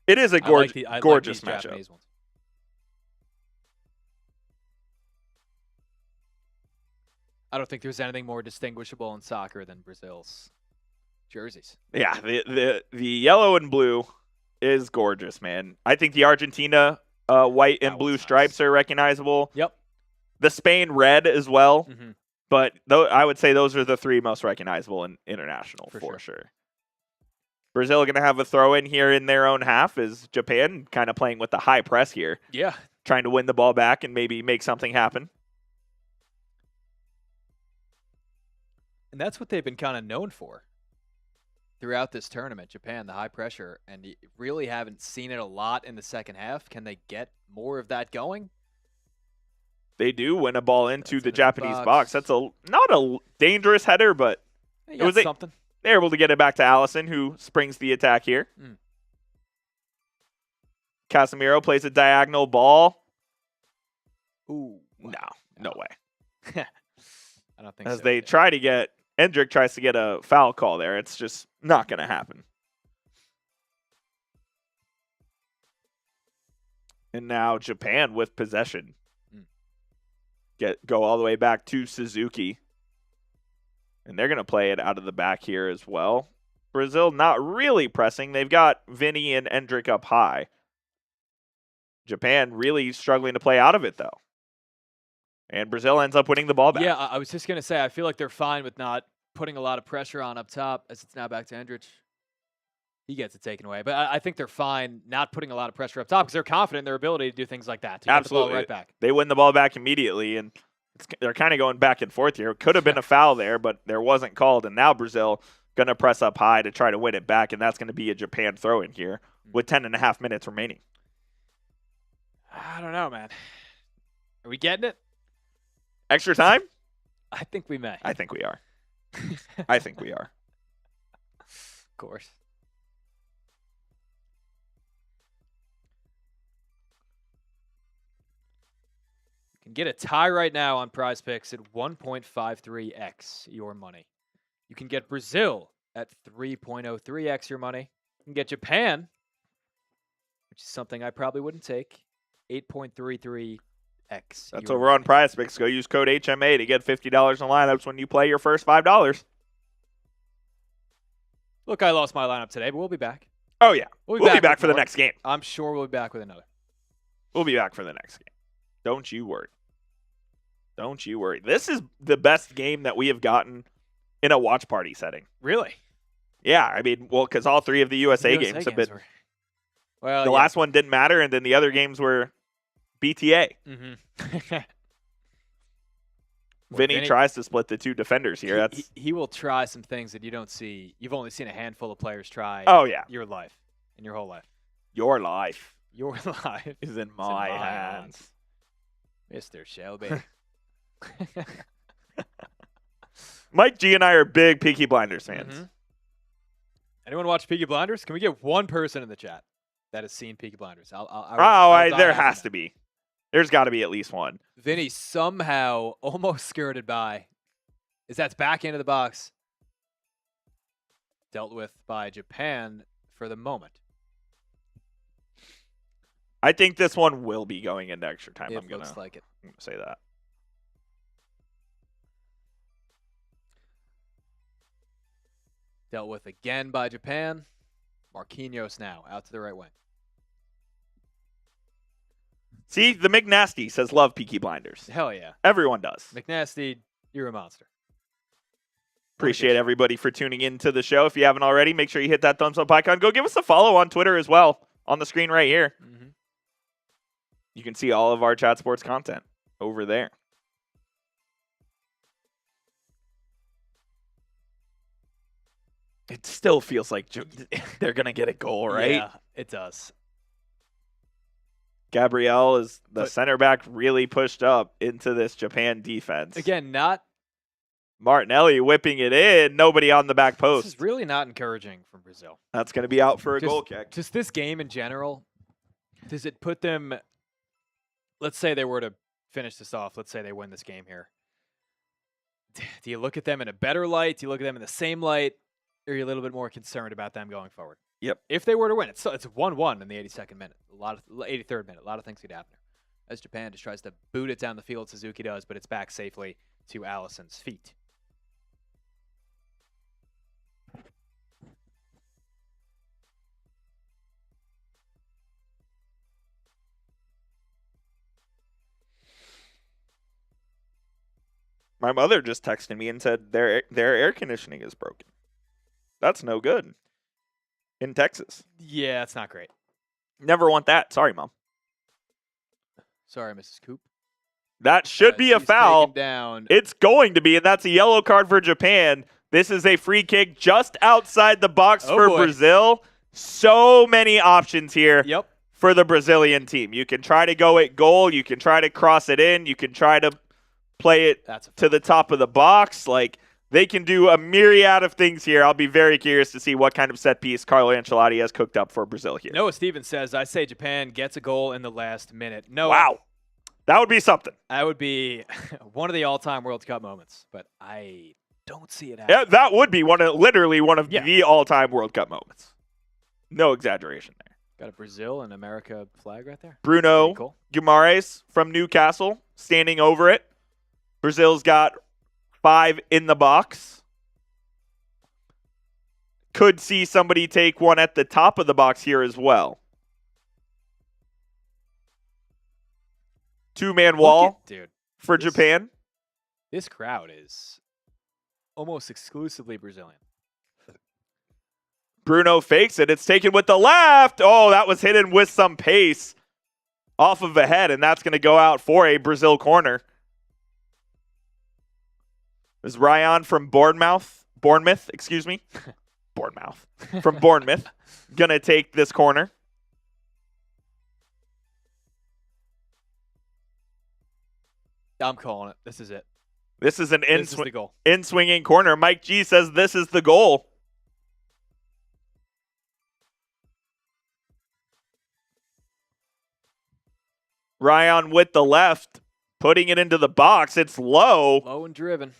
It is a gorgeous matchup. Japanese ones. I don't think there's anything more distinguishable in soccer than Brazil's jerseys. Yeah, the yellow and blue is gorgeous, man. I think the Argentina white and blue stripes are recognizable. Yep. The Spain red as well. But I would say those are the three most recognizable in international for sure. Brazil going to have a throw in here in their own half. Is Japan kind of playing with the high press here? Yeah. Trying to win the ball back and maybe make something happen. And that's what they've been kind of known for throughout this tournament, Japan, the high pressure. And you really haven't seen it a lot in the second half. Can they get more of that going? They do win a ball into the Japanese box. That's not a dangerous header, but it was something. They're able to get it back to Allison, who springs the attack here. Casemiro plays a diagonal ball. Ooh. No way. I don't think As so. they try to get, Endrick tries to get a foul call there. It's just not going to happen. And now Japan with possession. Go all the way back to Suzuki. And they're going to play it out of the back here as well. Brazil not really pressing. They've got Vinny and Endrick up high. Japan really struggling to play out of it, though. And Brazil ends up winning the ball back. Yeah, I was just going to say, I feel like they're fine with not putting a lot of pressure on up top, as it's now back to Endrick. He gets it taken away. But I think they're fine not putting a lot of pressure up top because they're confident in their ability to do things like that. To Absolutely. Get the ball right back. They win the ball back immediately, and they're kind of going back and forth here. Could have been a foul there, but there wasn't called. And now Brazil going to press up high to try to win it back, and that's going to be a Japan throw-in here with 10.5 minutes remaining. I don't know, man. Are we getting it? Extra time? I think we may. I think we are. I think we are. Of course. You can get a tie right now on Prize Picks at 1.53x your money. You can get Brazil at 3.03x your money. You can get Japan, which is something I probably wouldn't take, 8.33x. That's over on Prize Picks. Go use code HMA to get $50 in lineups when you play your first $5. Look, I lost my lineup today, but we'll be back. Oh, yeah. We'll be back with for the more. next game. I'm sure we'll be back with another. We'll be back for the next game. Don't you worry. Don't you worry. This is the best game that we have gotten in a watch party setting. Really? Yeah, I mean, well, because all three of the USA games have been. Well, the last one didn't matter, and then the other games were BTA. Mm-hmm. Vinny tries to split the two defenders here. He will try some things that you don't see. You've only seen a handful of players try. Oh, yeah. Your life. In your whole life. Your life. Your life is in my hands. Mr. Shelby. Mike G and I are big Peaky Blinders fans. Mm-hmm. Anyone watch Peaky Blinders? Can we get one person in the chat that has seen Peaky Blinders? There has to be. There's got to be at least one. Vinny somehow almost skirted by. That's back into the box. Dealt with by Japan for the moment. I think this one will be going into extra time. It looks like it. I'm going to say that. Dealt with again by Japan. Marquinhos now out to the right wing. See, the McNasty says love Peaky Blinders. Hell yeah. Everyone does. McNasty, you're a monster. Appreciate everybody for tuning in to the show. If you haven't already, make sure you hit that thumbs up icon. Go give us a follow on Twitter as well on the screen right here. Mm-hmm. You can see all of our Chat Sports content over there. It still feels like they're going to get a goal, right? Yeah, it does. Gabriel is the center back really pushed up into this Japan defense. Again, not Martinelli whipping it in. Nobody on the back post. This is really not encouraging from Brazil. That's going to be out for a goal kick. Just this game in general, does it put them, let's say they were to finish this off. Let's say they win this game here. Do you look at them in a better light? Do you look at them in the same light? Or are you a little bit more concerned about them going forward? Yep. If they were to win, it's 1-1 in the 82nd minute. 83rd minute. A lot of things could happen there. As Japan just tries to boot it down the field, Suzuki does, but it's back safely to Allison's feet. My mother just texted me and said their air conditioning is broken. That's no good. In Texas. Yeah, it's not great. Never want that. Sorry, Mom. Sorry, Mrs. Coop. That should be a foul. Down. It's going to be, and that's a yellow card for Japan. This is a free kick just outside the box for Brazil. So many options here for the Brazilian team. You can try to go at goal. You can try to cross it in. You can try to play it to the top of the box. Like, They can do a myriad of things here. I'll be very curious to see what kind of set piece Carlo Ancelotti has cooked up for Brazil here. Noah Stevens says, I say Japan gets a goal in the last minute. No. Wow. That would be something. That would be one of the all-time World Cup moments, but I don't see it happening. Yeah, that would be literally one of the all-time World Cup moments. No exaggeration there. Got a Brazil and America flag right there. Bruno Cool. Guimarães from Newcastle standing over it. Brazil's got 5 in the box. Could see somebody take one at the top of the box here as well. 2-man wall for Japan. This crowd is almost exclusively Brazilian. Bruno fakes it. It's taken with the left. Oh, that was hidden with some pace off of a head, and that's going to go out for a Brazil corner. Is Ryan from Bournemouth, excuse me. Bournemouth. From Bournemouth. Going to take this corner. I'm calling it. This is it. This is an This is the goal. in-swinging corner. Mike G says this is the goal. Ryan with the left, putting it into the box. It's low. Low and driven.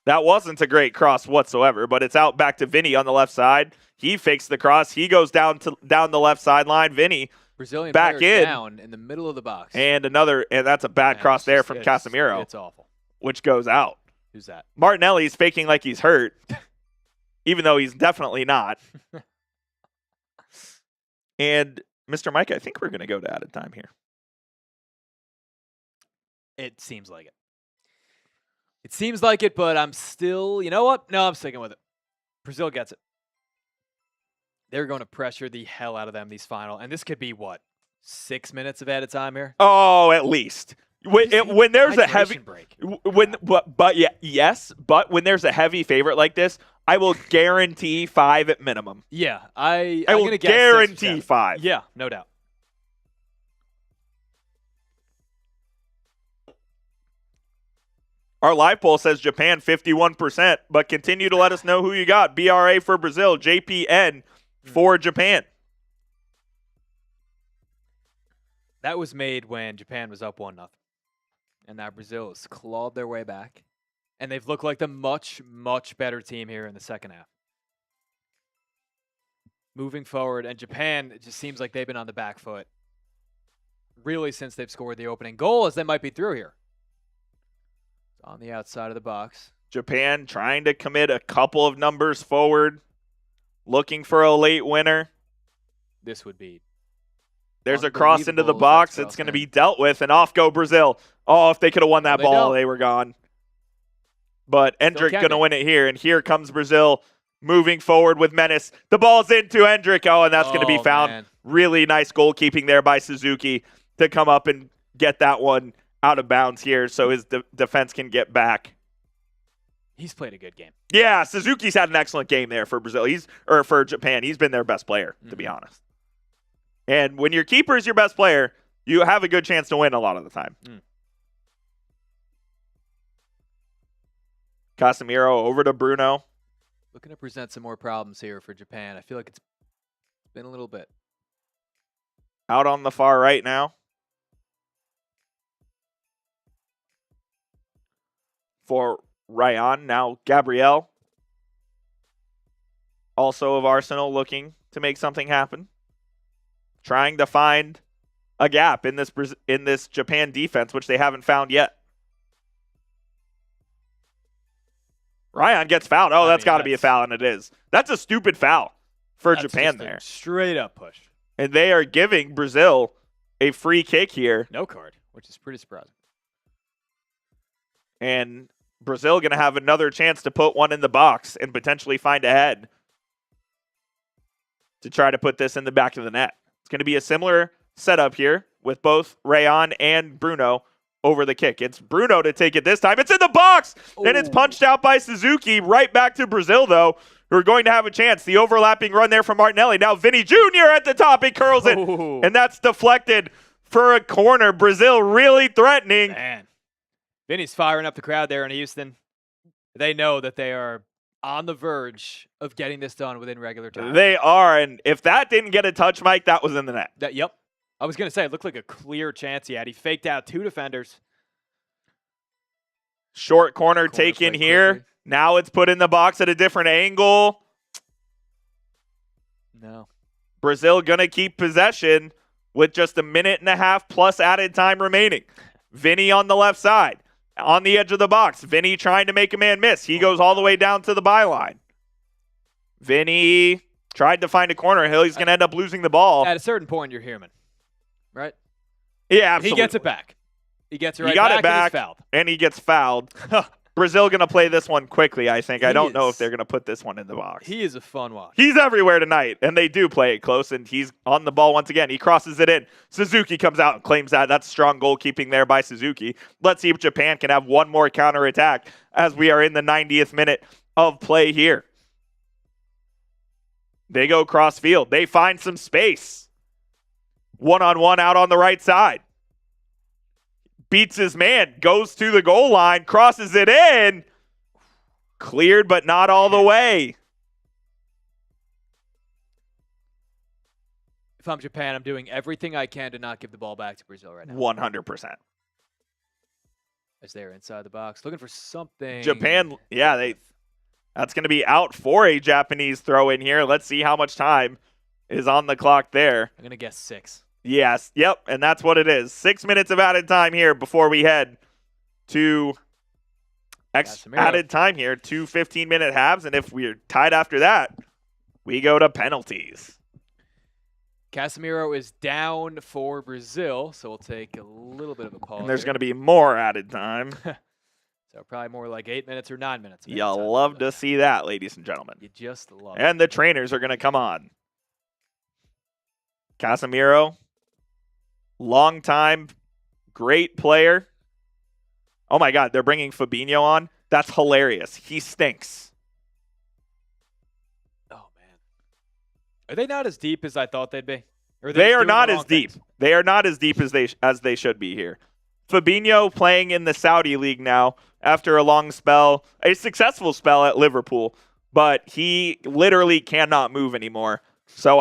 That wasn't a great cross whatsoever, but it's out back to Vinny on the left side. He fakes the cross. He goes down the left sideline. Vinny Brazilian back player in. Down in the middle of the box. And that's a bad cross there from Casemiro. It's awful. Which goes out. Who's that? Martinelli's faking like he's hurt, even though he's definitely not. And Mr. Mike, I think we're going to go to added time here. It seems like it. It seems like it, but I'm still, you know what? No, I'm sticking with it. Brazil gets it. They're going to pressure the hell out of them these final. And this could be, what, 6 minutes of added time here? Oh, at least. When there's a heavy break. Yes, but when there's a heavy favorite like this, I will guarantee 5 at minimum. Yeah, I will guarantee 5. Yeah, no doubt. Our live poll says Japan 51%, but continue to let us know who you got. BRA for Brazil, JPN for Japan. That was made when Japan was up 1-0. And now Brazil has clawed their way back. And they've looked like the much, much better team here in the second half. Moving forward, and Japan, it just seems like they've been on the back foot really since they've scored the opening goal, as they might be through here. On the outside of the box. Japan trying to commit a couple of numbers forward, looking for a late winner. This would be. There's a cross into the box. It's going to be dealt with, and off go Brazil. Oh, if they could have won that ball, they were gone. But Endrick going to win it here, and here comes Brazil moving forward with menace. The ball's into Endrick. Oh, and that's going to be found. Man. Really nice goalkeeping there by Suzuki to come up and get that one out of bounds here so his defense can get back. He's played a good game. Yeah, Suzuki's had an excellent game there for Brazil. For Japan. He's been their best player, to be honest. And when your keeper is your best player, you have a good chance to win a lot of the time. Casemiro over to Bruno. Looking to present some more problems here for Japan. I feel like it's been a little bit. Out on the far right now. For Ryan, now Gabriel. Also of Arsenal, looking to make something happen. Trying to find a gap in this Japan defense, which they haven't found yet. Ryan gets fouled. Oh, that's got to be a foul, and it is. That's a stupid foul for Japan there. Straight up push. And they are giving Brazil a free kick here. No card, which is pretty surprising. And Brazil going to have another chance to put one in the box and potentially find a head to try to put this in the back of the net. It's going to be a similar setup here with both Rayon and Bruno over the kick. It's Bruno to take it this time. It's in the box, and it's punched out by Suzuki. Right back to Brazil, though, who are going to have a chance. The overlapping run there from Martinelli. Now Vinny Jr. at the top. He curls it, and that's deflected for a corner. Brazil really threatening. Man. Vinny's firing up the crowd there in Houston. They know that they are on the verge of getting this done within regular time. They are, and if that didn't get a touch, Mike, that was in the net. Yep. I was going to say, it looked like a clear chance he had. He faked out 2 defenders. Short corner taken here. Quickly. Now it's put in the box at a different angle. No. Brazil going to keep possession with just a minute and a half plus added time remaining. Vinny on the left side, on the edge of the box. Vinny trying to make a man miss. He goes all the way down to the byline. Vinny tried to find a corner. He's going to end up losing the ball. At a certain point, you're human, right? Yeah, absolutely. He gets it back. He gets it right he got back, it back, and he's fouled. and he gets fouled. Brazil going to play this one quickly, I think. I don't know is. if they're going to put this one in the box. He is a fun watch. He's everywhere tonight, and they do play it close, and he's on the ball once again. He crosses it in. Suzuki comes out and claims that. That's strong goalkeeping there by Suzuki. Let's see if Japan can have one more counterattack as we are in the 90th minute of play here. They go cross field. They find some space. One-on-one out on the right side. Beats his man, goes to the goal line, crosses it in. Cleared, but not all the way. If I'm Japan, I'm doing everything I can to not give the ball back to Brazil right now. 100%. As they're inside the box, looking for something. Japan, yeah, that's going to be out for a Japanese throw in here. Let's see how much time is on the clock there. I'm going to guess 6. Yes, yep, and that's what it is. 6 minutes of added time here before we head to added time here, 2 15-minute halves, and if we're tied after that, we go to penalties. Casemiro is down for Brazil, so we'll take a little bit of a pause. And there's going to be more added time. So probably more like 8 minutes or 9 minutes. You'll love to see that, ladies and gentlemen. You just love it. And the trainers are going to come on. Casemiro, long time, great player. Oh my God, they're bringing Fabinho on. That's hilarious. He stinks. Oh man, are they not as deep as I thought they'd be? Or They are just doing not the as wrong deep. things? They are not as deep as they should be here. Fabinho playing in the Saudi league now after a long spell, a successful spell at Liverpool, but he literally cannot move anymore. So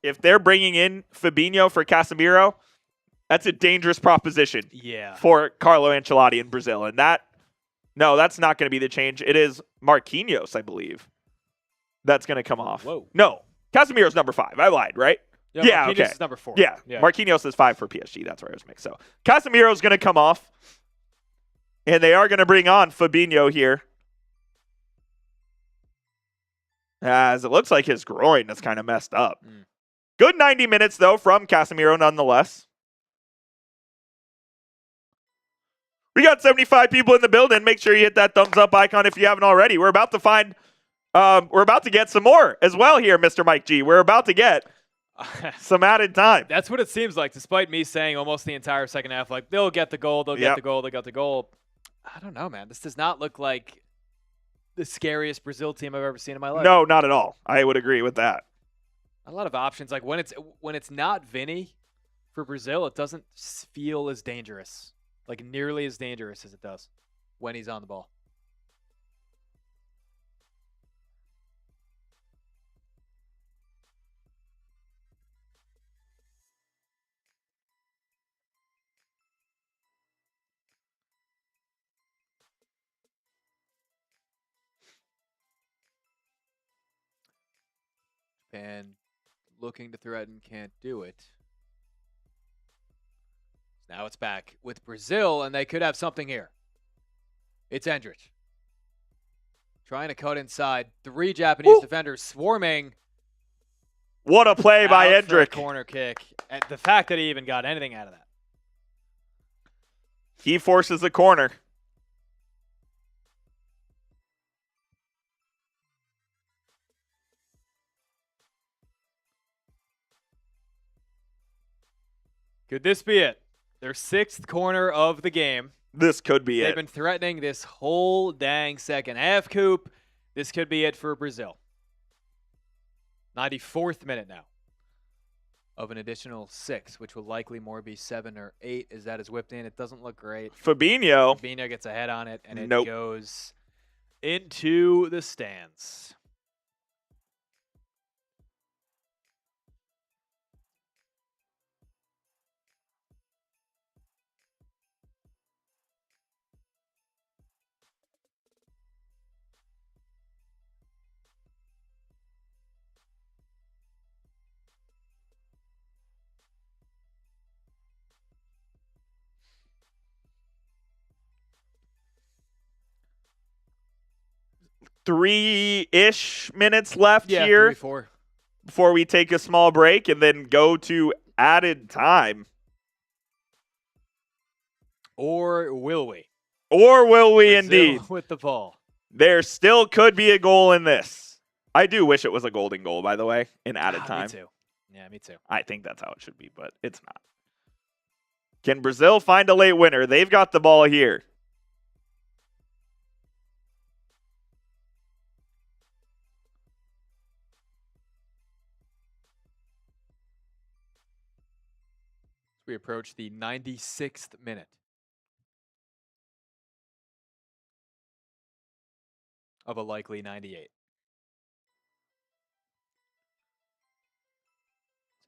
if they're bringing in Fabinho for Casemiro, that's a dangerous proposition for Carlo Ancelotti in Brazil. And that's not going to be the change. It is Marquinhos, I believe, that's going to come off. Whoa. No, Casemiro's number 5. I lied, right? Yeah, okay. Marquinhos is number 4. Yeah, Marquinhos is 5 for PSG. That's where I was mixed. So Casemiro's going to come off, and they are going to bring on Fabinho here. As it looks like his groin is kind of messed up. Good 90 minutes, though, from Casemiro nonetheless. We got 75 people in the building. Make sure you hit that thumbs up icon if you haven't already. We're about to get some more as well here, Mr. Mike G. We're about to get some added time. That's what it seems like, despite me saying almost the entire second half, like, they'll get the goal, they'll get the goal, they'll get the goal. I don't know, man. This does not look like the scariest Brazil team I've ever seen in my life. No, not at all. I would agree with that. A lot of options. Like, when it's not Vinny for Brazil, it doesn't feel as dangerous. Like, nearly as dangerous as it does when he's on the ball. And looking to threaten, can't do it. Now it's back with Brazil, and they could have something here. It's Endrich. Trying to cut inside. 3 Japanese defenders swarming. What a play by Out for a Endrich. corner kick. And the fact that he even got anything out of that. He forces the corner. Could this be it? Their 6th corner of the game. This could be They've it. been threatening this whole dang second half, Coop. This could be it for Brazil. 94th minute now of an additional 6, which will likely more be 7 or 8 as that is whipped in. It doesn't look great. Fabinho Fabinho gets a head on it, and it Nope. goes into the stands. Three-ish minutes left Yeah, here 3-4. before we take a small break and then go to added time. Or will we? Or will we Brazil indeed? with the ball. There still could be a goal in this. I do wish it was a golden goal, by the way, in added time. Me too. Yeah, me too. I think that's how it should be, but it's not. Can Brazil find a late winner? They've got the ball here. We approach the 96th minute of a likely 98.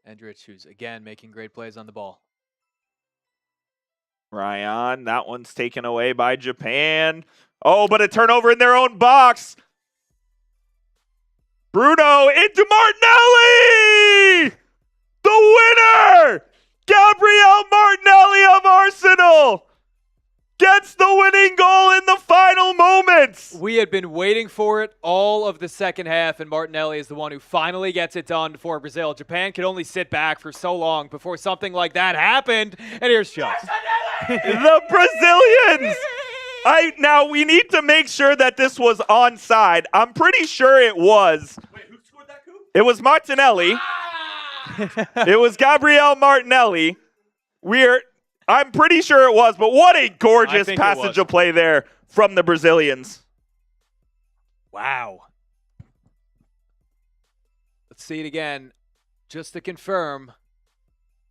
Endrich, who's again making great plays on the ball. Ryan, that one's taken away by Japan. Oh, but a turnover in their own box. Bruno into Martinelli! The winner! Gabriel Martinelli of Arsenal gets the winning goal in the final moments. We had been waiting for it all of the second half, and Martinelli is the one who finally gets it done for Brazil. Japan could only sit back for so long before something like that happened, and here's shots. The Brazilians! Now, we need to make sure that this was onside. I'm pretty sure it was. Wait, who scored that coup? It was Martinelli. It was Gabriel Martinelli. I'm pretty sure it was, but what a gorgeous passage of play there from the Brazilians. Wow. Let's see it again, just to confirm.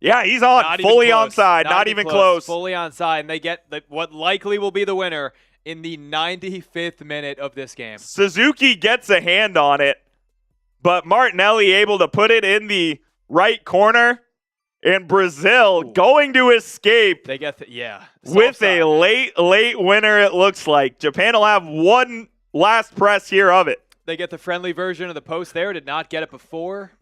Yeah, he's on. Not even Fully close. onside. Not even close. Fully onside, and they get what likely will be the winner in the 95th minute of this game. Suzuki gets a hand on it, but Martinelli able to put it in the right corner, and Brazil going to escape. They get with a late winner, it looks like. Japan will have one last press here of it. They get the friendly version of the post there. Did not get it before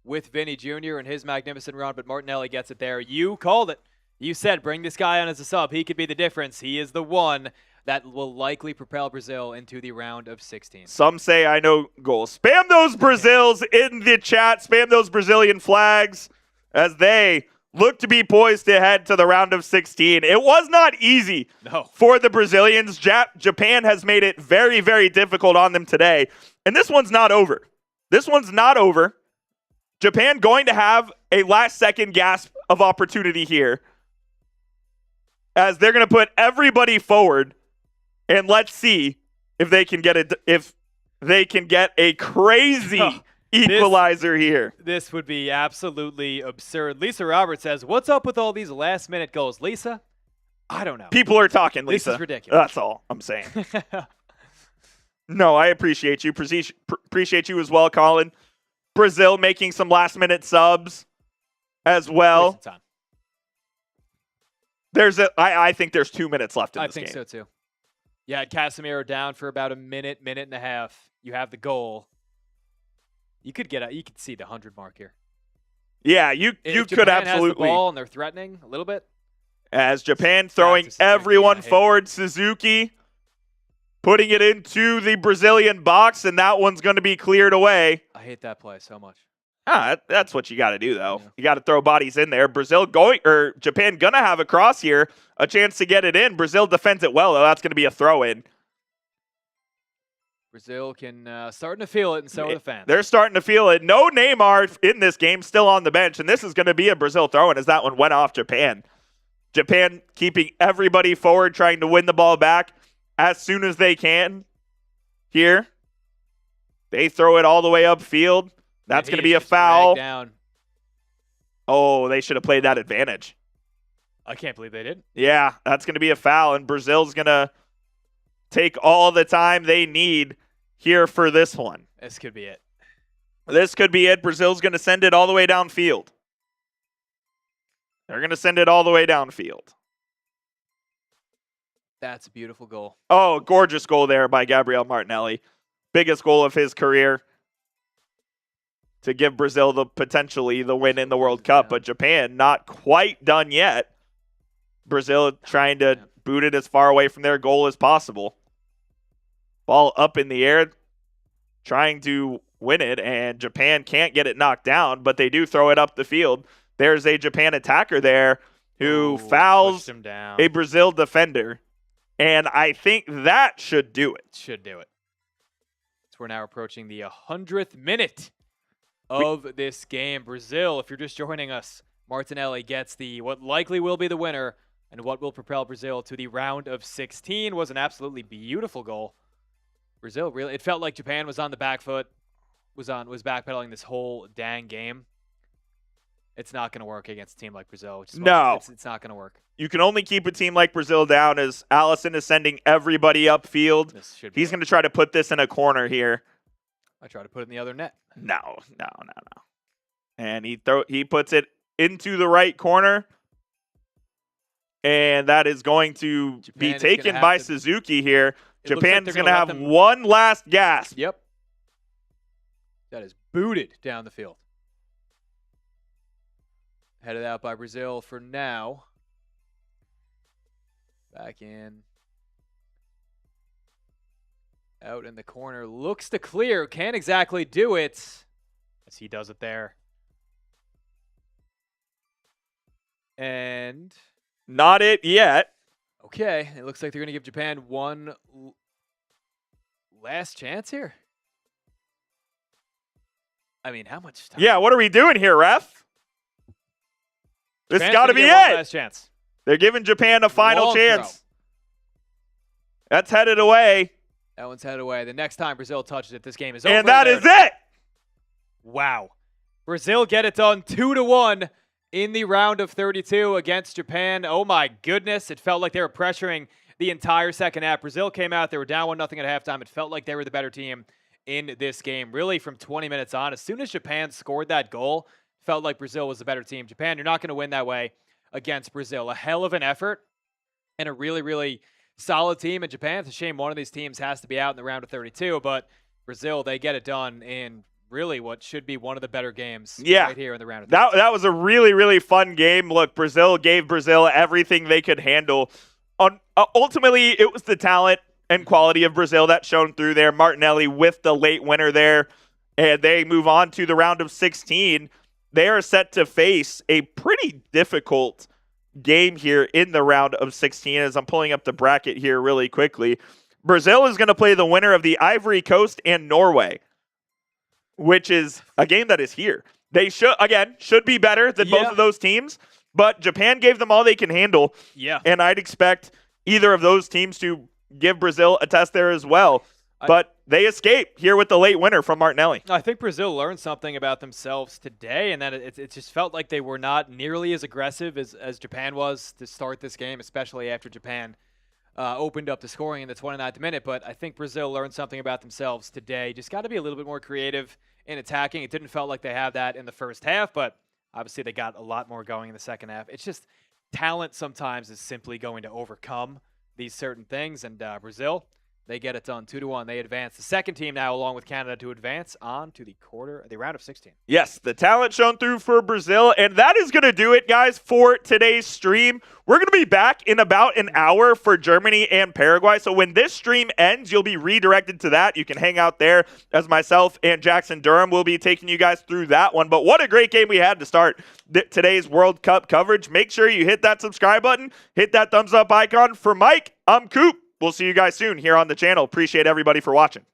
with Vinny Jr. and his magnificent run, but Martinelli gets it there. You called it. You said bring this guy on as a sub. He could be the difference. He is the one that will likely propel Brazil into the round of 16. Some say I know goals. Spam those Brazils in the chat. Spam those Brazilian flags as they look to be poised to head to the round of 16. It was not easy for the Brazilians. Japan has made it very, very difficult on them today. And this one's not over. This one's not over. Japan going to have a last-second gasp of opportunity here as they're going to put everybody forward, and let's see if they can get a crazy equalizer here. This would be absolutely absurd. Lisa Roberts says, "What's up with all these last-minute goals, Lisa?" I don't know. People are talking, Lisa. This is ridiculous. That's all I'm saying. No, I appreciate you. Appreciate you as well, Colin. Brazil making some last-minute subs as well. I think there's 2 minutes left in this game. I think so too. Yeah, Casemiro down for about a minute and a half. You have the goal. You could see the 100 mark here. Yeah, you could Japan absolutely. Has the ball and they're threatening a little bit. As Japan throwing everyone forward, Suzuki putting it into the Brazilian box, and that one's going to be cleared away. I hate that play so much. That's what you got to do, though. Yeah. You got to throw bodies in there. Japan gonna have a cross here, a chance to get it in. Brazil defends it well, though. That's going to be a throw in. Brazil starting to feel it, and so are the fans. They're starting to feel it. No Neymar in this game, still on the bench, and this is going to be a Brazil throw-in as that one went off Japan. Japan keeping everybody forward, trying to win the ball back as soon as they can. Here, they throw it all the way upfield. That's going to be a foul. Down. Oh, they should have played that advantage. I can't believe they did. Yeah, that's going to be a foul, and Brazil's going to take all the time they need here for this one. This could be it. This could be it. Brazil's going to send it all the way downfield. They're going to send it all the way downfield. That's a beautiful goal. Oh, gorgeous goal there by Gabriel Martinelli. Biggest goal of his career to give Brazil potentially the win in the World Cup. But Japan not quite done yet. Brazil trying to boot it as far away from their goal as possible. Ball up in the air, trying to win it, and Japan can't get it knocked down, but they do throw it up the field. There's a Japan attacker there who fouls him down. a Brazil defender, and I think that should do it. Should do it. So we're now approaching the 100th minute of this game. Brazil, if you're just joining us, Martinelli gets the what likely will be the winner and what will propel Brazil to the round of 16. Was an absolutely beautiful goal. Brazil really, it felt like Japan was on the back foot, was backpedaling this whole dang game. It's not going to work against a team like Brazil. No. It's not going to work. You can only keep a team like Brazil down as Allison is sending everybody upfield. He's going to try to put this in a corner here. I try to put it in the other net. No. And he puts it into the right corner. And that is going to be taken by Suzuki here. Japan's going to have one last gasp. Yep. That is booted down the field. Headed out by Brazil for now. Back in. Out in the corner. Looks to clear. Can't exactly do it. As he does it there. And not it yet. Okay. It looks like they're going to give Japan one last chance here. I mean, how much time? Yeah, what are we doing here, ref? This got to be it. Last chance. They're giving Japan a final chance. Throw. That's headed away. That one's headed away. The next time Brazil touches it, this game is over. And that is it. Wow. Brazil get it done 2-1 in the round of 32 against Japan. Oh, my goodness. It felt like they were pressuring the entire second half. Brazil came out. They were down 1-0 at halftime. It felt like they were the better team in this game. Really, from 20 minutes on, as soon as Japan scored that goal, felt like Brazil was the better team. Japan, you're not going to win that way against Brazil. A hell of an effort and a really, really solid team in Japan. It's a shame one of these teams has to be out in the round of 32, but Brazil, they get it done in really what should be one of the better games right here in the round of 32. That was a really, really fun game. Look, Brazil gave Brazil everything they could handle. Ultimately, it was the talent and quality of Brazil that shone through there. Martinelli with the late winner there, and they move on to the round of 16. They are set to face a pretty difficult game here in the round of 16 as I'm pulling up the bracket here really quickly. Brazil is going to play the winner of the Ivory Coast and Norway, which is a game that is here. They should be better than both of those teams, but Japan gave them all they can handle. Yeah. And I'd expect either of those teams to give Brazil a test there as well. But they escape here with the late winner from Martinelli. I think Brazil learned something about themselves today, and that it just felt like they were not nearly as aggressive as Japan was to start this game, especially after Japan opened up the scoring in the 29th minute. But I think Brazil learned something about themselves today. Just got to be a little bit more creative in attacking. It didn't feel like they had that in the first half, but obviously they got a lot more going in the second half. It's just talent sometimes is simply going to overcome these certain things, and Brazil, they get it done 2-1. They advance. The second team now, along with Canada, to advance on to the round of 16. Yes, the talent shown through for Brazil, and that is going to do it, guys, for today's stream. We're going to be back in about an hour for Germany and Paraguay. So when this stream ends, you'll be redirected to that. You can hang out there as myself and Jackson Durham will be taking you guys through that one. But what a great game we had to start today's World Cup coverage. Make sure you hit that subscribe button, hit that thumbs up icon. For Mike, I'm Coop. We'll see you guys soon here on the channel. Appreciate everybody for watching.